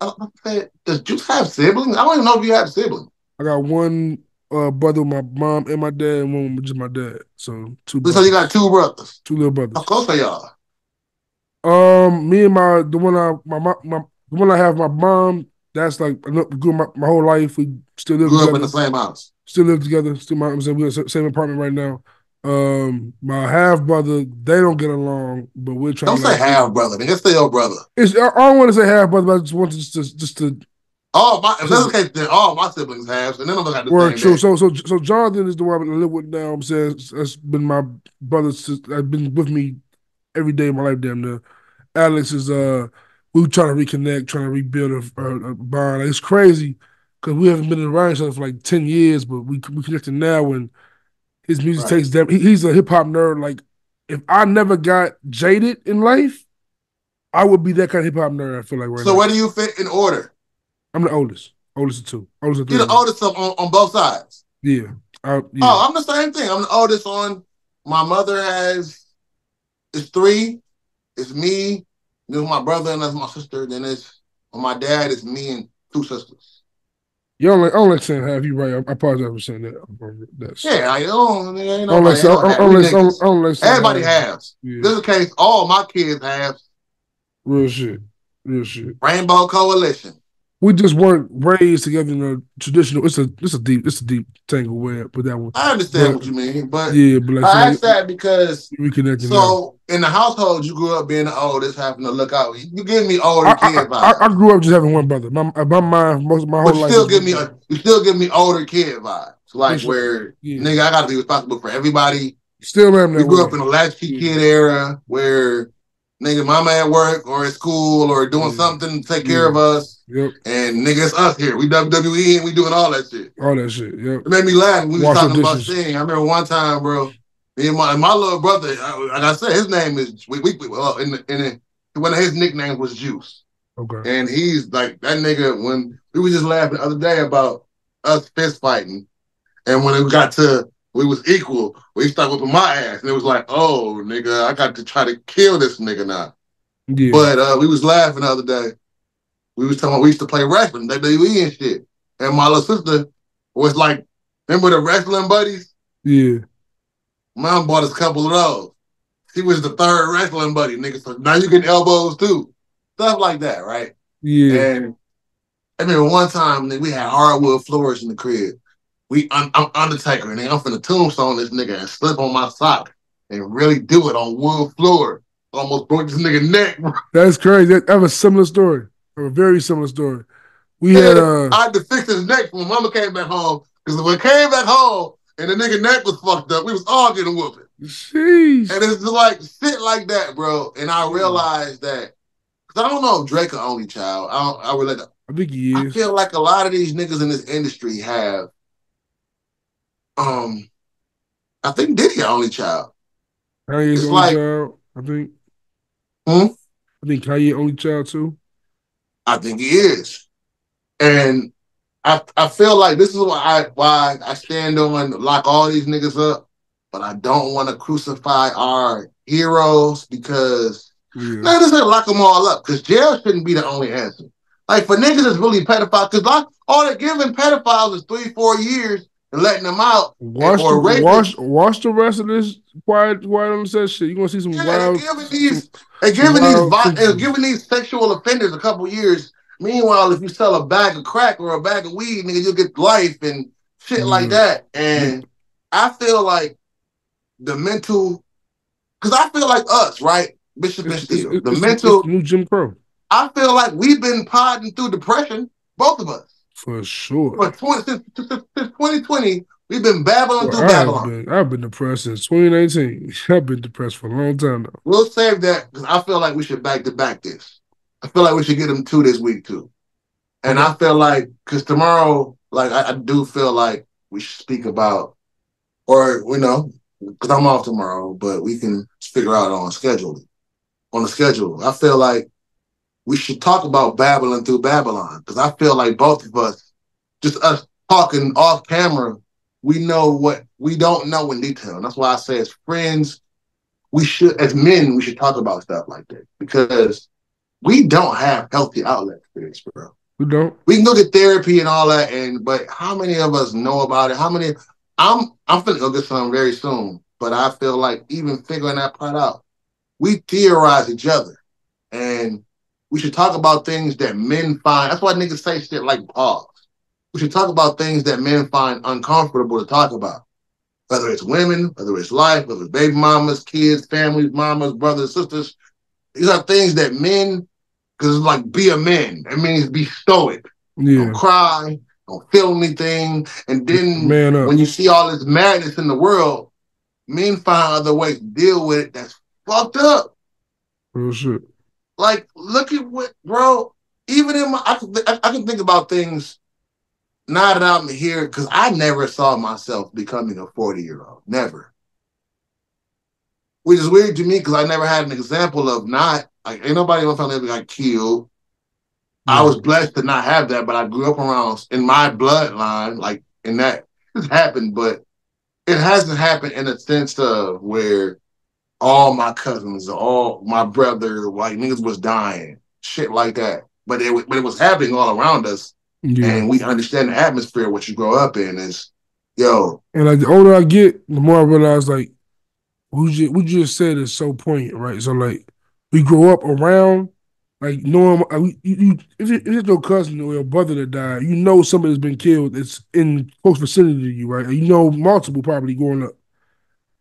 it. Does Juice have siblings? I don't even know if you have siblings. I got one brother with my mom and my dad, and one with just my dad. So 2 brothers. So you got 2 brothers. 2 little brothers. How close are y'all? Me and the one I have my mom. That's like good my whole life. We still live Grew together. up in the same house. Still live together. Still we're in the same apartment right now. My half brother, they don't get along, but we're trying. Don't say half brother. Nigga, say your brother. I don't want to say half brother, but I just want to just to. If that's the case, then all my siblings have, and then I'm gonna have the word same. True. So Jonathan is the one I live with now. I'm saying that's been my brother. That's been with me every day of my life. Damn near. Alex is we trying to reconnect, trying to rebuild a bond. Like, it's crazy because we haven't been around each other for like 10 years, but we connected now, and his music takes that. He's a hip hop nerd. Like, if I never got jaded in life, I would be that kind of hip hop nerd. I feel like right now. So where do you fit in order? I'm the oldest. Oldest of 2. Oldest of 3. You're the oldest on both sides. Yeah. Oh, I'm the same thing. I'm the oldest on. My mother is 3. It's me. Then my brother and that's my sister. Then it's on my dad. It's me and 2 sisters. I don't like saying half. You right. I apologize for saying that. That's, yeah, I don't like everybody has. Yeah. This is the case. All my kids have. Real shit. Rainbow Coalition. We just weren't raised together in a traditional. It's a deep tangle way I put that one. I understand what you mean, but like, I asked that because reconnecting. So in the household, you grew up being the oldest, having to look out. You give me older kid vibes. I grew up just having one brother. My mind, most of my whole life. You still give me older kid vibes, like where nigga, I got to be responsible for everybody. Still am that. We grew up in a latchkey kid era where nigga, mama at work or at school or doing something to take care of us. Yep. And nigga, it's us here. We WWE and we doing all that shit. Yep. It made me laugh when we was talking about singing. I remember one time, bro, me and my little brother, like I said, his name is, one of his nicknames was Juice. Okay. And he's like, that nigga, when we was just laughing the other day about us fist fighting. And when it got to, we was equal, we started whipping my ass. And it was like, oh, nigga, I got to try to kill this nigga now. Yeah. But we was laughing the other day. We was talking about we used to play wrestling, WWE and shit. And my little sister was like, remember the wrestling buddies? Yeah. Mom bought us a couple of those. He was the 3rd wrestling buddy, nigga. So now you get elbows too. Stuff like that, right? Yeah. And I remember one time, nigga, we had hardwood floors in the crib. I'm Undertaker, and I'm finna tombstone this nigga and slip on my sock and really do it on wood floor. Almost broke this nigga neck, bro. That's crazy. I have a similar story. A very similar story. I had to fix his neck when mama came back home. Because when I came back home and the nigga neck was fucked up, we was all getting whooping. Sheesh. And it's just like shit like that, bro. And I realized that, because I don't know if Drake an only child. I think he is. I feel like a lot of these niggas in this industry have, I think Diddy an only child. Kanye's only child, I think. I think Kanye only child too. I think he is. And I feel like this is why I stand on lock all these niggas up, but I don't want to crucify our heroes because not just lock them all up, because jail shouldn't be the only answer. Like for niggas that's really pedophiles, because like all they're giving pedophiles is 3-4 years and letting them out, or rapists. Watch the rest of this quiet on the set shit. You gonna see some Yeah, wild, they're some wild sentences. giving these sexual offenders a couple years. Meanwhile, if you sell a bag of crack or a bag of weed, nigga, you'll get life and shit like that. And I feel like the mental, because I feel like us, right, Bishop and Steele, the mental, it's new Jim Crow. I feel like we've been podding through depression, both of us. For sure. Since 2020, we've been babbling through Babylon. I've been depressed since 2019. I've been depressed for a long time now. We'll save that because I feel like we should back to back this. I feel like we should get them 2 this week too. And I feel like, because tomorrow, like I do feel like we should speak about, or because I'm off tomorrow, but we can figure out on the schedule. I feel like we should talk about babbling through Babylon, because I feel like both of us, just us talking off camera, we know what we don't know in detail. And that's why I say as friends, as men, we should talk about stuff like that, because we don't have healthy outlets for this, bro. We don't. We can go get therapy and all that, but how many of us know about it? How many? I'm finna go get some very soon, but I feel like even figuring that part out, we theorize each other, and we should talk about things that men find. That's why niggas say shit like pause. We should talk about things that men find uncomfortable to talk about, whether it's women, whether it's life, whether it's baby mamas, kids, families, mamas, brothers, sisters. These are things that men, because it's like be a man. It means be stoic. Yeah. Don't cry, don't feel anything. And then when you see all this madness in the world, men find other ways to deal with it that's fucked up. Real shit. Like, look at what, bro, even in I can think about things now that I'm here, because I never saw myself becoming a 40-year-old. Never. Which is weird to me, because I never had an example of ain't nobody in my family ever got killed. I was blessed to not have that, but I grew up around, in my bloodline, like, in that, it's happened, but it hasn't happened in a sense of where all my cousins, all my brother, like, niggas was dying, shit like that. But it was happening all around us, and we understand the atmosphere, what you grow up in is, yo. And like, the older I get, the more I realize, like, what you just said is so poignant, right? So, like, we grow up around, like, knowing, if it's your cousin or your brother that died, you know somebody's been killed that's in close vicinity to you, right? And you know multiple probably growing up.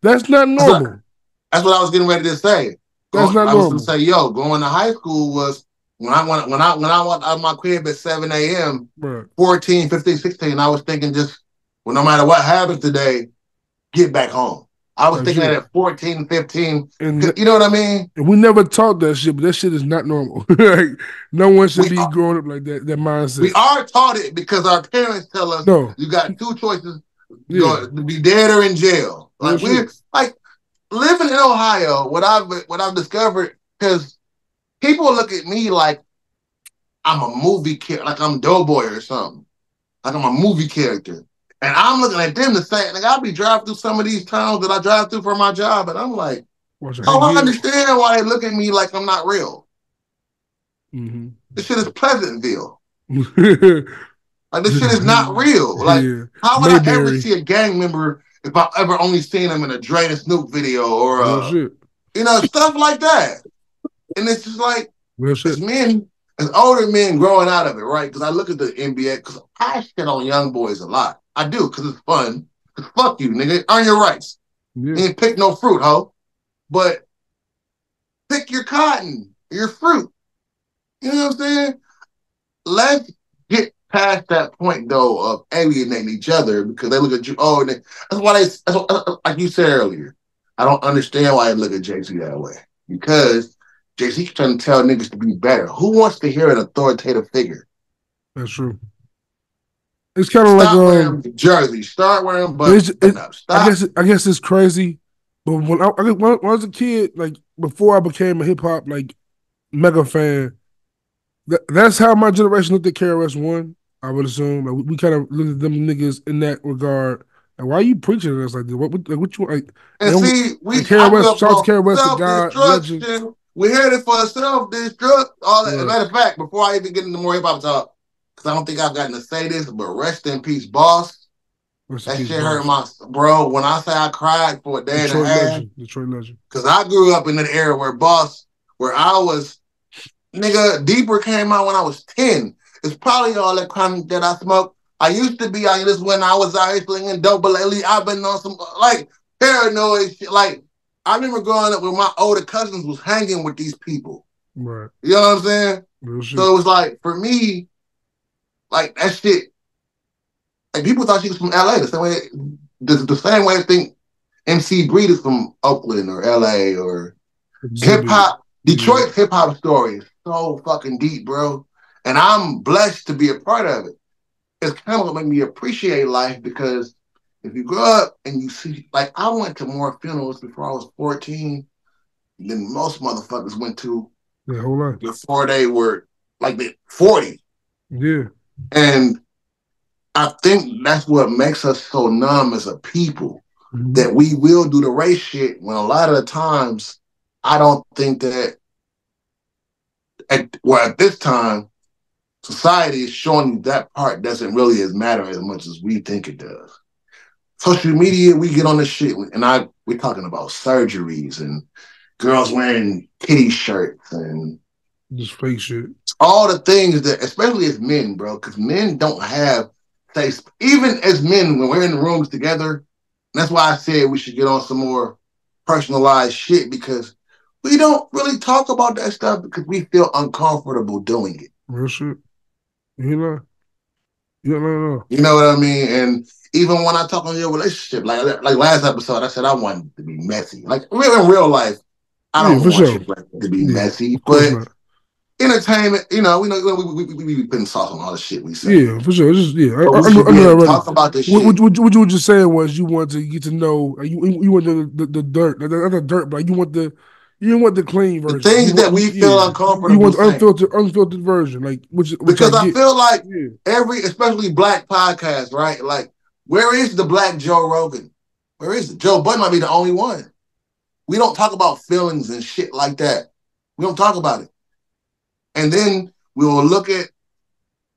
That's not normal. That's what I was getting ready to say. That's not normal. I was going to say, yo, going to high school was, when I went out of my crib at 7 a.m., right. 14, 15, 16, I was thinking just, well, no matter what happens today, get back home. I was thinking that at 14, 15. And you know what I mean? And we never taught that shit, but that shit is not normal. Like, no one should be growing up like that mindset. We are taught it because our parents tell us, you got 2 choices, to be dead or in jail. Like, we're like, living in Ohio, what I've discovered, because people look at me like I'm a movie character, like I'm Doughboy or something. Like I'm a movie character. And I'm looking at them the same. Like, I'll be driving through some of these towns that I drive through for my job, and I'm like, I understand why they look at me like I'm not real. Mm-hmm. This shit is Pleasantville. Like, this shit is not real. Like, how would I ever see a gang member if I ever only seen them in a Dre and Snoop video or, stuff like that? And it's just like, as men, as older men growing out of it, right? Because I look at the NBA, because I shit on young boys a lot. I do, because it's fun. Because fuck you, nigga. Earn your rights. You ain't pick no fruit, ho. But pick your cotton, your fruit. You know what I'm saying? Let's get past that point, though, of alienating each other, because they look at you, that's why like you said earlier, I don't understand why they look at JC that way. Because JC's trying to tell niggas to be better. Who wants to hear an authoritative figure? That's true. It's kind of like wearing jersey. Start wearing buttons. I guess it's crazy, but when I was a kid, like before I became a hip hop like mega fan, that's how my generation looked at KRS-One. I would assume like, we kind of looked at them niggas in that regard. Like, why are you preaching to us like this? What you like? And see, KRS, shout out to KRS, the God, legend. We heard it for ourselves, this drug. All that. As a Right. matter of fact, before I even get into more hip hop talk, because I don't think I've gotten to say this, but rest in peace, boss. Rest in That peace, shit hurt boss. my bro. When I say I cried for a day and a Detroit half, legend. Detroit legend. because I grew up in an era where where I was, nigga, Deeper came out when I was 10. It's probably all that chronic that I smoked. I used to be out this when I was out here slinging dope, but lately I've been on some like paranoid shit. Like I remember growing up when my older cousins was hanging with these people. Right. You know what I'm saying? Real shit. So it was like for me, like that shit. Like people thought she was from LA. The same way I think MC Breed is from Oakland or LA or hip Exhibit. hop. Detroit's Yeah. hip hop story is so fucking deep, bro. And I'm blessed to be a part of it. It's kind of what made me appreciate life because if you grow up and you see, like, I went to more funerals before I was 14 than most motherfuckers went to Their whole life. before they were like 40. Yeah. And I think that's what makes us so numb as a people, Mhm. that we will do the race shit when a lot of the times I don't think that at this time, society is showing you that part doesn't really matter as much as we think it does. Social media, we get on this shit, and we're talking about surgeries and girls wearing kitty shirts and Just fake shit. all the things that, especially as men, bro, because men don't have taste. Even as men, when we're in the rooms together, that's why I said we should get on some more personalized shit because we don't really talk about that stuff because we feel uncomfortable doing it. Real shit. You know? You know. You know what I mean? And even when I talk on your relationship, like last episode, I said I wanted it to be messy. Like in real life, I don't want sure. your relationship to be messy, Of course but not. entertainment, we know we be putting sauce on all the shit we say. Yeah, for sure. It's just, But we I should be know able to already. talk about this What shit. you were just saying was you want to get to know you want the dirt, not the dirt, but you want the clean The version. things that we feel You uncomfortable want the saying. unfiltered version, like which Because I feel like yeah. especially black podcasts, right? Like, where is the black Joe Rogan? Where is it? Joe Budden might be the only one. We don't talk about feelings and shit like that. We don't talk about it. And then we will look at,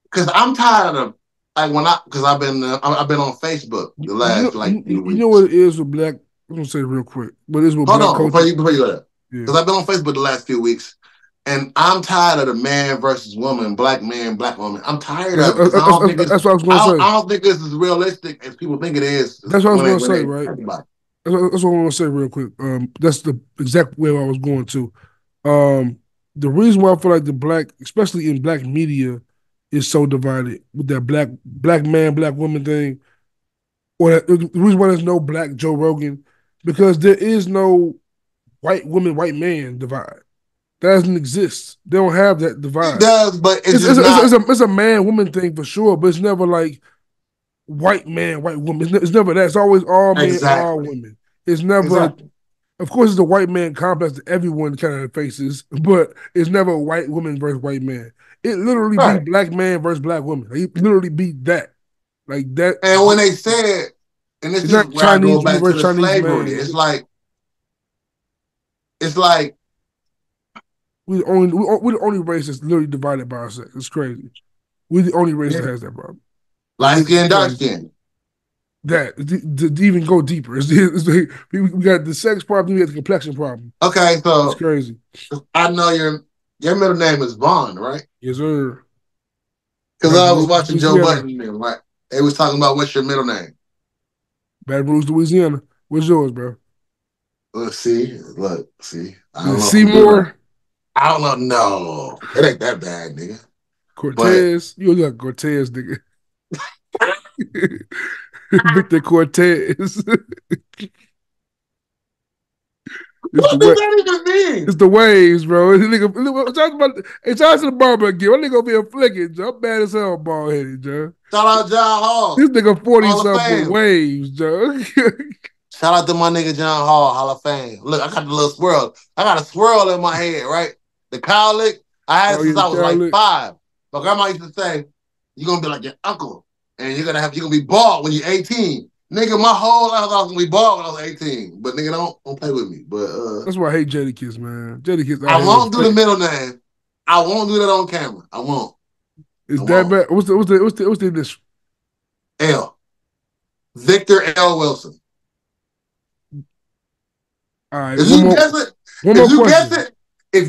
because I'm tired of because I've been on Facebook the last few you know weeks. what it is with black. I'm gonna say it real quick, but it's with Hold black on culture. before you go there, Yeah. because I've been on Facebook the last few weeks, and I'm tired of the man versus woman, black man, black woman. I'm tired of it because I don't think That's what I was gonna say. I don't think this is realistic as people think it is. That's what I was gonna say, right? That's what That's what I want to say real quick. That's the exact way I was going to. The reason why I feel like the black, especially in black media, is so divided with that black man, black woman thing, or the reason why there's no black Joe Rogan, because there is no white woman, white man divide. That doesn't exist. They don't have that divide. It does, but it's a man woman thing for sure, but it's never like white man, white woman. It's never that. It's always all men, all women. It's never. Of course, it's the white man complex that everyone kind of faces, but it's never white woman versus white man. It literally be black man versus black woman. It literally be that, like that. And when they said, and this is where Chinese, I go back to the Chinese slavery. Man. It's like we're the only race that's literally divided by our sex. It's crazy. We're the only race that has that problem. Light skin, dark skin. That to even go deeper, we got the sex problem, we got the complexion problem. Okay, so it's crazy. I know your middle name is Vaughn, right? Yes, sir. Because I was watching Joe Budden, right? They was talking about what's your middle name. Baton Rouge, Louisiana. What's yours, bro? See. I don't know. Seymour. I don't know. No, it ain't that bad, nigga. Cortez. You look like Cortez, nigga. Victor Cortez. What does that even mean? It's the waves, bro. It's out to the barber again. That nigga gonna be a flicking, Joe. I'm bad as hell, bald headed, Joe. Shout out John Hall. This nigga 40-something waves, Joe. Shout out to my nigga John Hall, Hall of Fame. Look, I got the little swirl. I got a swirl in my head, right? The cowlick. I had it since I was like 5. My grandma used to say, "You're gonna be like your uncle, and you're gonna be bald when you're 18." Nigga, my whole life I was gonna be bald when I was 18. But nigga, don't play with me. But That's why I hate Jadakiss, man. Jadakiss. I won't do the middle name. I won't do that on camera. I won't. Is that bad? What's the initial? L. Victor L. Wilson. All right. If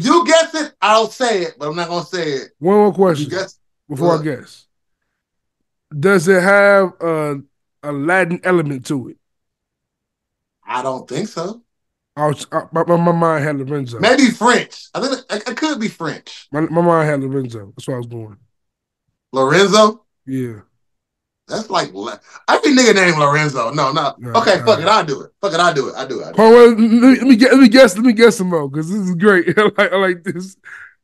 you guess it, I'll say it, but I'm not gonna say it. One more question before I guess. Does it have a Latin element to it? I don't think so. My mind had Lorenzo. Maybe French. I think it could be French. My mind had Lorenzo. That's why I was going. Lorenzo? Yeah. That's like every nigga named Lorenzo. No. Okay, fuck it. I'll do it. I do it. Let me guess some more because this is great. I like this.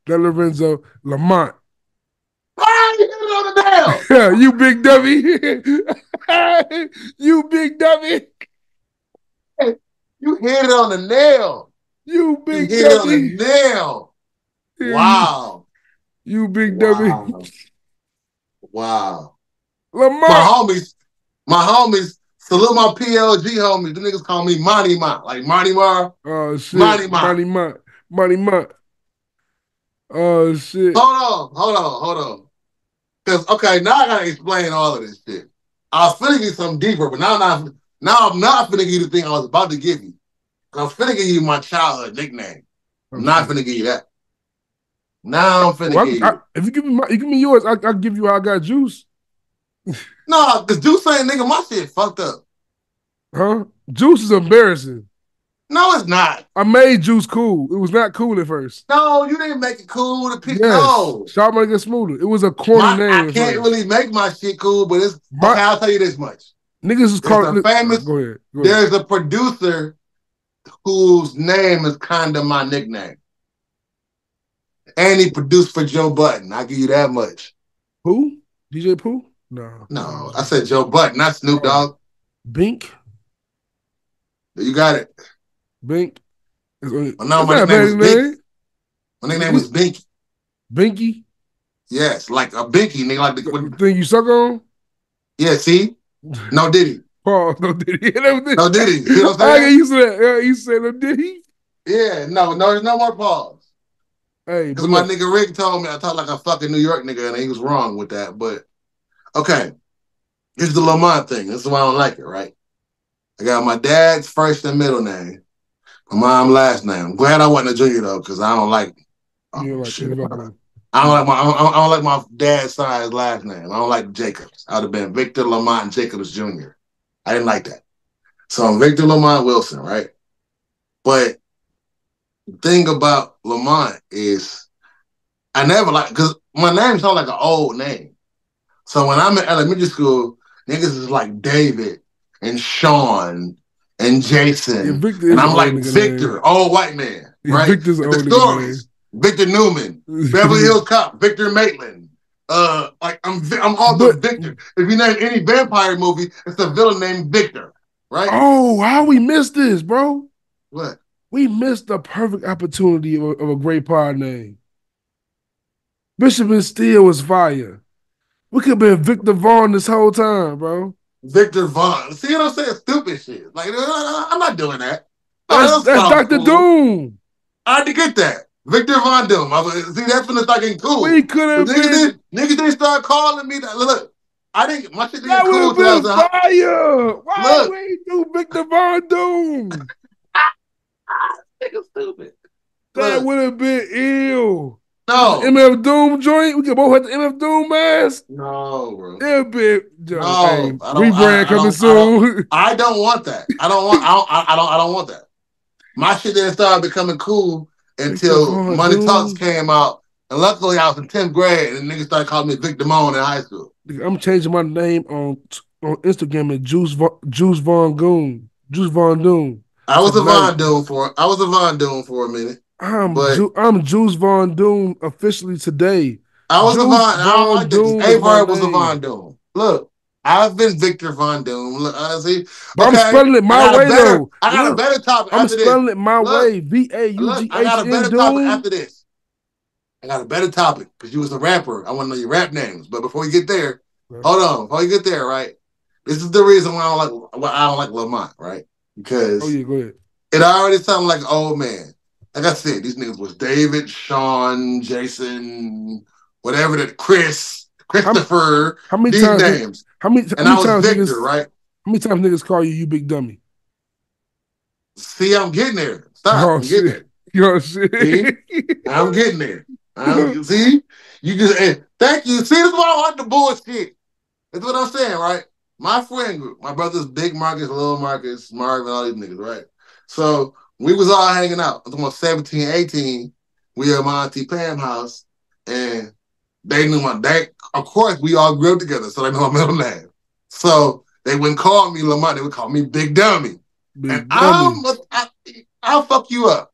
That Lorenzo Lamont. Ah, you hit it on the nail. Yeah, you big dummy. You big dummy. Hey, you hit it on the nail. You big dummy. Hit it on the nail. Wow. You big dummy. Wow. Lamont. My homies, salute my PLG homies. The niggas call me Monty Mont. Like Monty Mar. Oh, shit. Monty Mont. Oh, shit. Hold on. Because, okay, now I got to explain all of this shit. I was finna get something deeper, but now I'm not finna give you the thing I was about to give you. I was finna give you my childhood nickname. I'm not finna give you that. Now I'm finna give you. If you give me yours, I'll give you how I got Juice. No, because Juice saying, nigga, my shit fucked up. Huh? Juice is embarrassing. No, it's not. I made Juice cool. It was not cool at first. No, you didn't make it cool. No. Sharp Money Get Smoother. It was a corny name. I can't really make my shit cool, but it's okay, I'll tell you this much. Niggas is calling famous. Go ahead. There's a producer whose name is kind of my nickname. And he produced for Joe Budden. I'll give you that much. Who? DJ Pooh? No, I said Joe Budden, not Snoop Dogg. Bink? You got it. Bink? No, my nickname was Bink. My nickname was Binky. Binky? Yes, like a Binky, nigga. Like the thing you suck on? Yeah, see? No Diddy. Pause, no Diddy. No Diddy. You know what I'm saying? I get used to that. Yeah, you said no Diddy? Yeah, no, there's no more pause. Hey, because my nigga Rick told me I talk like a fucking New York nigga, and he was wrong with that. But okay, here's the Lamont thing. This is why I don't like it, right? I got my dad's first and middle name, my mom's last name. I'm glad I wasn't a junior though, because I don't like. I don't like my dad's size last name. I don't like Jacobs. I would have been Victor Lamont Jacobs Jr. I didn't like that. So I'm Victor Lamont Wilson, right? But the thing about Lamont is I never like, because my name sounds like an old name. So when I'm in elementary school, niggas is like David and Sean and Jason. Yeah, and I'm like Victor, old white man, right? Victor's the stories. Victor Newman, Beverly Hills Cop, Victor Maitland. Like I'm all the Victor. If you name any vampire movie, it's a villain named Victor, right? Oh, how we missed this, bro? What? We missed the perfect opportunity of a great pod name. Bishop and Steele was fire. We could have been Victor Vaughn this whole time, bro. Victor Vaughn. See what I'm saying? Stupid shit. Like, I'm not doing that. That's Dr. Doom. I had to get that. Victor Von Doom. See, that's when it's fucking cool. We could have been. Niggas didn't start calling me that. Look, I didn't. My shit didn't that cool. That would have been fire. Why we do Victor Von Doom? Nigga stupid. That would have been ill. No. MF Doom joint. We could both have the MF Doom mask. No, bro. It'd be rebrand coming soon. I don't want that. I don't want that. My shit didn't start becoming cool until Money Talks came out. And luckily I was in 10th grade and niggas started calling me Victor Moan in high school. I'm changing my name on Instagram to Juice Von Goon. Juice Von Doom. I was a Von Doom for a minute. I'm Juice Von Doom officially today. I was a Von. I don't like this. A-Verb was a Von Doom. Look, I've been Victor Von Doom. Look, see, but I'm spelling it my way though. I got a better topic. I'm spelling it my way. VAUGHN. I got a better topic after this. I got a better topic because you was a rapper. I want to know your rap names. But before you get there, hold on. Before you get there, right? This is the reason why I don't like Lamont, right? Because Go ahead. it already sounded like an old man. Like I said, these niggas was David, Sean, Jason, whatever that Christopher, How many these times? names. How many And I was times Victor, niggas, right? How many times niggas call you big dummy? See, I'm getting there. Stop. I'm getting there. Shit. See? I'm getting there. See? You just thank you. See, this is why I like the bullshit. That's what I'm saying, right? My friend group, my brothers, Big Marcus, Little Marcus, Marvin, all these niggas, right? So we was all hanging out. I was about 17, 18. We at my Auntie Pam's house, and they knew my dad. Of course, we all grew up together, so they know my middle name. So they wouldn't call me Lamont, they would call me Big Dummy. I'll fuck you up.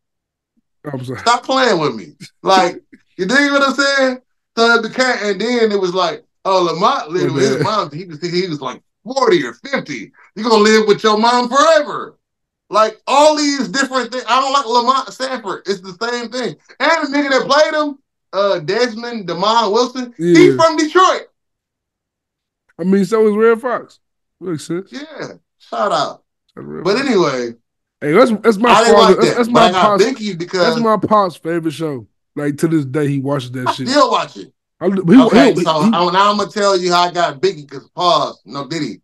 I'm sorry. Stop playing with me. Like, you dig what I'm saying? So it became, and then it was like, oh, Lamont lived with his mom. He was like 40 or 50. You're going to live with your mom forever. Like, all these different things. I don't like Lamont Sanford. It's the same thing. And the nigga that played him, Desmond Damon Wilson, he's from Detroit. I mean, so is Red Fox. Makes sense. Yeah. Shout out. But anyway. Hey, that's my father. Like that. That's my pops. That's my pop's favorite show. Like, to this day, he watches that shit. Still watch it. Now I'm gonna tell you how I got Biggie, because pause, no Diddy.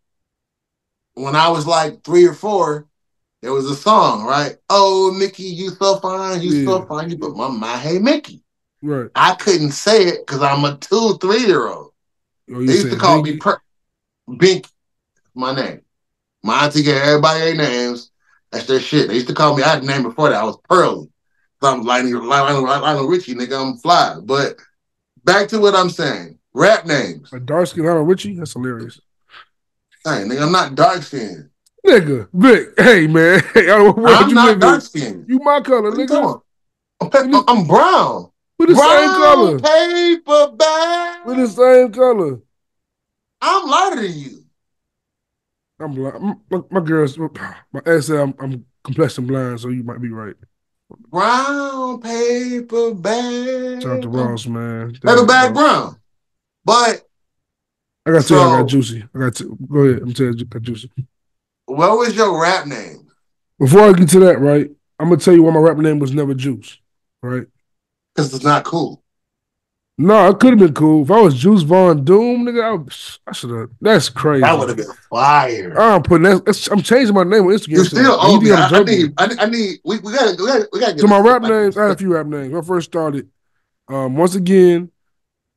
When I was like 3 or 4, there was a song, right? Oh, Mickey, you so fine, so fine. You put my hey Mickey. Right. I couldn't say it because I'm a 2, 3-year-old. They used to call me Bink, my name. My auntie gave everybody their names. That's their shit. They used to call me, I had a name before that. I was Pearly. So I'm Lionel Richie, nigga, I'm fly. But back to what I'm saying. Rap names. A dark skin Lionel Richie? That's hilarious. Hey, nigga, I'm not dark skinned. Nigga, Vic, hey, man. Hey, I'm not dark skinned. You my color, nigga. I'm brown. We're the same color. Paper bag. We're the same color. I'm lighter than you. I'm blind. My girl's, my ex said I'm complexion blind, so you might be right. Brown paper bag. Shout out to Ross, man. Paper bag brown. But I got to tell you, I got Juicy. Go ahead. I'm telling you, I got Juicy. What was your rap name? Before I get to that, right, I'm going to tell you why my rap name was never Juice, right? Because it's not cool. No, it could have been cool. If I was Juice Von Doom, nigga, I should have. That's crazy. That would have been fire. I'm changing my name on Instagram. You still owe me. I need. We gotta get. So my rap names, I had a few rap names. When I first started, once again,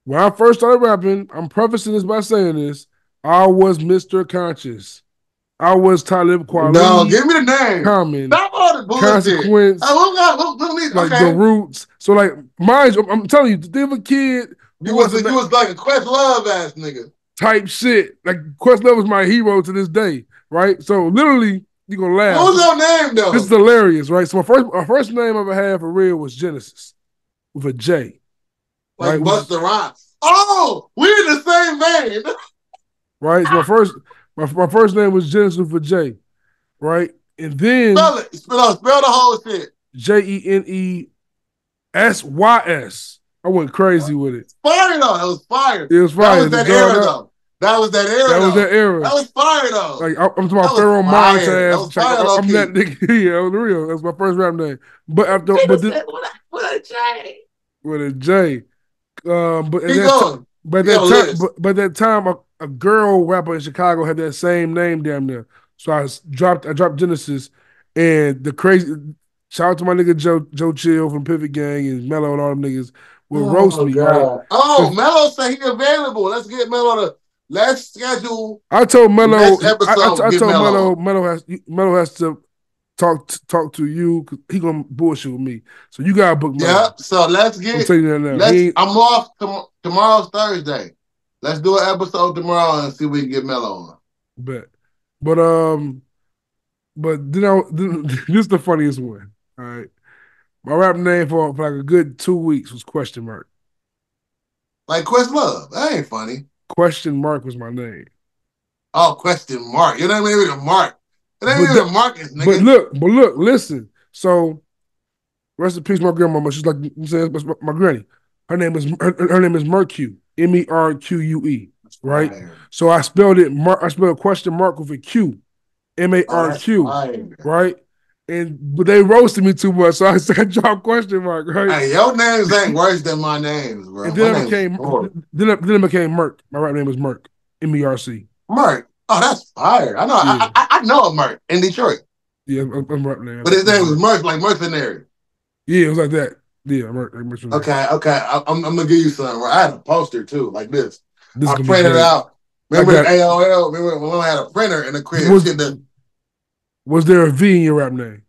when I first started rapping, I'm prefacing this by saying this: I was Mr. Conscious. I was Talib Kweli. No, give me the name. Common. Stop all the bullshit. Consequence. Like the Roots. So like, I'm telling you, the a kid. You was like a Questlove ass nigga. Type shit. Like Questlove was my hero to this day, right? So literally, you gonna laugh. What was your name though? This is hilarious, right? So my first name I ever had for real was Genesis with a J. Like right? Busta Rhymes. Oh, we're in the same vein. Right. So my first name was Genesis with a J. Right. And then spell it. Spell the whole shit. JENESYS. I went crazy with it. Fire though. It was fire. It was fire. That was that era. That was fire though. Like I'm talking about Pharaoh Montage. I'm that nigga. Yeah, that was real. That's my first rap name. But after with a J. With a J. But that time a girl rapper in Chicago had that same name down there. So I dropped Genesis, and the crazy shout out to my nigga Joe Chill from Pivot Gang and Mello and all them niggas will roast me. Right? Oh, Mello say he available. Let's get Mello let's schedule. I told Mello. Next episode, I told Mello has to talk to you because he gonna bullshit with me. So you gotta book Mello. Yeah. So let's get. I'm telling you that now. I'm off tomorrow's Thursday. Let's do an episode tomorrow and see if we can get Mello on. Bet. But this is the funniest one. All right. My rap name for like a good 2 weeks was an. Like Questlove. That ain't funny. Question mark was my name. Oh, question mark. You know what I mean? A mark. It ain't even a Marcus, nigga. But look, listen. So rest in peace, my grandmama. She's like my granny. Her name is Merque. MERQUE. right? Fire. So I spelled it. I spelled question mark with a Q, Oh, that's MARQ, fire. right? But they roasted me too much, so I said drop question mark, right? Hey, your names ain't worse than my names, bro. And My then I name's became horrible. then I became Merk. My rap name is Merk, MERC. Merc. Oh, that's fire. I know. Yeah. I know a Merc in Detroit, Yeah, I'm rap name. but his name was Merc, like mercenary. Yeah, it was like that. Yeah, Merk. Okay. I'm gonna give you some. I had a poster too, like this. This is I gonna be printed it great. out. Remember AOL? Remember when I had a printer in the crib? Was there a V in your rap name?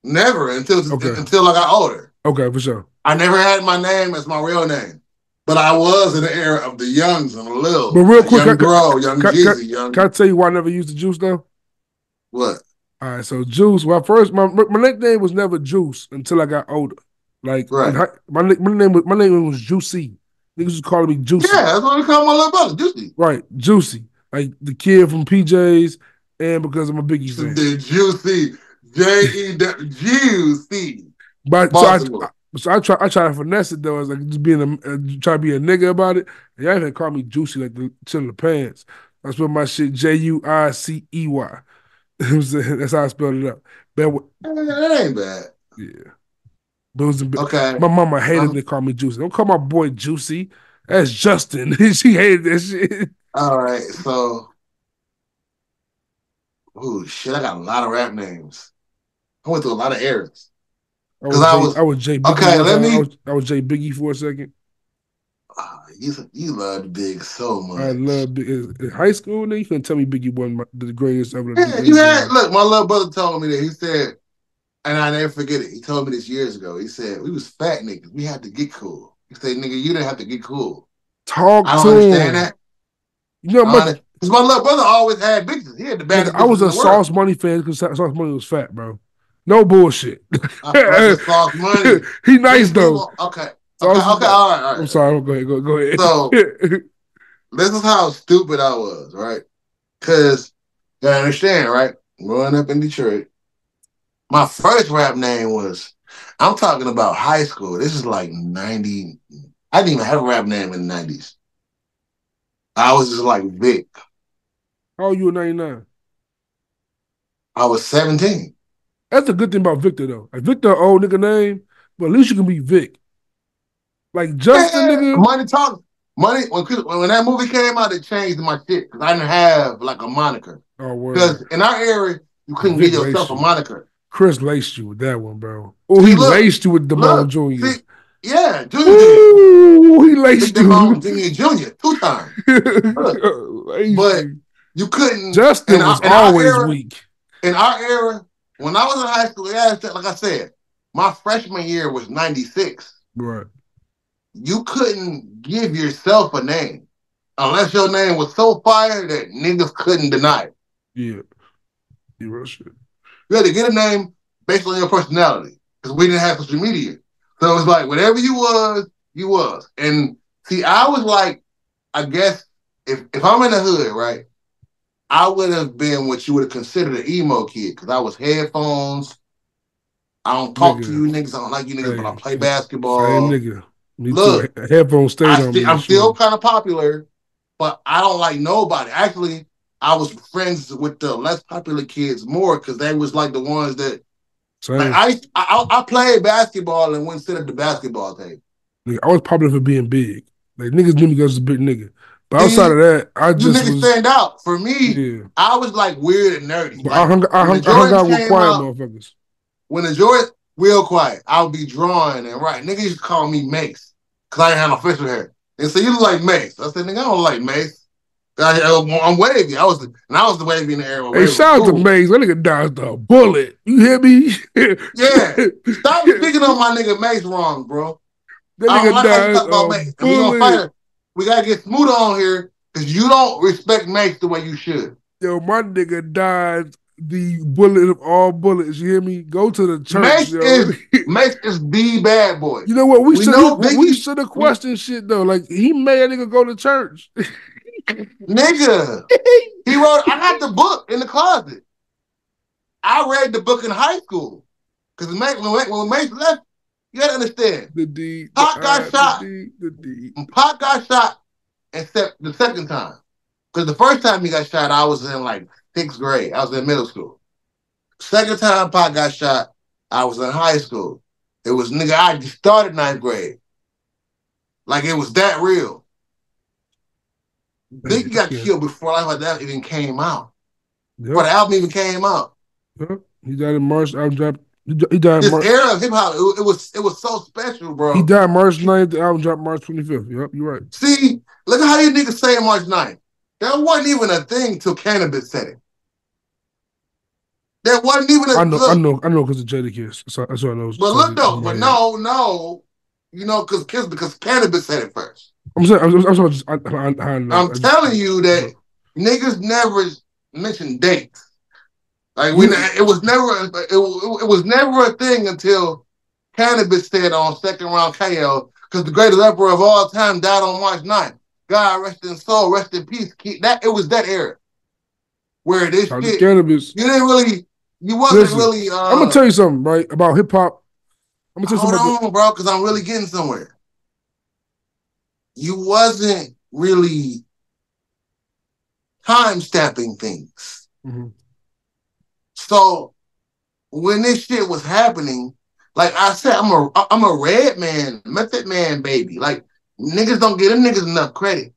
Never until I got older. Okay, for sure. I never had my name as my real name, but I was in the era of the Youngs and the Lil. But real quick, Young Bro, Young Jeezy, Young. Can I tell you why I never used the Juice though? What? All right, so Juice. Well, first my nickname was never Juice until I got older. Like right. my name was Juicy. Niggas was calling me Juicy. Yeah, that's what we call my little brother, Juicy. Right, Juicy. Like the kid from PJs, and because I'm a Biggie fan. The Juicy, Juicy. But so I try to finesse it though, as like just being try to be a nigga about it. And y'all even call me Juicy like the chin of the pants. I spell my shit JUICEY. You know what I'm saying? That's how I spelled it out. That ain't bad. Yeah. But it was okay. My mama hated when they call me Juicy. Don't call my boy Juicy. That's Justin. She hated that shit. All right, so shit, I got a lot of rap names. I went through a lot of eras. I was Jay Biggie. Okay, I was Jay Biggie for a second. You loved Big so much. I love Big. In high school, nigga, you couldn't tell me Biggie wasn't the greatest ever. Yeah, you had. Look, my little brother told me that. He said, and I never forget it. He told me this years ago. He said, we was fat niggas. We had to get cool. He said, nigga, you didn't have to get cool. I don't understand that. You know, because my little brother always had bitches. He had the baddest bitches. I was a Sauce Money fan because Sauce Money was fat, bro. No bullshit. Sauce Money. He nice though. Okay, all right. I'm sorry. Go ahead. So this is how stupid I was, right? Because you gotta understand, right? Growing up in Detroit, my first rap name was. I'm talking about high school. This is like 90. I didn't even have a rap name in the 90s. I was just like Vick. How old you in 99? I was 17. That's the good thing about Victor, though. Like, Victor, an old nigga name, but at least you can be Vic. Like, Justin, nigga. Money talk. Money, when that movie came out, it changed my shit because I didn't have, like, a moniker. Oh, word. Because in our area, you couldn't give yourself a moniker. Chris laced you with that one, bro. Oh, he laced you with DeMone Jr. See, yeah, Junior. Ooh, he laced you. DeMone Jr. 2 times. But you couldn't. Justin was always weak. In our era, when I was in high school, like I said, my freshman year was 96. Right. You couldn't give yourself a name unless your name was so fire that niggas couldn't deny it. Yeah. You real shit. You had to get a name based on your personality because we didn't have social media. So it was like, whatever you was, you was. And see, I was like, I guess, if I'm in the hood, right, I would have been what you would have considered an emo kid because I was headphones. I don't talk to you niggas. I don't like you niggas, but I play basketball. Same nigga. Me Look, too. Headphones stayed on me. I'm still kind of popular, but I don't like nobody. Actually, I was friends with the less popular kids more because they was like the ones that. Like, I played basketball and went sit at the basketball table. Nigga, I was popular for being big. Like niggas knew me because I was a big nigga. But outside of that, I just niggas stand out. For me, I was like weird and nerdy. But like, I hung out with quiet motherfuckers. When the Jordan real quiet, I would be drawing and writing. Niggas used to call me Mace because I didn't have no facial hair. And so you look like Mace. I said, nigga, I don't like Mace. I'm wavy. I was the wavy in the air. Hey, shout out to Mace. That nigga dodged a bullet. You hear me? Yeah. Stop speaking on my nigga Mace wrong, bro. That nigga dodged a bullet. We gonna fight her. We gotta get Smoother on here because you don't respect Mace the way you should. Yo, my nigga dodged the bullet of all bullets. You hear me? Go to the church. Mace is the bad boy. You know what? We should have questioned shit though. Like he made a nigga go to church. Nigga, he wrote. I got the book in the closet. I read the book in high school because when Mace left, you gotta understand. The deed. Pac got shot. The deed. Pac got shot, except the second time. Because the first time he got shot, I was in like 6th grade. I was in middle school. Second time Pac got shot, I was in high school. It was nigga, I just started 9th grade. Like it was that real. Biggie got killed before Life Like That even came out. Yep. Before the album even came out. Yep. He died in March. He died in March. This era of hip hop, it was so special, bro. He died March 9th. The album dropped March 25th. Yep, you're right. See, look at how you niggas say March 9th. That wasn't even a thing till Cannabis said it. That wasn't even a I know, because of Jadakiss. That's what I know. But look though, but no, you know, because Cannabis said it first. I'm telling you that niggas never mentioned dates. Like it was never a thing until Cannabis said on Second Round KO, because the greatest rapper of all time died on March 9th. God rest in soul, rest in peace. It was that era where this shit, Cannabis. You wasn't really. I'm gonna tell you something, right, about hip hop. I'm gonna tell you something. Hold on, bro, because I'm really getting somewhere. You wasn't really time stamping things. Mm-hmm. So when this shit was happening, like I said, I'm a Red Man, Method Man baby. Like niggas don't give them niggas enough credit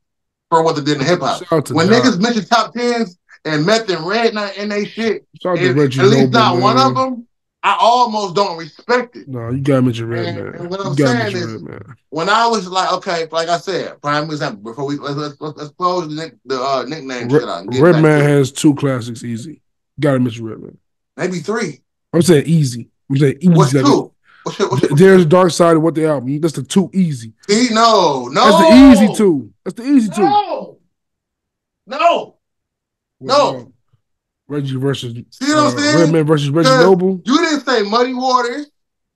for what they did in hip hop. When niggas mention top 10s and Meth and Red and they shit, at least not one of them, I almost don't respect it. No, you gotta mention Red Man. And what I'm saying is, when I was like, okay, like I said, prime example. Before we let's close the nickname shit out. Red Man has 2 classics, easy. Gotta mention Red Man. Maybe 3. I'm saying easy. What's 2? There's Dark Side of What the Album. That's the 2 easy. See, no. That's the easy 2. That's the easy 2. No. Reggie versus see what I'm saying? Redman versus Reggie Noble. You didn't say Muddy Waters.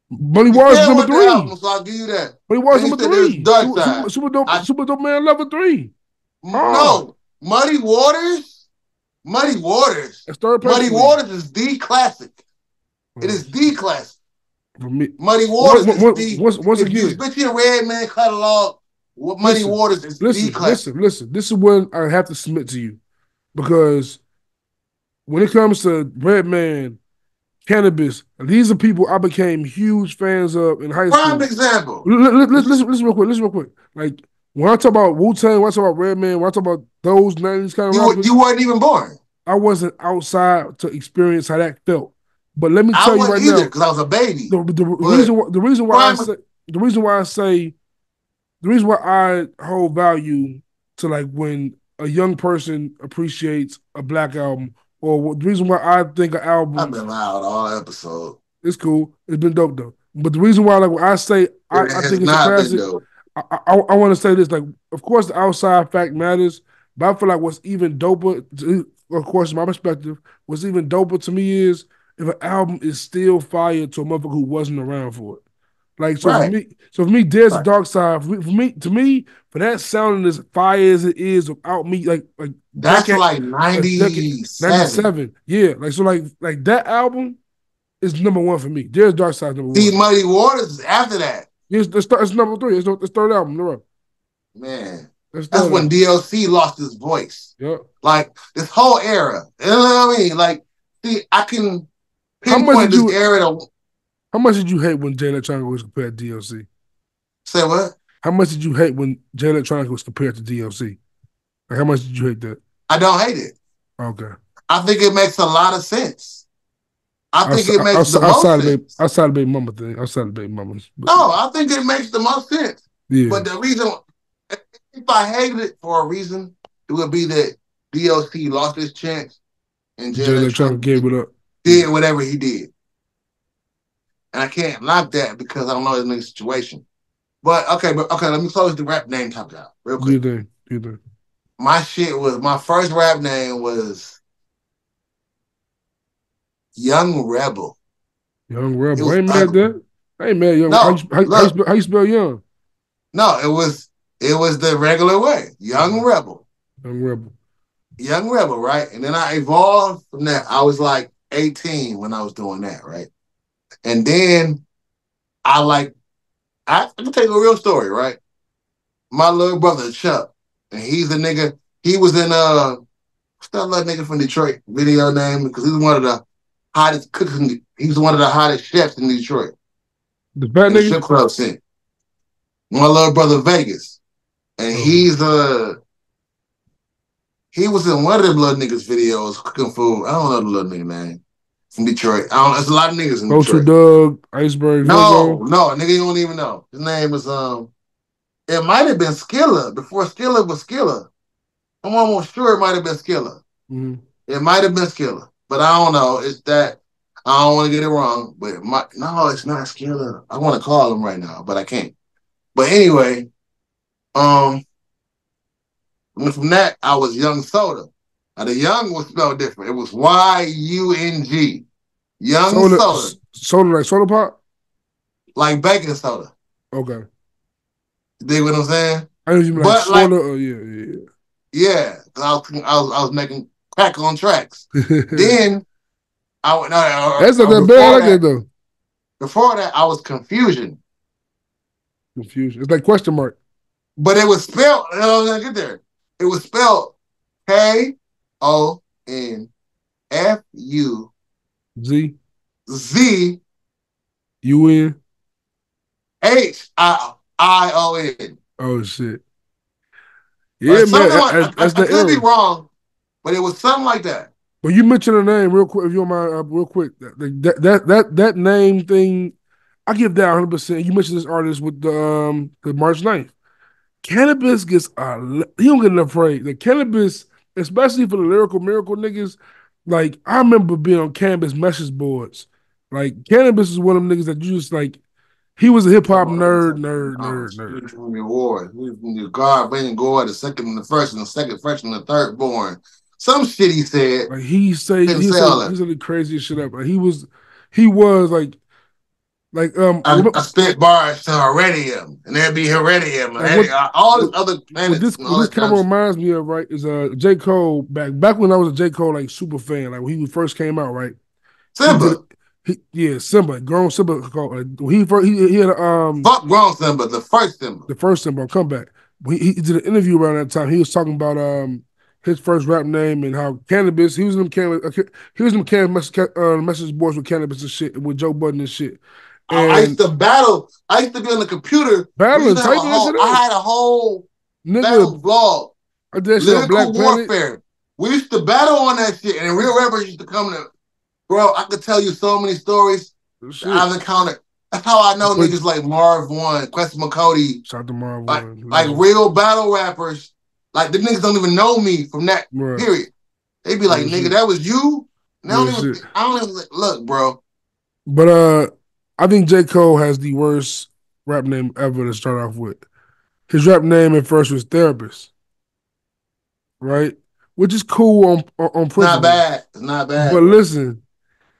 Muddy Waters is number 3. Album, so I'll give you that. Muddy Waters number 3. Super Dope Man level 3. No, Muddy Waters. That's third place. Muddy Waters is the classic. It is the classic. For me, Muddy Waters is the. Once if again, you spit your Redman catalog, Muddy Waters is the classic. Listen. This is when I have to submit to you, because when it comes to Redman, Cannabis, these are people I became huge fans of in high school. Prime example. Listen real quick. Like when I talk about Wu-Tang, when I talk about Redman, when I talk about those 90s kind of rappers, you weren't even born. I wasn't outside to experience how that felt. But let me tell you right now, because I was a baby. The reason why I hold value to like when a young person appreciates a black album, or the reason why I think an album. I've been loud all episode. It's cool. It's been dope though. But the reason why, like, when I say I think it's a classic, I want to say this. Like, of course, the outside fact matters, but I feel like what's even doper, of course, my perspective, what's even doper to me is if an album is still fire to a motherfucker who wasn't around for it. Like, so for me, there's a dark side. To me, for that sounding as fire as it is without me, like that's like 97. Yeah, like that album is number 1 for me. There's Dark Side number 1. See, Muddy Waters is after that. It's number 3. It's the third album in a row. Man, that's when DLC lost his voice. Yep. Like this whole era. You know what I mean? Like, see, I can pinpoint this era. How much did you hate when Jay Electronica was compared to DLC? Say what? How much did you hate when Jay Electronica was compared to DLC? Like, how much did you hate that? I don't hate it. Okay. I think it makes a lot of sense. I think it makes the most sense. Outside of Baby Mama thing. Outside of Baby Mama's. No, I think it makes the most sense. Yeah. But the reason, if I hated it for a reason, it would be that DLC lost his chance and Jay Electronica gave it up. Did whatever he did. And I can't knock that because I don't know his nigga's situation. But okay, let me close the rap name topic out real quick. You do. My first rap name was Young Rebel. Young Rebel. I ain't mad at that. I ain't mad, Young. No, how you spell Young? No, it was the regular way. Young Rebel. Young Rebel. Young Rebel, right? And then I evolved from that. I was like 18 when I was doing that, right? And then I can tell you a real story, right? My little brother Chuck, and he's the nigga. He was in what's that little nigga from Detroit video name? Because he's one of the hottest cooks. He's one of the hottest chefs in Detroit. The fat In the nigga? strip club scene. My little brother Vegas. And he was in one of them little niggas videos cooking food. I don't know the little nigga name. From Detroit. I don't know. There's a lot of niggas in Social Detroit. Doug, Iceberg. No, nigga, you don't even know. His name is it might have been Skilla before Skilla was Skilla. I'm almost sure it might have been Skilla. Mm-hmm. It might have been Skilla, but I don't know. It's that I don't want to get it wrong, but no, it's not Skilla. I want to call him right now, but I can't. But anyway, from that I was Young Soda. Now the Young was spelled different. It was Y-U-N-G. Young Soda. Soda like soda pop? Like baking soda. Okay. You dig what I'm saying? I know you mean like soda. Yeah. Yeah, I was making crack on tracks. Then I went. That's not that bad. I like that though. Before that, I was Confusion. Confusion. It's like question mark. But it was spelled. I was gonna get there. It was spelled Z KONFUZION. Oh shit. Yeah, man. I could be wrong, but it was something like that. Well, you mentioned a name real quick, if you don't mind, real quick. That name thing, I give that 100%. You mentioned this artist with the March 9th. Cannabis gets he don't get enough praise. The Cannabis, especially for the lyrical miracle niggas, like I remember being on Cannabis message boards. Like Cannabis is one of them niggas that you just like. He was a hip hop nerd. From your ward, from your guard, bringing Gore, the second and the first, and the second fresh and the third born. Some shit he said. Like he said the craziest shit up. Like he was like I spit bars to Heredium, and there'd be Heredium, and all this other planets. What this kind of reminds me of, right, is J. Cole back when I was a J. Cole like super fan, like when he first came out, right? Simba. Simba, grown Simba. He had fuck grown Simba, the first Simba, comeback. He did an interview around that time. He was talking about his first rap name and how Cannabis. He was in them Cannabis message boards with Cannabis and shit, with Joe Budden and shit. And I used to battle. I used to be on the computer. Battling, I had a whole battle blog. Lyrical warfare. We used to battle on that shit, and real rappers used to come to. Bro, I could tell you so many stories I've encountered. That's how I know niggas like Marv One, Quest McCody. Shout out to Marv One. Like real battle rappers. Like the niggas don't even know me from that period. They be like, nigga, that was you? I don't even look, bro. But I think J. Cole has the worst rap name ever to start off with. His rap name at first was Therapist. Right? Which is cool on principle. It's not bad. But listen.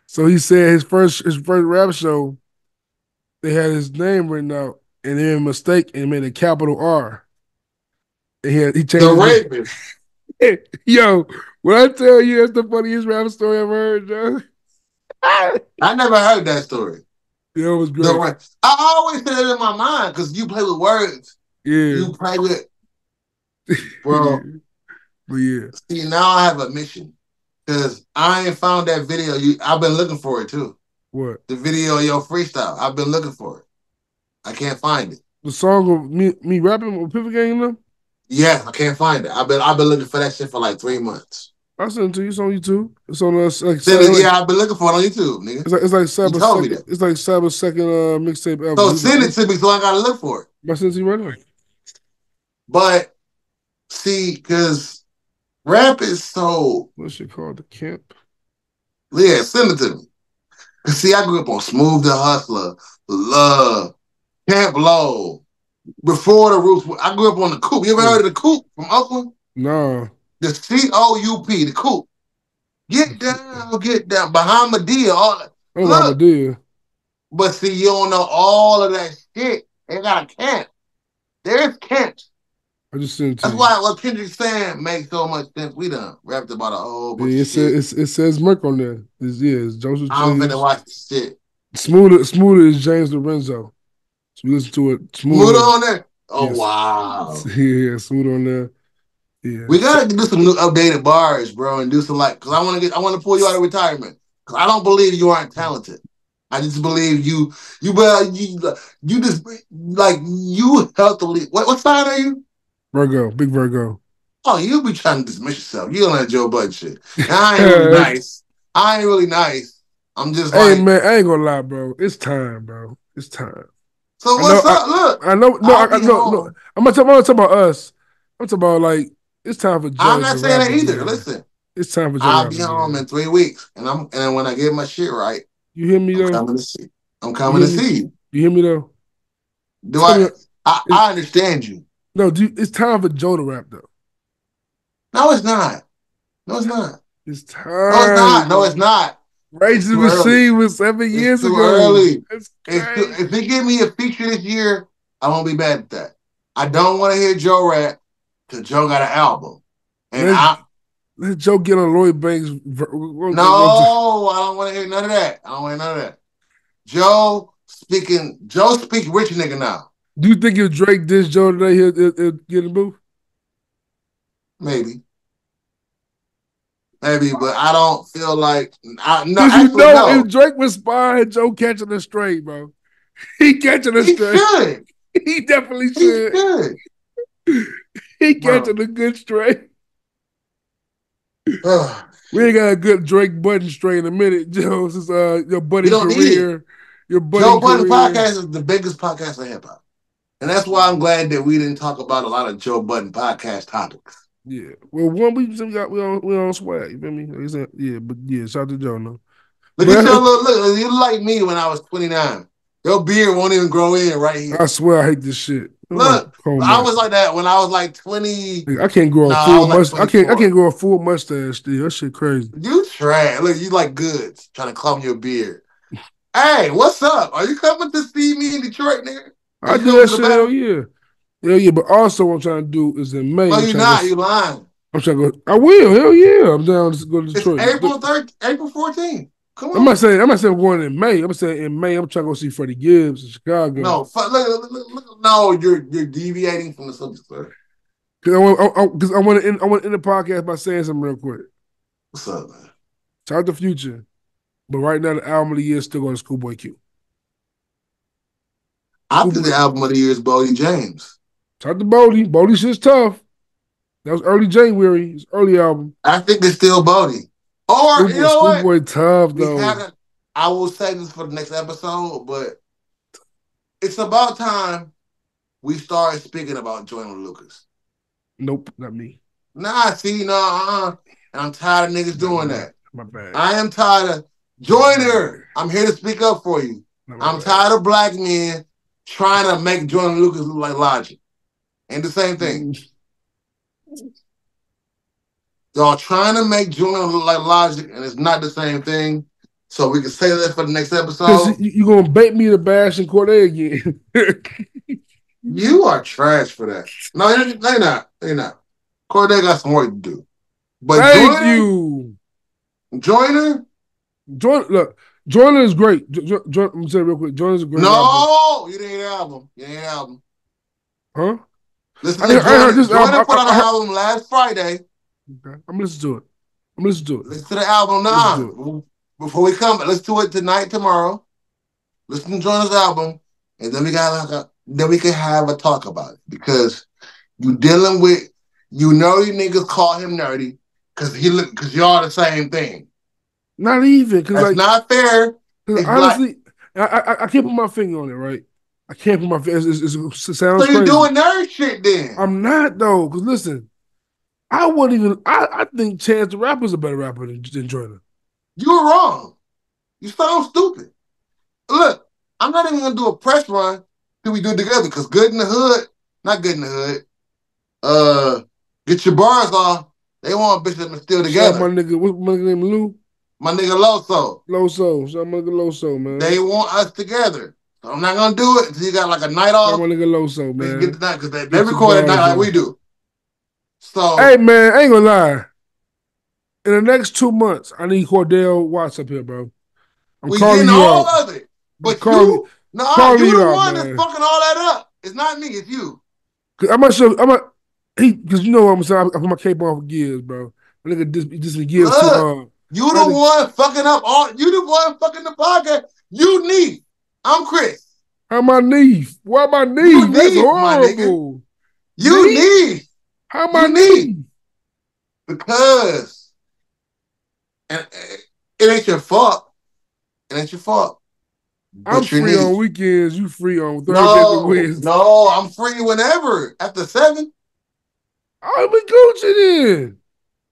So he said his first rap show, they had his name written out, and they made a mistake and made a capital R. And he changed the rapist. Yo, when I tell you that's the funniest rap story I've heard, Joe. I never heard that story. Yeah, it was great. I always say it in my mind because you play with words. Yeah. You play with, bro. But yeah. See, now I have a mission. Because I ain't found that video. I've been looking for it too. What? The video of your freestyle. I've been looking for it. I can't find it. The song of me rapping with Pivot Gang them? Yeah, I can't find it. I've been looking for that shit for like 3 months. I sent it to you. It's on YouTube. It's on us. I've been looking for it on YouTube, nigga. It's like Sabbath's second mixtape ever. So send it to me so I gotta look for it. I sent it to you right now. But see, because rap is so. What's it called? The Camp? Yeah, send it to me. See, I grew up on Smooth the Hustler, Love, Camp Low. Before the Roots, I grew up on the Coop. You ever heard of the Coop from Oakland? No. The COUP, the Coop. Get down. Behind Medea, all that. Look, Medea. But see, you don't know all of that shit. They got a camp. There's camps. I just sent it to That's you. why what Kendrick's saying makes so much sense. We done rapped about a whole bunch of shit. It says Merc on there. It's Joseph. I'm finna watch this shit. Smoother is James Lorenzo. So we listen to it. Smoother on there? Oh, yes. wow. Yeah, Smooth on there. Yeah. We gotta do some new updated bars, bro, and do some because I want to pull you out of retirement because I don't believe you aren't talented. I just believe you just like you healthily. What sign are you? Virgo, big Virgo. Oh, you be trying to dismiss yourself. You don't let Joe Budden shit. And I ain't really nice. I ain't really nice. I'm just hey, like, man, I ain't gonna lie, bro. It's time, bro. It's time. so what's up? Look, I know. No, I'll be no. home. I'm not talking about us. I'm talking about like it's time for Joe I'm not to saying rap that either. again. Listen, It's time for Joe I'll rap be again. home in 3 weeks, and when I get my shit right, You hear me I'm though? coming to see. I'm coming to see you. You hear me though? Do I understand you. No, it's time for Joe to rap though. No, it's not. No, it's not. It's time. No, it's not. No, it's not. Rage It's the too early. Machine was 7 years It's too ago. early. It's crazy. If they give me a feature this year, I won't be mad at that. I don't want to hear Joe rap because Joe got an album. And let Joe get on Lloyd Banks. No, I don't want to hear none of that. I don't want to hear none of that. Joe speak rich nigga now. Do you think if Drake diss Joe today, he'll get in the booth? Maybe, but I don't feel like no. If Drake respond, Joe catching a straight, bro. He catching a straight. Should. He definitely should. He catching a good straight. We ain't got a good Drake Budden straight in a minute, Joe. Since your budding career, your budding Joe Budden podcast is the biggest podcast in hip hop, and that's why I'm glad that we didn't talk about a lot of Joe Budden podcast topics. Yeah, well, one we on swag. You feel me? Yeah, but yeah, shout out to Joe. No, look at your look. You like me when I was 29. Your beard won't even grow in right here. I swear I hate this shit. Look, I was like that when I was like 20. I can't grow a full mustache. I can't grow a full mustache still. That shit crazy. You trash. Look, you like goods trying to clump your beard. Hey, what's up? Are you coming to see me in Detroit, nigga? I do that shit. Hell yeah. Hell yeah. But also, what I'm trying to do is in May. No, you're not. You're lying. I'm trying to go. I will. Hell yeah. I'm down to go to Detroit. It's April 14th. Come on. I'm not saying going in May. I'm saying in May, I'm trying to go see Freddie Gibbs in Chicago. No, look, no, you're deviating from the subject, sir. Because I want to end the podcast by saying something real quick. What's up, man? Shout out to Future. But right now, the album of the year is still going to Schoolboy Q. I think the album of the year is Bodie James. Shout out to Bodie. Bodie shit's tough. That was early January. His early album. I think it's still Bodie. Or, you know what? Schoolboy tough, though. I will say this for the next episode, but it's about time we started speaking about Joyner Lucas. Nope, not me. Nah, see, and I'm tired of niggas doing that. My bad. I am tired of Joyner. I'm here to speak up for you. I'm tired of black men trying to make Joyner Lucas look like Logic. Ain't the same thing. Y'all trying to make Joyner look like Logic, and it's not the same thing. So we can say that for the next episode. You gonna bait me to bash and Corday again? You are trash for that. No, they're not. They're not. Corday got some work to do. But Thank you. Joyner, look, Joyner is great. I'm gonna say it real quick. Joyner's a great album. You didn't album. You didn't album. Huh? Listen to Joyner put out an album last Friday. Okay. I'm listening to it. Listen to the album now. Before we come, listen to it tonight, tomorrow. Listen to Joyner's album, and then we can have a talk about it because you dealing with you niggas call him nerdy because y'all the same thing. Not even because that's not fair. Honestly, I can't put my finger on it. Right? I can't put my finger. It sounds so you're crazy. Doing nerd shit then? I'm not though. Because listen, I wouldn't even. I think Chance the Rapper's a better rapper than Joyner. You were wrong. You sound stupid. Look, I'm not even gonna do a press run till we do it together because not good in the hood. Get your bars off. They want bitches to still together. My nigga, what's my name? Lou. My nigga Loso. Shout my nigga Loso, man. They want us together. So I'm not gonna do it until you got like a night off. Shout my nigga Loso, man. Get the night because they record at night like we do. So hey man, I ain't gonna lie. In the next 2 months, I need Cordell Watts up here, bro. We getting all of it. But you the one that's fucking all that up. It's not me, it's you. I'm not sure. because you know what I'm saying. I put my cape on for Gibbs, bro. I nigga this Gibbs too Look, hard. you the one fucking up all. You the one fucking the podcast. You need. I'm Chris. How my knee? Why my knee? You That's need, my nigga. horrible. You need. How my You knee? need. Because and it ain't your fault. It ain't your fault. I'm But you free need. on weekends. You free on Thursdays and Wednesdays. No, I'm free whenever after 7. I'll be Gucci then.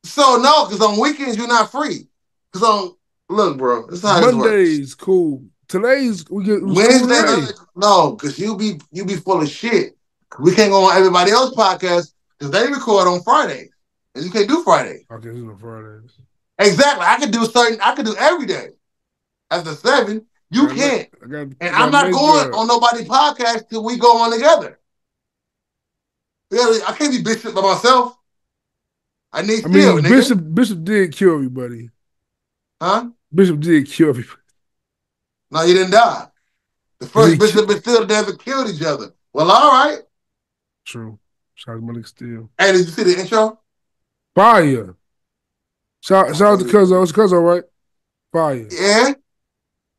So no, because on weekends you're not free. Because on look, bro, this is how this works. Mondays, cool. Today's we get Wednesday, no, because you be full of shit. We can't go on everybody else's podcast because they record on Fridays. And you can't do Friday. Okay, it's on Fridays. Exactly. I could do every day. After 7, you can't. And I'm not going on nobody's podcast till we go on together. Really, I can't be Bishop by myself. I need skill, nigga. Bishop did kill everybody. Huh? Bishop did kill everybody. No, he didn't die. The first Bishop and Steele never killed each other. Well, all right. True. Shout out to Malik Steele. Hey, did you see the intro? Fire. Shout out to Cuzzo. It's Cuzzo, right? Fire. Yeah.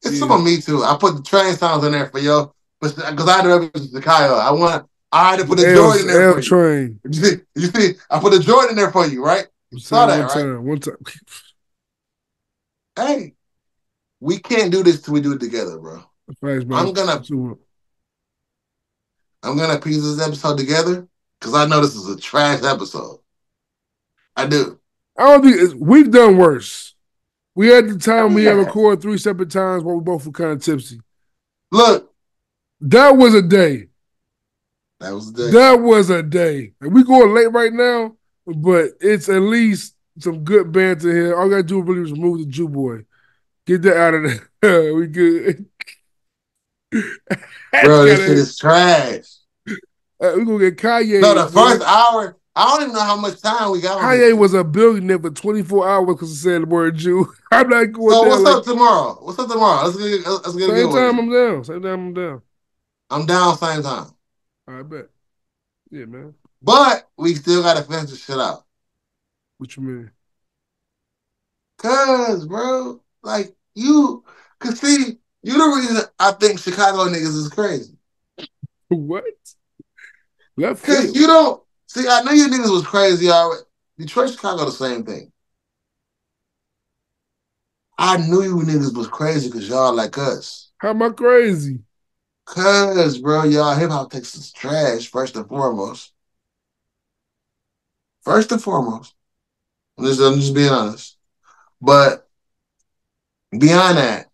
It's some of me too. I put the train sounds in there for y'all. Because I had to represent the Kyle. I had to put the Jordan in there for you. Train. You see, I put the Jordan in there for you, right? You saw that, right? One time. Hey, we can't do this till we do it together, bro. Thanks, bro. I'm gonna piece this episode together because I know this is a trash episode. I do. I don't think we've done worse. We had the time we had recorded 3 separate times while we both were kind of tipsy. Look, that was a day. That was a day. That was a day. And we going late right now, but it's at least some good banter here. All I gotta do really is remove the Jew boy. Get that out of there. We good. Bro, this shit is trash. We're gonna get Kanye. No, the first hour, I don't even know how much time we got. Kanye was a billionaire for 24 hours because he said the word Jew. I'm not going so what's up tomorrow? What's up tomorrow? Let's get same time I'm down. Same time I'm down. I'm down same time. I bet. Yeah, man. But we still gotta finish this shit out. What you mean? Cause, bro, like cause see, you the reason I think Chicago niggas is crazy. What? Because you don't see, I know you niggas was crazy already. Detroit, Chicago, the same thing. I knew you niggas was crazy because y'all like us. How am I crazy? Cause, bro, y'all hip hop takes is trash, first and foremost. First and foremost. I'm just being honest. But beyond that,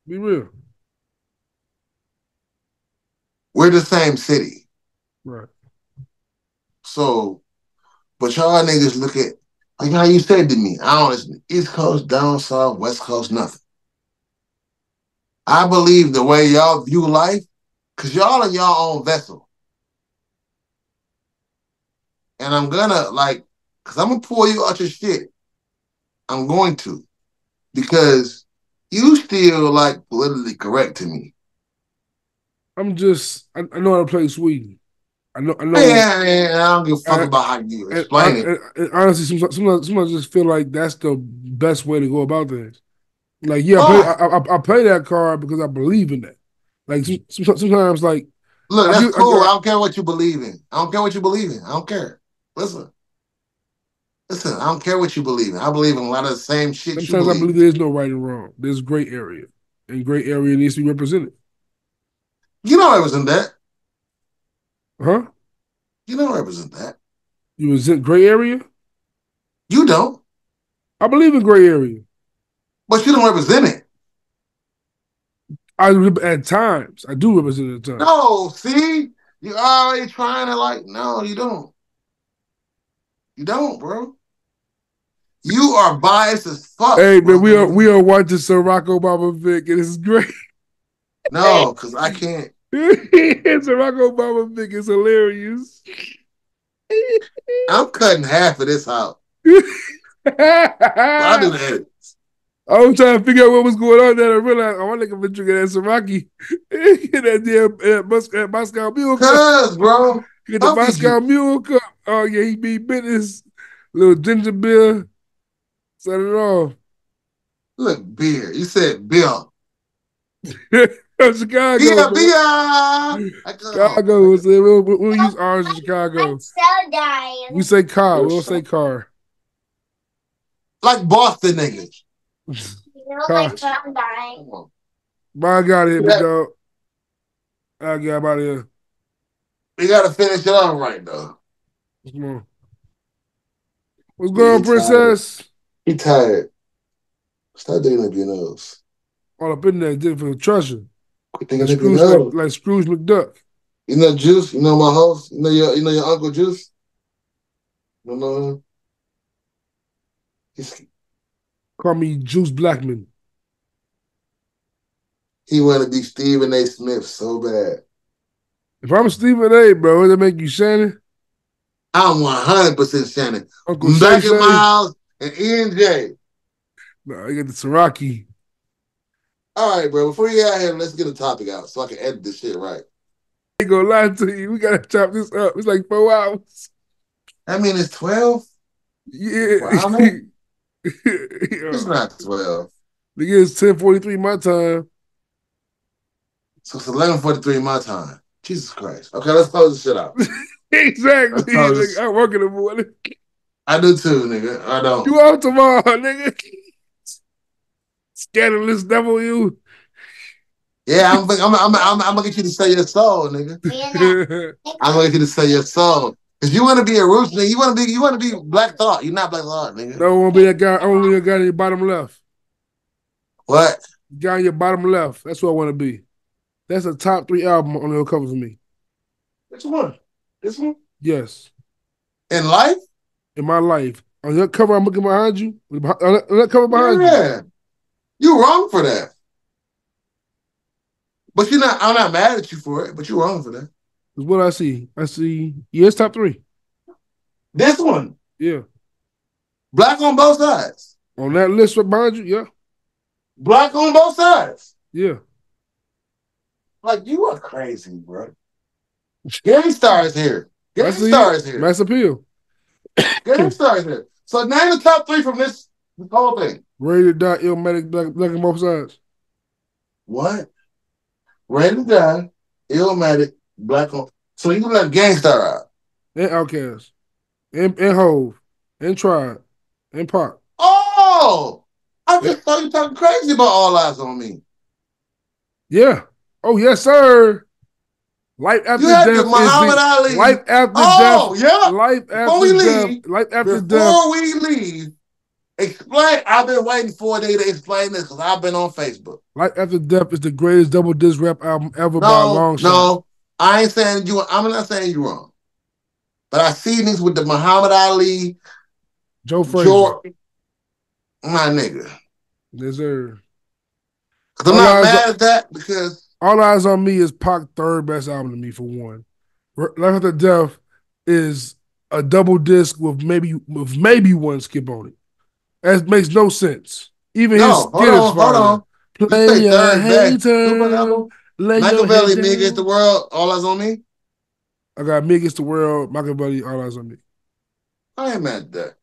be real. We're the same city. Right. So, but y'all niggas look at, like how you said to me, I don't listen, East Coast, down South, West Coast, nothing. I believe the way y'all view life, because y'all are your own vessel. And I'm gonna, because I'm gonna pull you out your shit. I'm going to. Because you still, politically correct to me. I'm just, I know how to play Sweden. I know. Man, I don't give a fuck about how you explain it. And honestly, sometimes I just feel like that's the best way to go about things. Like, yeah, I play that card because I believe in that. Like, sometimes, look, that's cool. I don't care what you believe in. I don't care what you believe in. I don't care. Listen, I don't care what you believe in. I believe in a lot of the same shit you believe. Sometimes I believe there's no right and wrong. There's gray area. And gray area needs to be represented. You don't represent that. Huh? You don't represent that. You represent gray area? You don't. I believe in gray area. But you don't represent it. At times. I do represent it at times. No, see? You're already trying to no, you don't. You don't, bro. You are biased as fuck. Hey, man, we are watching Ciroc Obama Vick, and it's great. No, because I can't. Ciroc Obama Vick is hilarious. I'm cutting half of this out. I do the edits. I was trying to figure out what was going on there. I realized, my nigga been drinking that Ciraki. That damn Moscow Mule. Cuz, bro. You got the Moscow Mule Cup. Oh yeah, he beat business. Little ginger beer. Set it off. Look, beer. You said beer. Chicago. Beer. Chicago. We'll use ours in Chicago. I'm so dying. We say car. We don't say car. Like Boston niggas. Like I'm dying. Brian got it, big dog. I got out of here. We gotta finish it off right though. Come on. What's going on, Princess? He tired. Stop digging up your nose. All up in there, digging for the treasure. Quit digging up your nose. Like Scrooge McDuck. You know Juice? You know my host? You know your Uncle Juice? You don't know him? Call me Juice Blackman. He wanted to be Stephen A. Smith so bad. If I'm Stephen A., bro, does that make you Shannon? I'm 100% Shannon. Uncle Becky Miles and Ian J. No, you got the Siraki. All right, bro. Before you get out here, let's get a topic out so I can edit this shit right. I ain't gonna lie to you. We gotta chop this up. It's like 4 hours. I mean, it's 12? Yeah. Wow. It's not 12. It's 10:43 my time. So it's 11:43 my time. Jesus Christ. Okay, let's close this shit out. Exactly. Nigga, I work in the morning. I do too, nigga. I don't. You off tomorrow, nigga. Scandalous devil, you. Yeah, I'm gonna get you to say your soul, nigga. I'm gonna get you to say your soul. Cause you want to be a roots nigga. You want to be Black Thought. You're not Black Thought, nigga. No, I want to be that guy. I want to be a guy in your bottom left. What? Guy in your bottom left. That's what I want to be. That's a top 3 album on the cover for me. Which one? This one? Yes. In life? In my life. On that cover I'm looking behind you. On that cover behind you. You wrong for that. But I'm not mad at you for it, but you're wrong for that. That's what I see. It's top 3. This one? Yeah. Black on both sides. On that list right behind you, yeah. Black on both sides. Yeah. Like, you are crazy, bro. Gang Star is here. Gang Star is here. Mass Appeal. Gang Star is here. So name the top 3 from this whole thing. Ready to Die, Illmatic, Black on both sides. What? Ready to Die, Illmatic, Black on. So you let Gang Star out. And Outkast. And Hove. And Tribe. And Pac. Oh! I just thought you talking crazy about All Eyes on Me. Yeah. Oh, yes, sir. Life after death. Muhammad Ali. Life after death. Oh, yeah. Life after death. Life after death. Before we leave, explain. I've been waiting for a day to explain this because I've been on Facebook. Life After Death is the greatest double disc rap album ever by a long shot. No, I ain't saying you. I'm not saying you wrong. But I see this with the Muhammad Ali, Joe Frazier. My nigga. Yes, sir. Because I'm not mad at that because All Eyes on Me is Pac's 3rd best album to me, for one. Life After Death is a double disc with maybe one skip on it. That makes no sense. Even his skit is fire. Hold on. Play your hater. Machiavelli, Me Against the World, All Eyes on Me. I got Me Against the World, Machiavelli, All Eyes on Me. I ain't mad at that.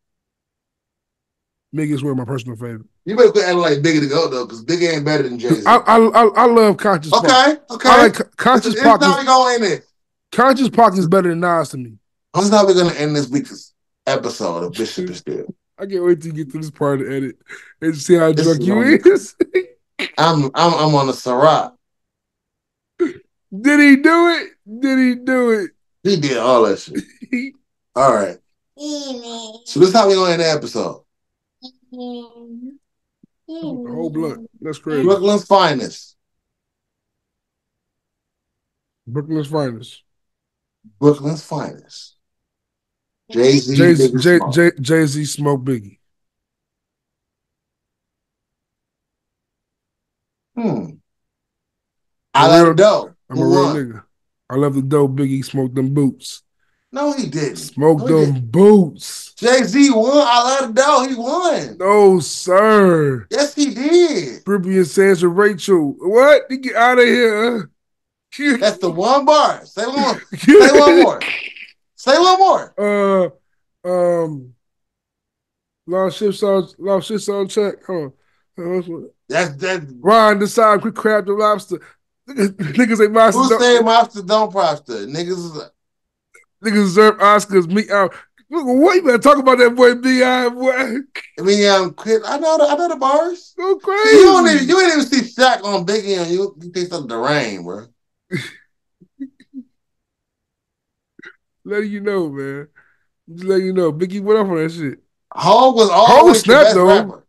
Me Against the World, my personal favorite. You better quit acting like Biggie to go though, because Biggie ain't better than Jay-Z. I love Conscious Pac. Okay. I like Conscious Pac. Conscious Pac is better than Nas to me. This is how we're gonna end this week's episode of Bishop is Still. I can't wait to get to this part of the edit and see how drunk you is. I'm on the Ciroc. Did he do it? Did he do it? He did all that shit. All right. So this is how we're gonna end the episode. The whole blunt. That's crazy. Brooklyn's finest. Brooklyn's finest. Brooklyn's finest. Jay-Z. Jay-Z Smoke Biggie. I love the dough. I'm a real nigga. I love the dough. Biggie smoked them boots. No, he didn't. Smoked them boots. Jay-Z won. I love the dough. He won. No, sir. Yes, he did. Brittany and Sandra Rachel. What? You get out of here. That's the one bar. Say one more. Say one more. Say one more. Lost shit on check. Hold on. That's Ron decide quick crab the lobster. Niggas ain't monsters. who say mobsters don't prosper? Niggas deserve Oscars. Me out. What you better talk about that boy B.I. boy? I mean, quit. I know the bars. Go crazy. See, you ain't even see Shaq on Biggie, and you think something the rain, bro. Letting you know, man. Just letting you know. Biggie went off on that shit. Hov was always the best rapper.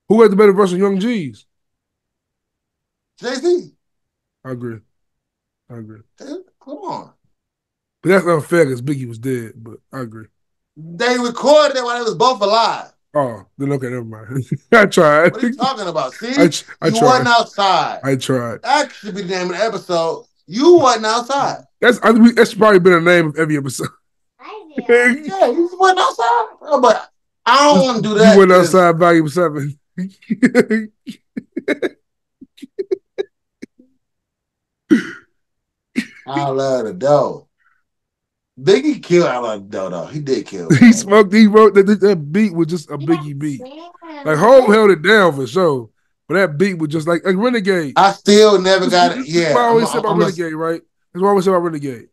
Who had the better verse on Young G's? Jay-Z. I agree. Come on. But that's unfair because Biggie was dead, but I agree. They recorded it when they was both alive. Oh, then okay, never mind. I tried. What are you talking about? See? I you wasn't outside. I tried. That should be the name of the episode. You wasn't outside. That's probably been the name of every episode. Yeah, you wasn't outside. Bro, but I don't want to do that. You went outside volume 7. I love the dough. Biggie killed I love the dough, though. He did kill. He wrote that beat was just a Biggie beat. Like Hov held it down for sure. But that beat was just like Renegade. I still never got it. Yeah. That's what I always say about Renegade, right? That's what I always say about Renegade.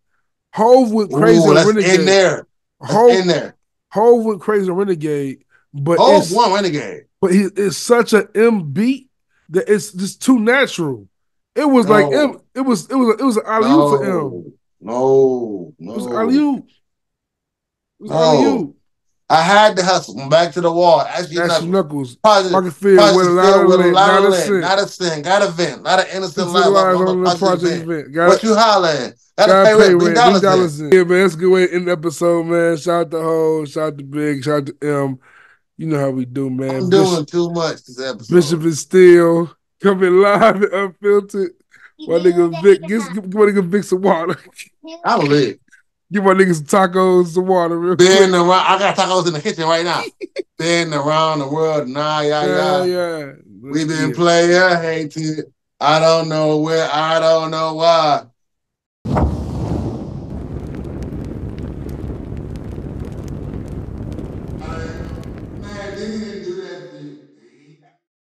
Hov went crazy on Renegade. In there. In there. Hov went crazy on Renegade, but Hov won Renegade. But it's such an M beat that it's just too natural. It was like M. It was an alley-oop for M. No. It was alley-oop. I had to hustle. Back to the wall. Ashy Knuckles. Project Field with a lot of land. Not a sin. Got a vent. Not an innocent life on the project event. What you hollering? Gotta pay rent. $3 in. Yeah, man. That's a good way to end the episode, man. Shout out to Ho. Shout out to Big. Shout out to M. You know how we do, man. I'm doing too much this episode. Bishop is still coming live and unfiltered. My nigga Vic, give my nigga Vic some water. I'm lit. Give my niggas some tacos, some water real quick. I got tacos in the kitchen right now. Been around the world, yeah. We been player hated. I don't know where, I don't know why.